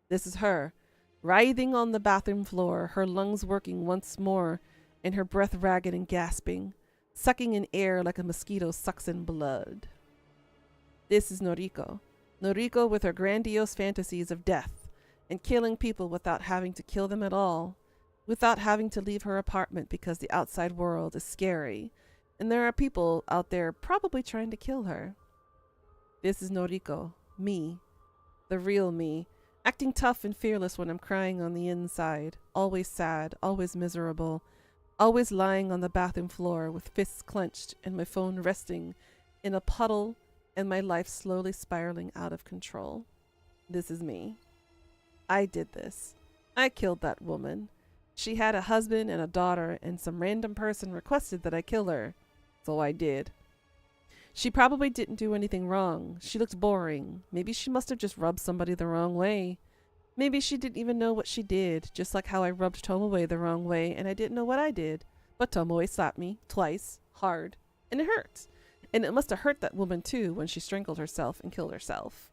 This is her, writhing on the bathroom floor, her lungs working once more, and her breath ragged and gasping, sucking in air like a mosquito sucks in blood. This is Noriko. Noriko with her grandiose fantasies of death and killing people without having to kill them at all, without having to leave her apartment because the outside world is scary, and there are people out there probably trying to kill her. This is Noriko, me, the real me, acting tough and fearless when I'm crying on the inside, always sad, always miserable, always lying on the bathroom floor with fists clenched and my phone resting in a puddle and my life slowly spiraling out of control. This is me. I did this. I killed that woman. She had a husband and a daughter, and some random person requested that I kill her. So I did. She probably didn't do anything wrong. She looked boring. Maybe she must have just rubbed somebody the wrong way. Maybe she didn't even know what she did, just like how I rubbed Tomoe the wrong way and I didn't know what I did. But Tomoe slapped me twice, hard, and it hurt. And it must have hurt that woman too when she strangled herself and killed herself.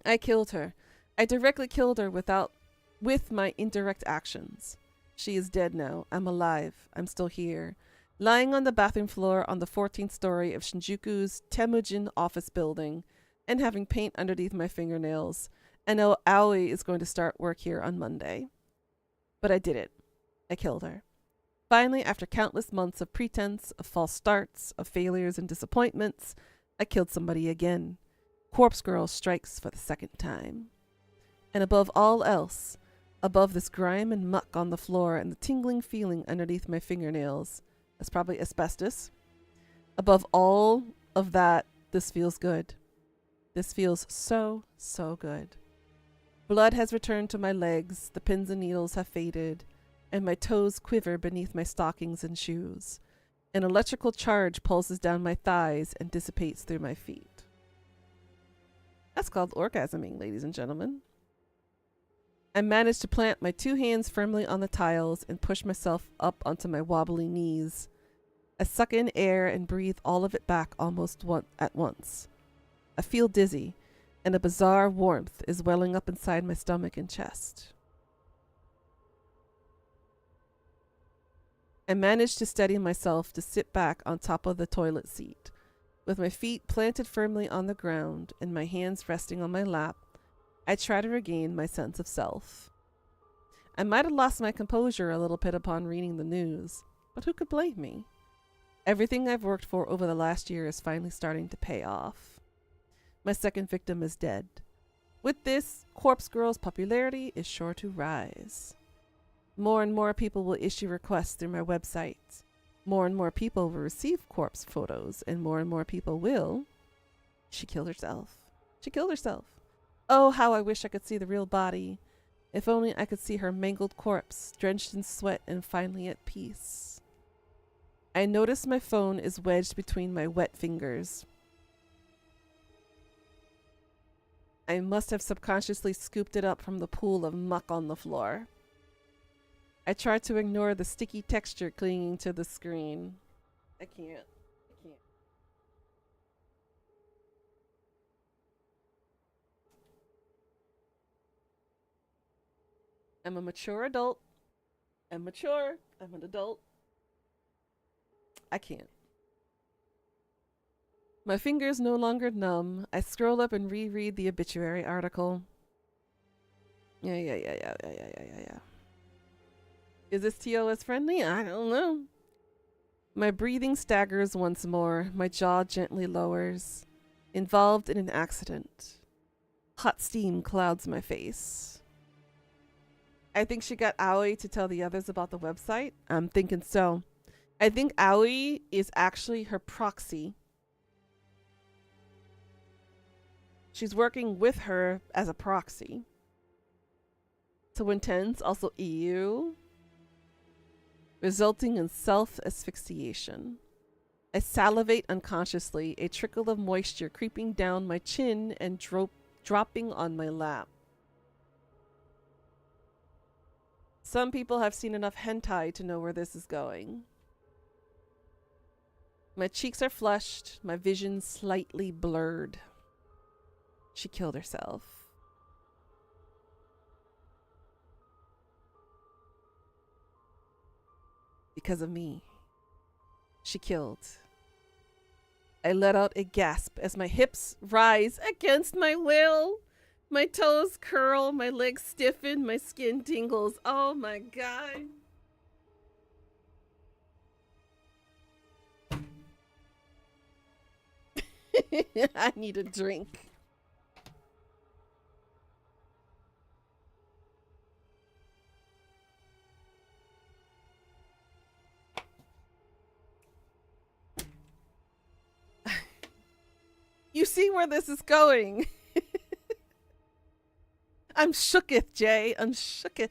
I killed her. I directly killed her with my indirect actions. She is dead now. I'm alive. I'm still here. Lying on the bathroom floor on the 14th story of Shinjuku's Temujin office building and having paint underneath my fingernails. I know Aoi is going to start work here on Monday. But I did it. I killed her. Finally, after countless months of pretense, of false starts, of failures and disappointments, I killed somebody again. Corpse Girl strikes for the second time. And above all else, above this grime and muck on the floor and the tingling feeling underneath my fingernails, that's probably asbestos. Above all of that, this feels good. This feels so, so good. Blood has returned to my legs, the pins and needles have faded, and my toes quiver beneath my stockings and shoes. An electrical charge pulses down my thighs and dissipates through my feet. That's called orgasming, ladies and gentlemen. I managed to plant my 2 hands firmly on the tiles and push myself up onto my wobbly knees. I suck in air and breathe all of it back almost at once. I feel dizzy, and a bizarre warmth is welling up inside my stomach and chest. I managed to steady myself to sit back on top of the toilet seat, with my feet planted firmly on the ground and my hands resting on my lap. I try to regain my sense of self. I might have lost my composure a little bit upon reading the news, but who could blame me? Everything I've worked for over the last year is finally starting to pay off. My second victim is dead. With this, Corpse Girl's popularity is sure to rise. More and more people will issue requests through my website. More and more people will receive corpse photos, and more people will. She killed herself. She killed herself. Oh, how I wish I could see the real body. If only I could see her mangled corpse, drenched in sweat and finally at peace. I notice my phone is wedged between my wet fingers. I must have subconsciously scooped it up from the pool of muck on the floor. I try to ignore the sticky texture clinging to the screen. I can't. I'm a mature adult. I'm mature. I'm an adult. I can't. My fingers no longer numb. I scroll up and reread the obituary article. Yeah. Is this TOS friendly? I don't know. My breathing staggers once more. My jaw gently lowers. Involved in an accident. Hot steam clouds my face. I think she got Aoi to tell the others about the website. I'm thinking so. I think Aoi is actually her proxy. She's working with her as a proxy. So intense, also EU. Resulting in self-asphyxiation. I salivate unconsciously, a trickle of moisture creeping down my chin and dropping on my lap. Some people have seen enough hentai to know where this is going. My cheeks are flushed, my vision slightly blurred. She killed herself. Because of me. She killed. I let out a gasp as my hips rise against my will. My toes curl, my legs stiffen, my skin tingles. Oh my god. I need a drink. You see where this is going. I'm shooketh, Jay. I'm shooketh.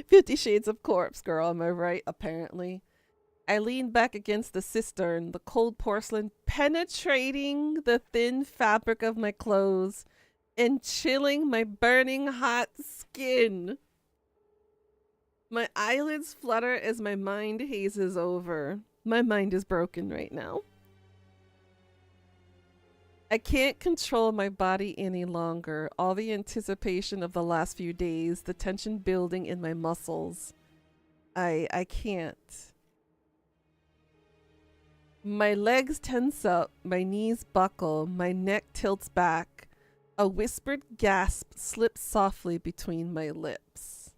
50 Shades of Corpse Girl, am I right? Apparently. I lean back against the cistern, the cold porcelain penetrating the thin fabric of my clothes and chilling my burning hot skin. My eyelids flutter as my mind hazes over. My mind is broken right now. I can't control my body any longer. All the anticipation of the last few days, the tension building in my muscles. I can't. My legs tense up, my knees buckle, my neck tilts back. A whispered gasp slips softly between my lips.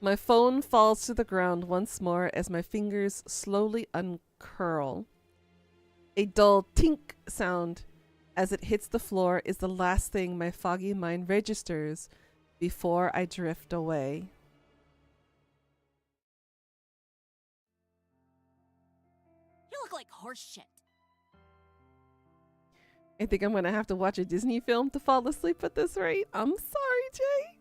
My phone falls to the ground once more as my fingers slowly uncurl. A dull tink sound as it hits the floor is the last thing my foggy mind registers before I drift away. You look like horse shit. I think I'm gonna have to watch a Disney film to fall asleep at this rate. I'm sorry, Jay.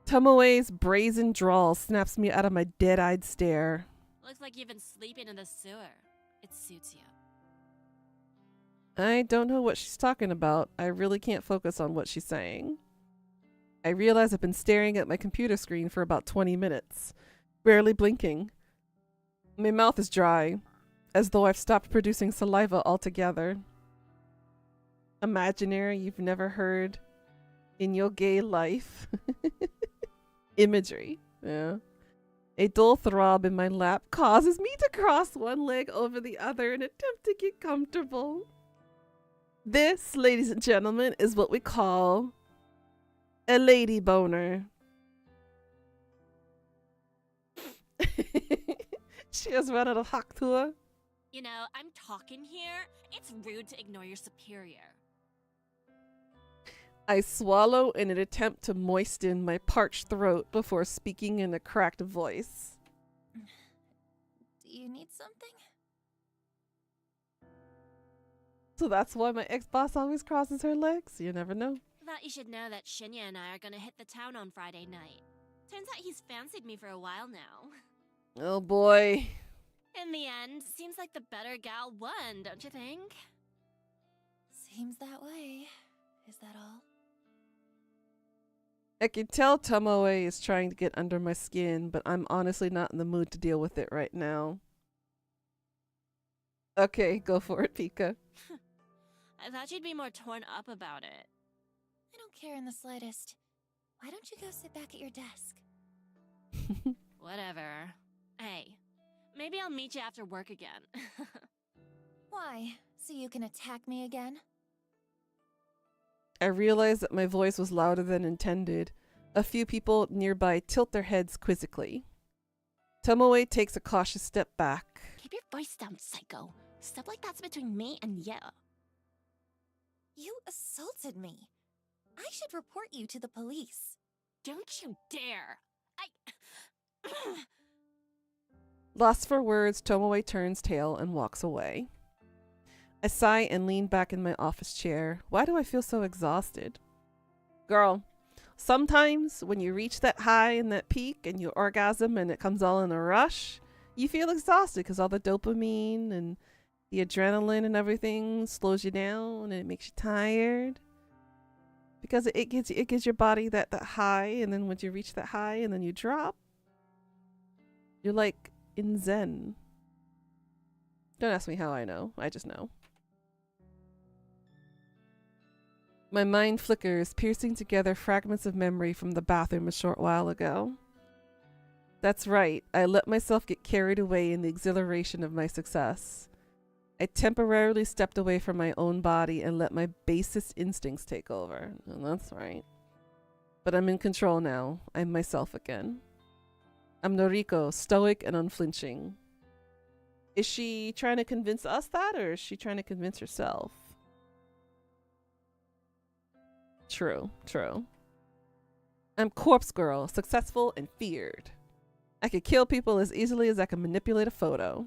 Tomoe's brazen drawl snaps me out of my dead-eyed stare. Looks like you've been sleeping in the sewer. It suits you. I don't know what she's talking about. I really can't focus on what she's saying. I realize I've been staring at my computer screen for about 20 minutes, barely blinking. My mouth is dry, as though I've stopped producing saliva altogether. Imaginary you've never heard in your gay life. Imagery, yeah. A dull throb in my lap causes me to cross one leg over the other in an attempt to get comfortable. This, ladies and gentlemen, is what we call a lady boner. She has run out of Haktua. You know, I'm talking here. It's rude to ignore your superior. I swallow in an attempt to moisten my parched throat before speaking in a cracked voice. Do you need something? So that's why my ex-boss always crosses her legs? You never know. Thought you should know that Shinya and I are gonna hit the town on Friday night. Turns out he's fancied me for a while now. Oh boy. In the end, seems like the better gal won, don't you think? Seems that way. Is that all? I can tell Tomoe is trying to get under my skin, but I'm honestly not in the mood to deal with it right now. Okay, go for it, Pika. I thought you'd be more torn up about it. I don't care in the slightest. Why don't you go sit back at your desk? Whatever. Hey, maybe I'll meet you after work again. Why? So you can attack me again? I realized that my voice was louder than intended. A few people nearby tilt their heads quizzically. Tomoe takes a cautious step back. Keep your voice down, psycho. Stuff like that's between me and you. You assaulted me. I should report you to the police. Don't you dare! Lost for words, Tomoe turns tail and walks away. I sigh and lean back in my office chair. Why do I feel so exhausted? Girl, sometimes when you reach that high and that peak and you orgasm and it comes all in a rush, you feel exhausted because all the dopamine and the adrenaline and everything slows you down and it makes you tired. Because it gives your body that high, and then once you reach that high and then you drop, you're like in Zen. Don't ask me how I know. I just know. My mind flickers, piercing together fragments of memory from the bathroom a short while ago. That's right, I let myself get carried away in the exhilaration of my success. I temporarily stepped away from my own body and let my basest instincts take over. And that's right. But I'm in control now. I'm myself again. I'm Noriko, stoic and unflinching. Is she trying to convince us that, or is she trying to convince herself? True. I'm Corpse Girl, successful and feared. I could kill people as easily as I can manipulate a photo.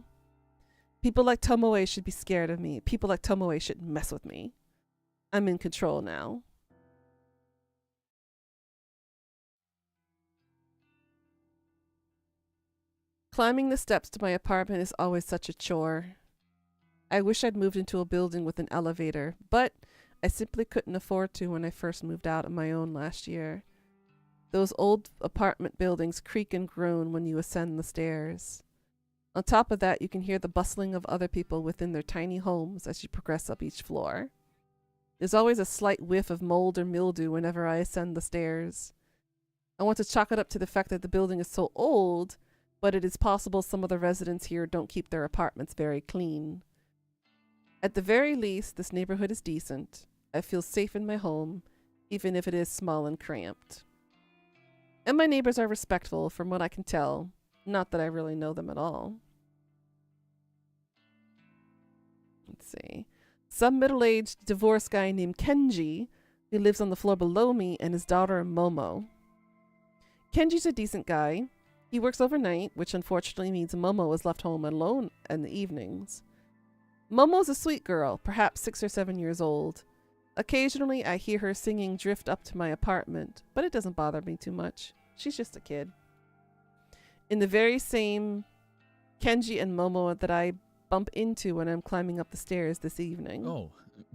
People like Tomoe should be scared of me. People like Tomoe shouldn't mess with me. I'm in control now. Climbing the steps to my apartment is always such a chore. I wish I'd moved into a building with an elevator, but I simply couldn't afford to when I first moved out on my own last year. Those old apartment buildings creak and groan when you ascend the stairs. On top of that, you can hear the bustling of other people within their tiny homes as you progress up each floor. There's always a slight whiff of mold or mildew whenever I ascend the stairs. I want to chalk it up to the fact that the building is so old, but it is possible some of the residents here don't keep their apartments very clean. At the very least, this neighborhood is decent. I feel safe in my home, even if it is small and cramped. And my neighbors are respectful from what I can tell, not that I really know them at all. Let's see. Some middle-aged divorced guy named Kenji, who lives on the floor below me, and his daughter Momo. Kenji's a decent guy. He works overnight, which unfortunately means Momo is left home alone in the evenings. Momo's a sweet girl, perhaps 6 or 7 years old. Occasionally, I hear her singing Drift up to my apartment, but it doesn't bother me too much. She's just a kid. In the very same Kenji and Momo that I bump into when I'm climbing up the stairs this evening. Oh,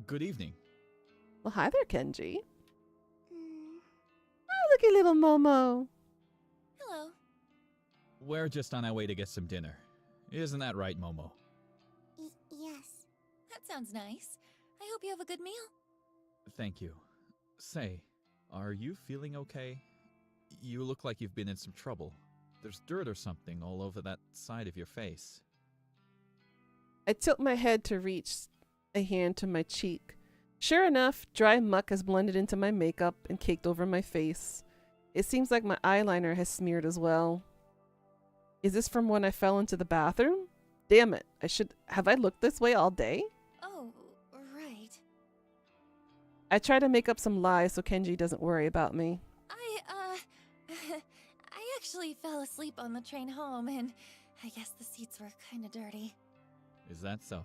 good evening. Well, hi there, Kenji. Oh, looky little Momo. Hello. We're just on our way to get some dinner. Isn't that right, Momo? Yes. That sounds nice. I hope you have a good meal. Thank you. Say, are you feeling okay? You look like you've been in some trouble. There's dirt or something all over that side of your face. I tilt my head to reach a hand to my cheek. Sure enough, dry muck has blended into my makeup and caked over my face. It seems like my eyeliner has smeared as well. Is this from when I fell into the bathroom? Damn it, have I looked this way all day? Oh, right. I try to make up some lies so Kenji doesn't worry about me. I actually fell asleep on the train home, and I guess the seats were kind of dirty. Is that so?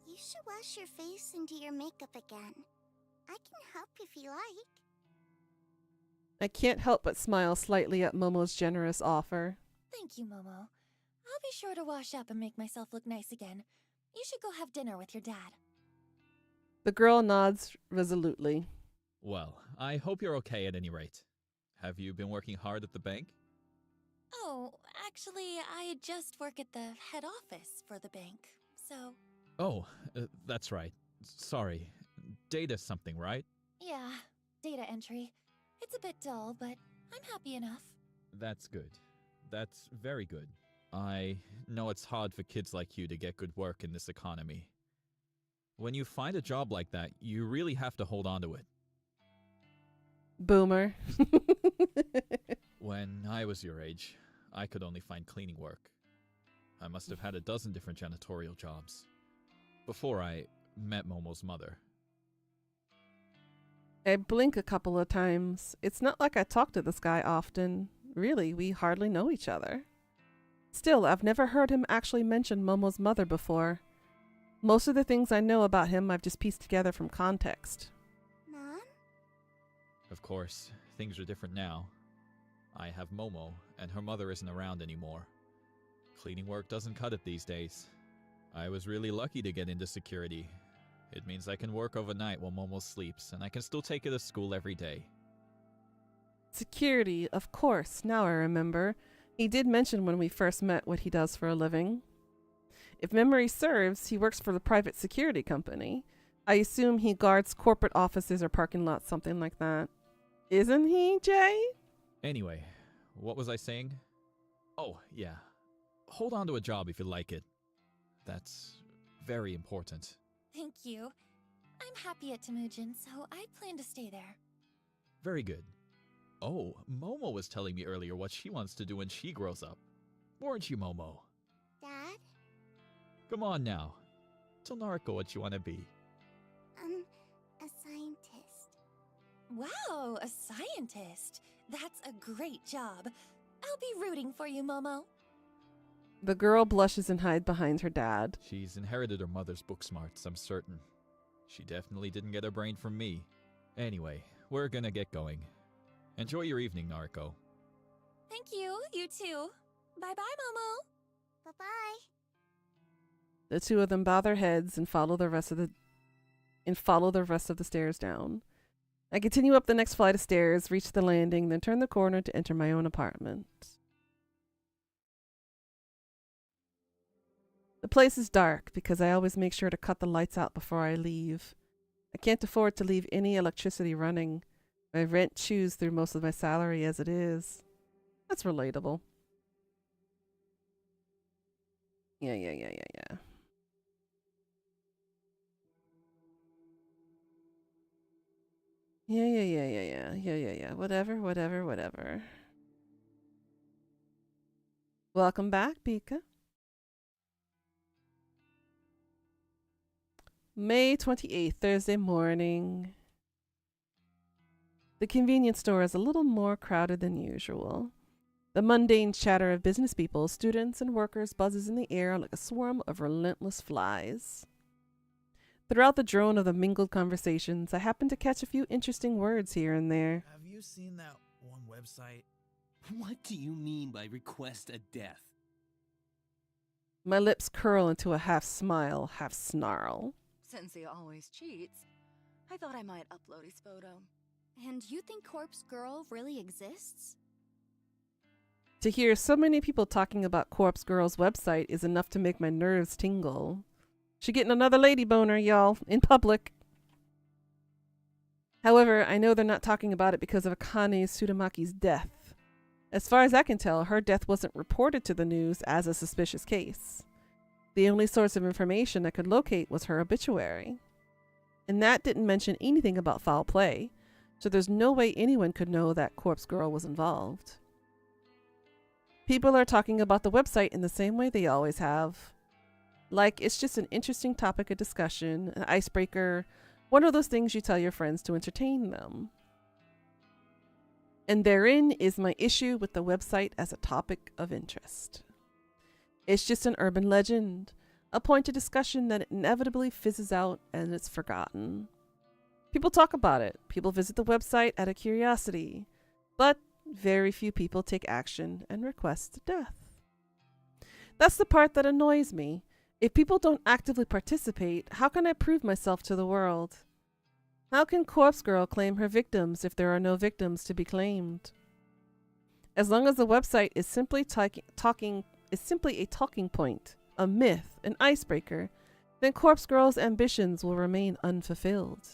You should wash your face and do your makeup again. I can help if you like. I can't help but smile slightly at Momo's generous offer. Thank you, Momo. I'll be sure to wash up and make myself look nice again. You should go have dinner with your dad. The girl nods resolutely. Well, I hope you're okay at any rate. Have you been working hard at the bank? Oh, actually, I just work at the head office for the bank, so... Oh, that's right. Sorry. Data something, right? Yeah, data entry. It's a bit dull, but I'm happy enough. That's good. That's very good. I know it's hard for kids like you to get good work in this economy. When you find a job like that, you really have to hold on to it. Boomer. When I was your age, I could only find cleaning work. I must have had a dozen different janitorial jobs before I met Momo's mother. I blink a couple of times. It's not like I talk to this guy often. Really, we hardly know each other. Still, I've never heard him actually mention Momo's mother before. Most of the things I know about him I've just pieced together from context. Mom? Of course, things are different now. I have Momo, and her mother isn't around anymore. Cleaning work doesn't cut it these days. I was really lucky to get into security. It means I can work overnight while Momo sleeps, and I can still take her to school every day. Security, of course, now I remember. He did mention when we first met what he does for a living. If memory serves, he works for the private security company. I assume he guards corporate offices or parking lots, something like that. Isn't he, Jay? Anyway, what was I saying? Oh, yeah. Hold on to a job if you like it. That's very important. Thank you. I'm happy at Temujin, so I plan to stay there. Very good. Oh, Momo was telling me earlier what she wants to do when she grows up. Weren't you, Momo? Dad? Come on now. Tell Nariko what you want to be. A scientist. Wow, a scientist. That's a great job. I'll be rooting for you, Momo. The girl blushes and hides behind her dad. She's inherited her mother's book smarts, I'm certain. She definitely didn't get her brain from me. Anyway, we're gonna get going. Enjoy your evening, Nariko. Thank you, you too. Bye-bye, Momo. Bye-bye. The two of them bow their heads and follow the rest of the stairs down. I continue up the next flight of stairs, reach the landing, then turn the corner to enter my own apartment. place is dark because I always make sure to cut the lights out before I leave. I can't afford to leave any electricity running. My rent chews through most of my salary as it is. That's relatable. Yeah. Yeah. Whatever. Welcome back, Pika. May 28th, Thursday morning. The convenience store is a little more crowded than usual. The mundane chatter of business people, students, and workers buzzes in the air like a swarm of relentless flies. Throughout the drone of the mingled conversations, I happen to catch a few interesting words here and there. Have you seen that one website? What do you mean by request a death? My lips curl into a half smile, half snarl. Since he always cheats, I thought I might upload his photo. And you think Corpse Girl really exists? To hear so many people talking about Corpse Girl's website is enough to make my nerves tingle. She getting another lady boner, y'all, in public. However, I know they're not talking about it because of Akane Tsuramaki's death. As far as I can tell, her death wasn't reported to the news as a suspicious case. The only source of information I could locate was her obituary. And that didn't mention anything about foul play, so there's no way anyone could know that Corpse Girl was involved. People are talking about the website in the same way they always have. Like it's just an interesting topic of discussion, an icebreaker, one of those things you tell your friends to entertain them. And therein is my issue with the website as a topic of interest. It's just an urban legend, a point of discussion that inevitably fizzes out and it's forgotten. People talk about it, people visit the website out of curiosity, but very few people take action and request death. That's the part that annoys me. If people don't actively participate, how can I prove myself to the world? How can Corpse Girl claim her victims if there are no victims to be claimed? As long as the website is simply a talking point, a myth, an icebreaker, then Corpse Girl's ambitions will remain unfulfilled.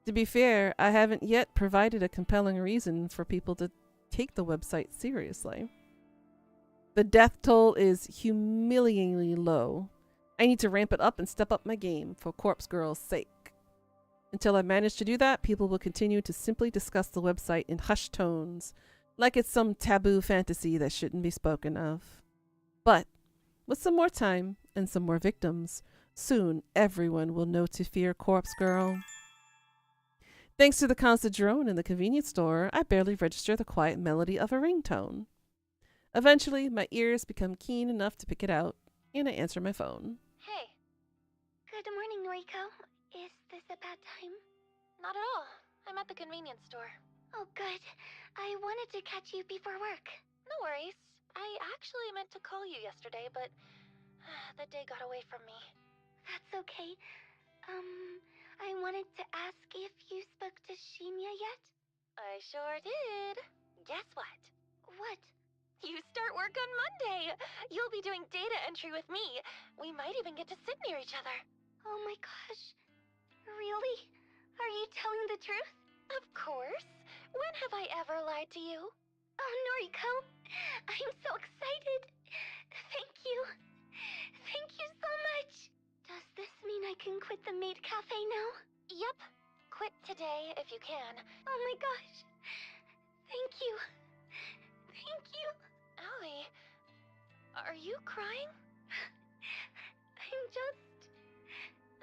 To be fair, I haven't yet provided a compelling reason for people to take the website seriously. The death toll is humiliatingly low. I need to ramp it up and step up my game for Corpse Girl's sake. Until I manage to do that, people will continue to simply discuss the website in hushed tones, like it's some taboo fantasy that shouldn't be spoken of. But with some more time and some more victims, soon everyone will know to fear Corpse Girl. Thanks to the constant drone in the convenience store, I barely register the quiet melody of a ringtone. Eventually, my ears become keen enough to pick it out, and I answer my phone. Hey. Good morning, Noriko. Is this a bad time? Not at all. I'm at the convenience store. Oh, good. I wanted to catch you before work. No worries. I actually meant to call you yesterday, but the day got away from me. That's okay. I wanted to ask if you spoke to Shinya yet? I sure did. Guess what? What? You start work on Monday! You'll be doing data entry with me. We might even get to sit near each other. Oh my gosh. Really? Are you telling the truth? Of course. When have I ever lied to you? Oh, Noriko. I'm so excited. Thank you. Thank you so much. Does this mean I can quit the maid cafe now? Yep. Quit today if you can. Oh my gosh. Thank you. Thank you. Aoi, are you crying?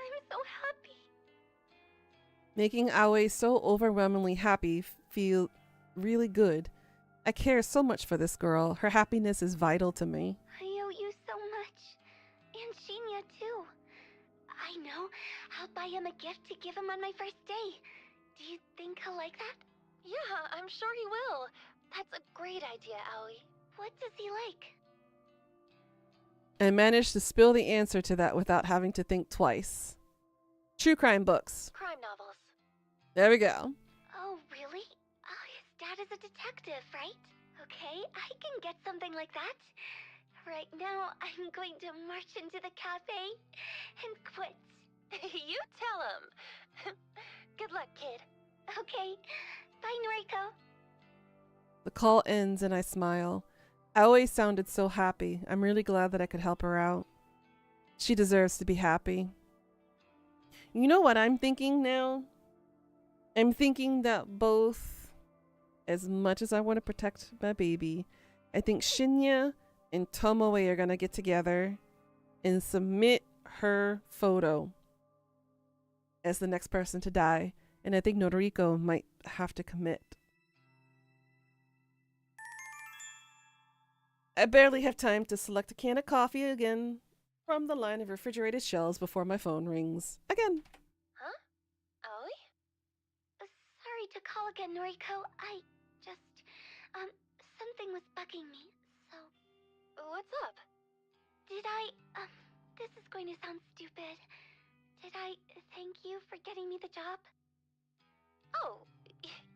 I'm so happy. Making Aoi so overwhelmingly happy feel really good. I care so much for this girl. Her happiness is vital to me. I owe you so much. And Shinya too. I know. I'll buy him a gift to give him on my first day. Do you think he'll like that? Yeah, I'm sure he will. That's a great idea, Aoi. What does he like? I managed to spill the answer to that without having to think twice. True crime books. Crime novels. There we go. Oh, really? Oh, his dad is a detective, right? Okay, I can get something like that. Right now, I'm going to march into the cafe and quit. You tell him. Good luck, kid. Okay. Bye, Noriko. The call ends and I smile. Aoi sounded so happy. I'm really glad that I could help her out. She deserves to be happy. You know what I'm thinking now? I'm thinking that both, as much as I want to protect my baby, I think Shinya and Tomoe are gonna get together and submit her photo as the next person to die. And I think Noriko might have to commit. I barely have time to select a can of coffee again from the line of refrigerated shelves before my phone rings again. Huh? Aoi? Sorry to call again, Noriko. I just, something was bugging me, so... What's up? Did I, this is going to sound stupid. Did I thank you for getting me the job? Oh,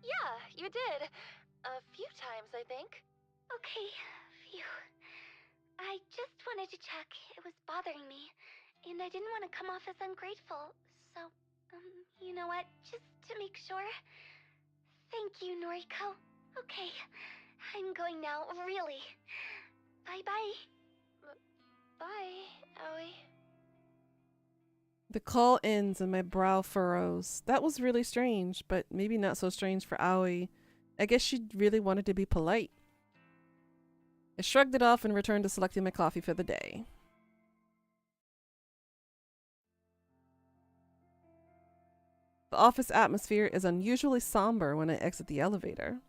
yeah, you did. A few times, I think. Okay, phew. I just wanted to check. It was bothering me, and I didn't want to come off as ungrateful. So, you know what? Just to make sure. Thank you, Noriko. Okay, I'm going now, really. Bye-bye. Bye, Aoi. The call ends and my brow furrows. That was really strange, but maybe not so strange for Aoi. I guess she really wanted to be polite. I shrugged it off and returned to selecting my coffee for the day. The office atmosphere is unusually somber when I exit the elevator.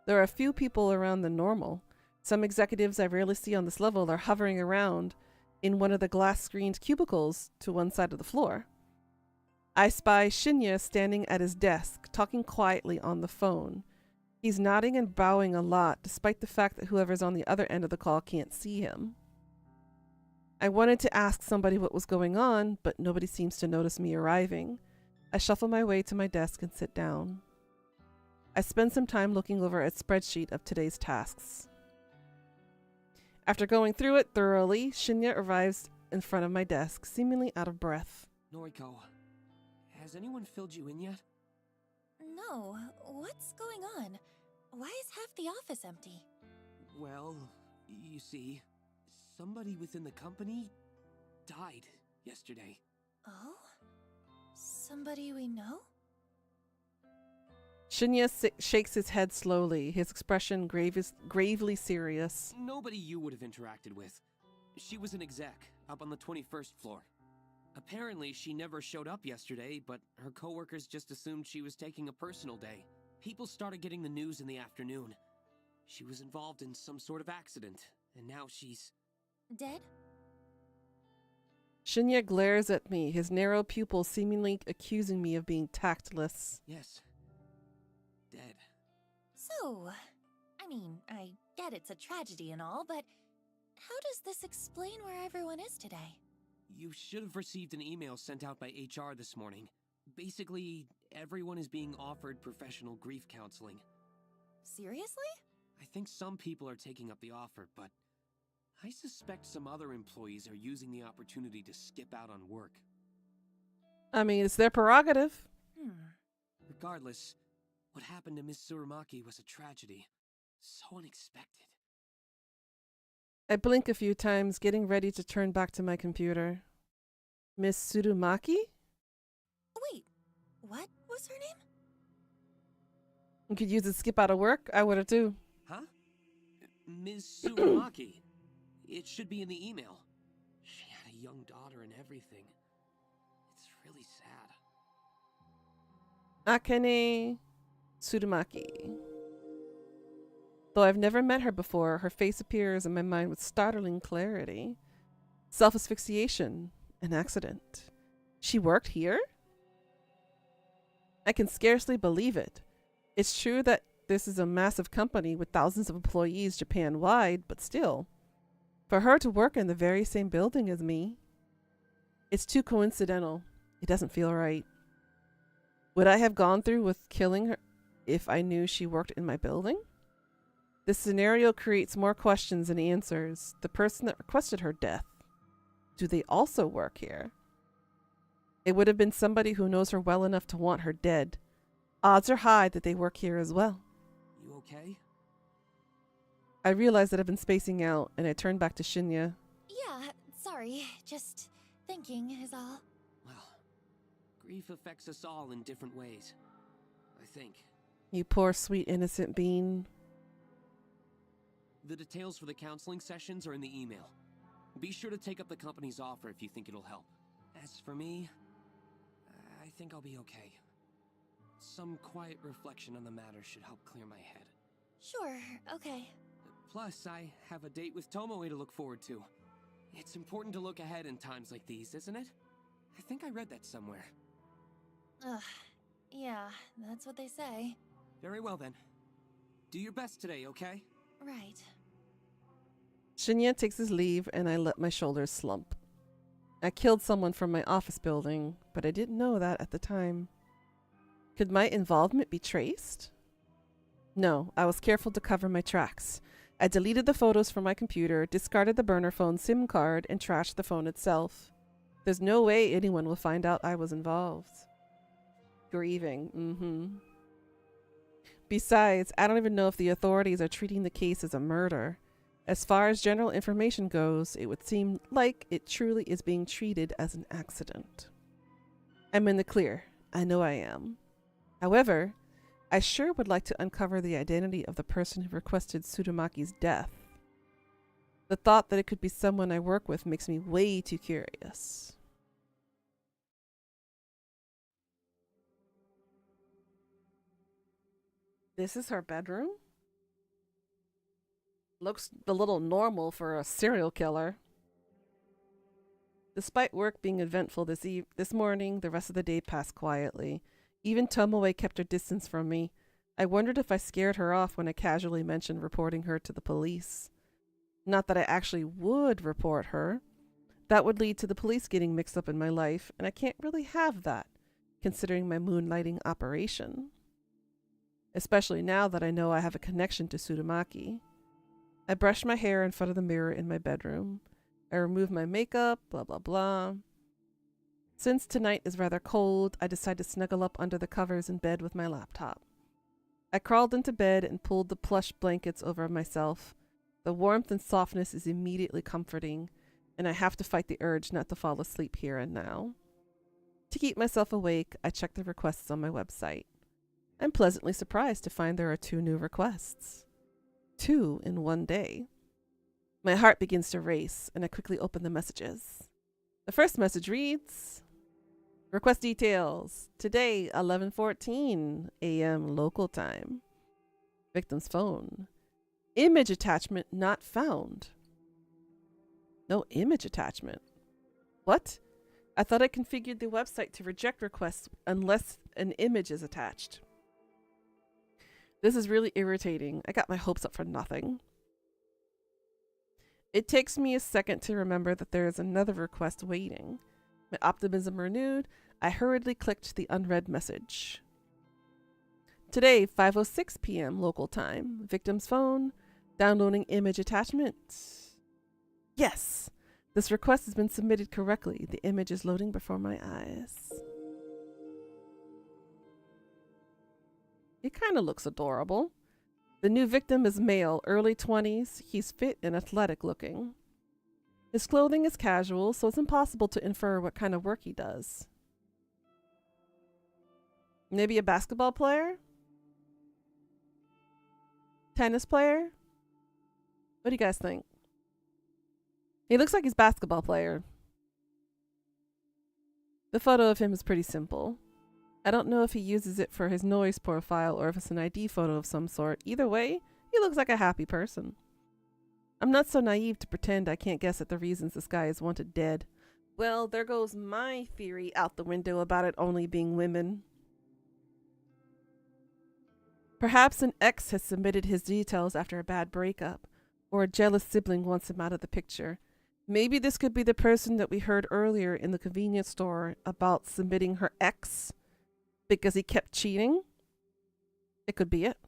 There are a few people around than normal. Some executives I rarely see on this level are hovering around in one of the glass-screened cubicles to one side of the floor. I spy Shinya standing at his desk, talking quietly on the phone. He's nodding and bowing a lot, despite the fact that whoever's on the other end of the call can't see him. I wanted to ask somebody what was going on, but nobody seems to notice me arriving. I shuffle my way to my desk and sit down. I spend some time looking over a spreadsheet of today's tasks. After going through it thoroughly, Shinya arrives in front of my desk, seemingly out of breath. Noriko, has anyone filled you in yet? No, what's going on? Why is half the office empty? Well, you see, somebody within the company died yesterday. Oh? Somebody we know? Shinya shakes his head slowly, his expression gravely serious. Nobody you would have interacted with. She was an exec, up on the 21st floor. Apparently, she never showed up yesterday, but her coworkers just assumed she was taking a personal day. People started getting the news in the afternoon. She was involved in some sort of accident, and now she's... dead? Shinya glares at me, his narrow pupils seemingly accusing me of being tactless. Yes. Dead. So, I mean, I get it's a tragedy and all, but how does this explain where everyone is today? You should have received an email sent out by HR this morning. Basically, everyone is being offered professional grief counseling. Seriously? I think some people are taking up the offer, but I suspect some other employees are using the opportunity to skip out on work. I mean, it's their prerogative. Regardless, what happened to Miss Tsurumaki was a tragedy. So unexpected. I blink a few times, getting ready to turn back to my computer. Miss Tsurumaki? Wait, what was her name? You could use it to skip out of work. I would have too. Huh? Ms. Tsurumaki. It should be in the email. She had a young daughter and everything. It's really sad. Akane Tsurumaki. Though I've never met her before, her face appears in my mind with startling clarity. Self-asphyxiation. An accident. She worked here? I can scarcely believe it. It's true that this is a massive company with thousands of employees Japan-wide, but still. For her to work in the very same building as me, it's too coincidental. It doesn't feel right. Would I have gone through with killing her if I knew she worked in my building? This scenario creates more questions than answers. The person that requested her death, do they also work here? It would have been somebody who knows her well enough to want her dead. Odds are high that they work here as well. You okay? I realized that I've been spacing out, and I turned back to Shinya. Yeah, sorry. Just thinking is all. Well, grief affects us all in different ways, I think. You poor, sweet, innocent bean. The details for the counseling sessions are in the email. Be sure to take up the company's offer if you think it'll help. As for me, I think I'll be okay. Some quiet reflection on the matter should help clear my head. Sure, okay. Plus, I have a date with Tomoe to look forward to. It's important to look ahead in times like these, isn't it? I think I read that somewhere. Ugh, yeah, that's what they say. Very well then. Do your best today, okay? Right. Shinya takes his leave, and I let my shoulders slump. I killed someone from my office building, but I didn't know that at the time. Could my involvement be traced? No, I was careful to cover my tracks. I deleted the photos from my computer, discarded the burner phone SIM card, and trashed the phone itself. There's no way anyone will find out I was involved. Grieving, Besides, I don't even know if the authorities are treating the case as a murder. As far as general information goes, it would seem like it truly is being treated as an accident. I'm in the clear. I know I am. However, I sure would like to uncover the identity of the person who requested Tsurumaki's death. The thought that it could be someone I work with makes me way too curious. This is her bedroom? Looks a little normal for a serial killer. Despite work being eventful this morning, the rest of the day passed quietly. Even Tomoe kept her distance from me. I wondered if I scared her off when I casually mentioned reporting her to the police. Not that I actually would report her. That would lead to the police getting mixed up in my life, and I can't really have that, considering my moonlighting operation. Especially now that I know I have a connection to Tsurumaki. I brushed my hair in front of the mirror in my bedroom. I removed my makeup, blah blah blah. Since tonight is rather cold, I decided to snuggle up under the covers in bed with my laptop. I crawled into bed and pulled the plush blankets over myself. The warmth and softness is immediately comforting, and I have to fight the urge not to fall asleep here and now. To keep myself awake, I checked the requests on my website. I'm pleasantly surprised to find there are 2 new requests. 2 in one day. My heart begins to race, and I quickly open the messages. The first message reads, request details. Today, 11:14 a.m. local time. Victim's phone. Image attachment not found. No image attachment. What? I thought I configured the website to reject requests unless an image is attached. This is really irritating. I got my hopes up for nothing. It takes me a second to remember that there is another request waiting. My optimism renewed, I hurriedly clicked the unread message. Today, 5:06 p.m. local time. Victim's phone. Downloading image attachment. Yes! This request has been submitted correctly. The image is loading before my eyes. He kind of looks adorable. The new victim is male, early 20s. He's fit and athletic looking. His clothing is casual, so it's impossible to infer what kind of work he does. Maybe a basketball player? Tennis player? What do you guys think? He looks like he's a basketball player. The photo of him is pretty simple. I don't know if he uses it for his noise profile or if it's an ID photo of some sort. Either way, he looks like a happy person. I'm not so naive to pretend I can't guess at the reasons this guy is wanted dead. Well, there goes my theory out the window about it only being women. Perhaps an ex has submitted his details after a bad breakup, or a jealous sibling wants him out of the picture. Maybe this could be the person that we heard earlier in the convenience store about submitting her ex because he kept cheating. It could be it.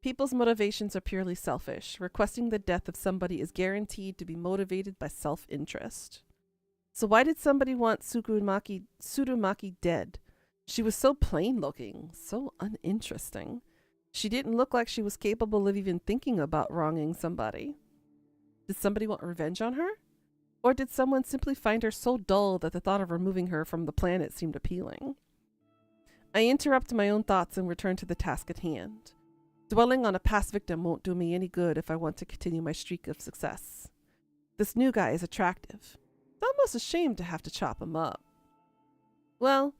People's motivations are purely selfish. Requesting the death of somebody is guaranteed to be motivated by self-interest. So why did somebody want Tsurumaki dead? She was so plain looking, so uninteresting. She didn't look like she was capable of even thinking about wronging somebody. Did somebody want revenge on her? Or did someone simply find her so dull that the thought of removing her from the planet seemed appealing? I interrupt my own thoughts and return to the task at hand. Dwelling on a past victim won't do me any good if I want to continue my streak of success. This new guy is attractive. It's almost a shame to have to chop him up. Well,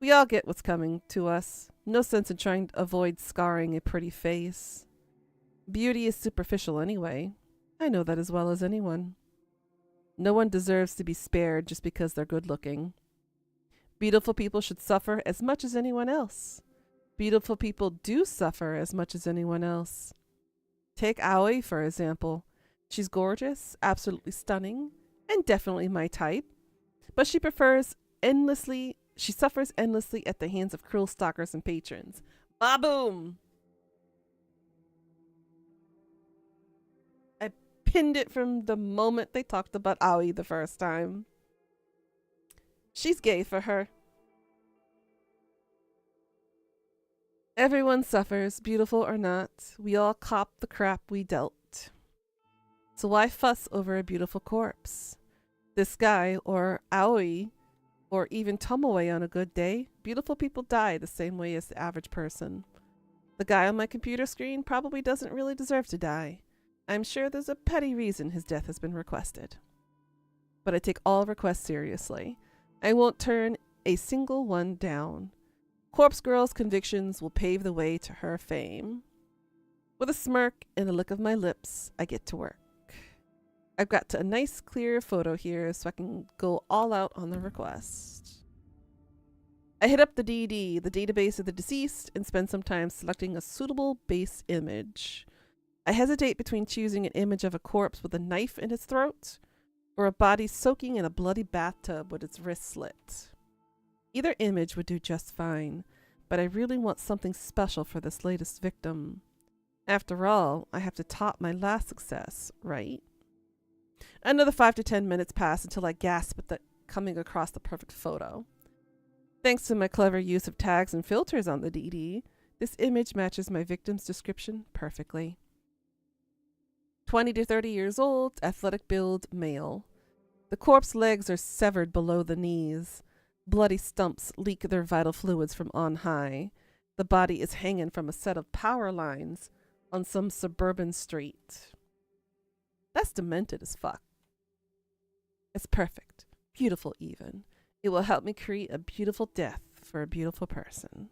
we all get what's coming to us. No sense in trying to avoid scarring a pretty face. Beauty is superficial anyway. I know that as well as anyone. No one deserves to be spared just because they're good looking. Beautiful people should suffer as much as anyone else. Beautiful people do suffer as much as anyone else. Take Aoi, for example. She's gorgeous, absolutely stunning, and definitely my type. But she suffers endlessly at the hands of cruel stalkers and patrons. Ba-boom! I pinned it from the moment they talked about Aoi the first time. She's gay for her. Everyone suffers, beautiful or not. We all cop the crap we dealt. So why fuss over a beautiful corpse? This guy, or Aoi, or even Tomoe on a good day, beautiful people die the same way as the average person. The guy on my computer screen probably doesn't really deserve to die. I'm sure there's a petty reason his death has been requested. But I take all requests seriously. I won't turn a single one down. Corpse Girl's convictions will pave the way to her fame. With a smirk and a lick of my lips, I get to work. I've got a nice clear photo here so I can go all out on the request. I hit up the DD, the database of the deceased, and spend some time selecting a suitable base image. I hesitate between choosing an image of a corpse with a knife in its throat or a body soaking in a bloody bathtub with its wrist slit. Either image would do just fine, but I really want something special for this latest victim. After all, I have to top my last success, right? Another 5 to 10 minutes pass until I gasp at coming across the perfect photo. Thanks to my clever use of tags and filters on the DD, this image matches my victim's description perfectly. 20 to 30 years old, athletic build, male. The corpse legs are severed below the knees. Bloody stumps leak their vital fluids from on high. The body is hanging from a set of power lines on some suburban street. That's demented as fuck. It's perfect. Beautiful even. It will help me create a beautiful death for a beautiful person.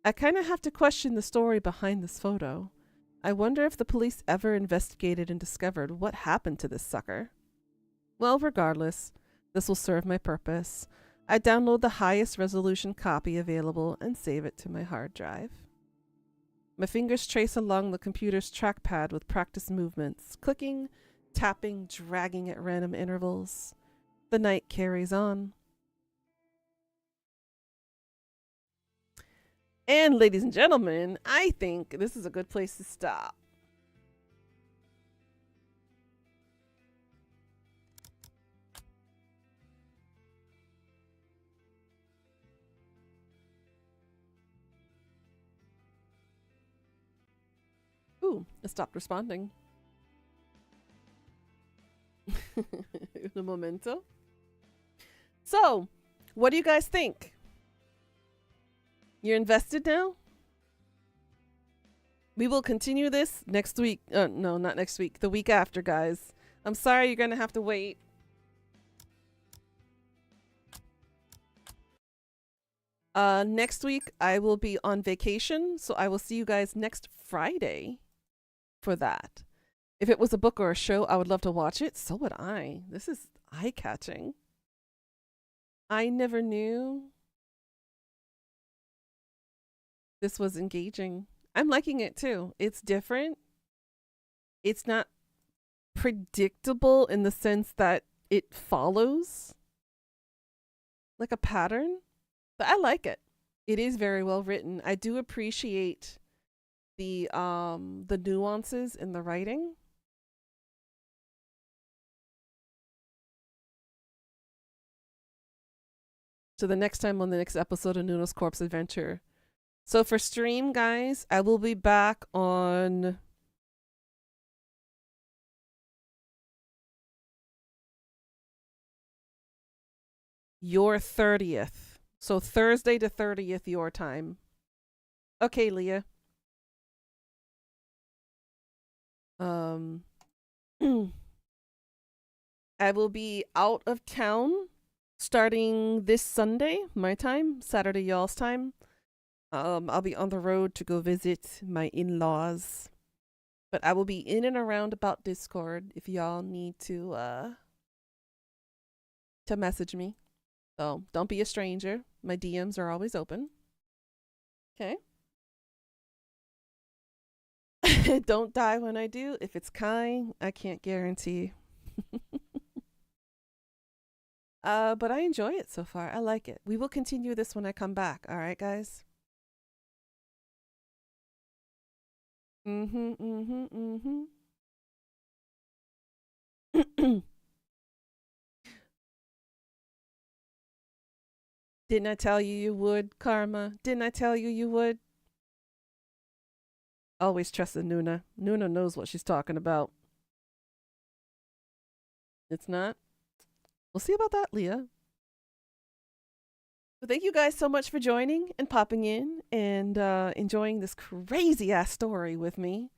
I kind of have to question the story behind this photo. I wonder if the police ever investigated and discovered what happened to this sucker. Well, regardless, this will serve my purpose. I download the highest resolution copy available and save it to my hard drive. My fingers trace along the computer's trackpad with practice movements, clicking, tapping, dragging at random intervals. The night carries on. And ladies and gentlemen, I think this is a good place to stop. Ooh, it stopped responding. Un momento. So, what do you guys think? You're invested now? We will continue this next week. No, not next week. The week after, guys. I'm sorry you're going to have to wait. Next week, I will be on vacation, so I will see you guys next Friday for that. If it was a book or a show, I would love to watch it. So would I. This is eye-catching. I never knew this was engaging. I'm liking it too. It's different. It's not predictable in the sense that it follows like a pattern, but I like it. It is very well written. I do appreciate the nuances in the writing. So the next time on the next episode of Nuna's Corpse Adventure. So for stream, guys, I will be back on your 30th. So Thursday the 30th your time. Okay, Leah. I will be out of town starting this Sunday, my time, Saturday y'all's time. I'll be on the road to go visit my in-laws. But I will be in and around about Discord if y'all need to message me. So don't be a stranger. My DMs are always open. Okay. Don't die when I do. If it's Kai, I can't guarantee. But I enjoy it so far. I like it. We will continue this when I come back. All right, guys? Mm-hmm. Didn't I tell you you would, Karma? Didn't I tell you you would? Always trusted Nuna. Nuna knows what she's talking about. It's not? We'll see about that, Leah. But thank you guys so much for joining and popping in and enjoying this crazy-ass story with me.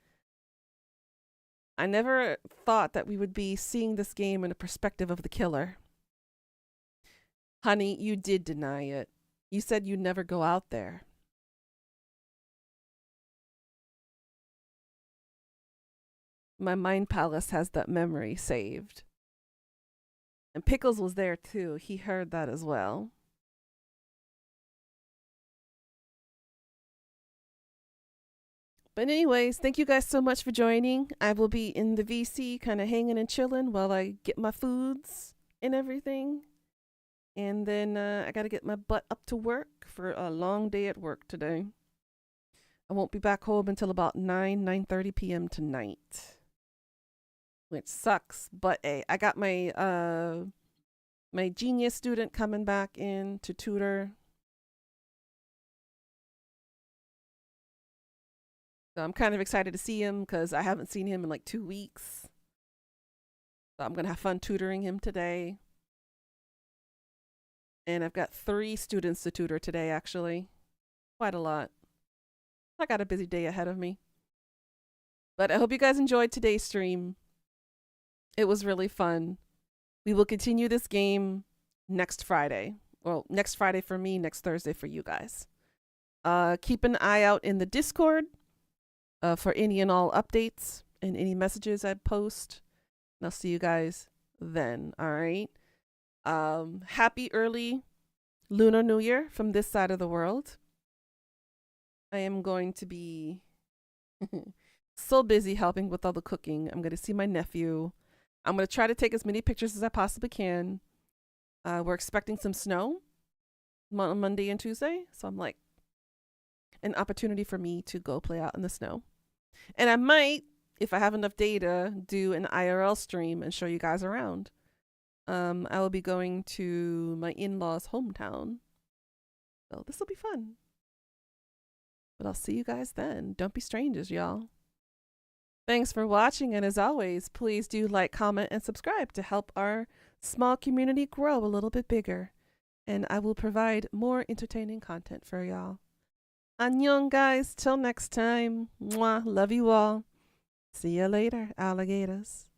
I never thought that we would be seeing this game in the perspective of the killer. Honey, you did deny it. You said you'd never go out there. My mind palace has that memory saved. And Pickles was there too. He heard that as well. But anyways, thank you guys so much for joining. I will be in the VC kind of hanging and chilling while I get my foods and everything. And then I got to get my butt up to work for a long day at work today. I won't be back home until about 9:30 p.m. tonight. Which sucks, but hey, I got my my genius student coming back in to tutor. So I'm kind of excited to see him because I haven't seen him in like 2 weeks. So I'm going to have fun tutoring him today. And I've got 3 students to tutor today, actually. Quite a lot. I got a busy day ahead of me. But I hope you guys enjoyed today's stream. It was really fun. We will continue this game next Friday. Well, next Friday for me, next Thursday for you guys. Keep an eye out in the Discord for any and all updates and any messages I post. And I'll see you guys then. All right. Happy early Lunar New Year from this side of the world. I am going to be so busy helping with all the cooking. I'm going to see my nephew. I'm going to try to take as many pictures as I possibly can. We're expecting some snow on Monday and Tuesday. So I'm like, an opportunity for me to go play out in the snow. And I might, if I have enough data, do an IRL stream and show you guys around. I will be going to my in-laws' hometown. So this will be fun. But I'll see you guys then. Don't be strangers, y'all. Thanks for watching, and as always, please do like, comment, and subscribe to help our small community grow a little bit bigger. And I will provide more entertaining content for y'all. Annyeong, guys. Till next time. Mwah. Love you all. See ya later, alligators.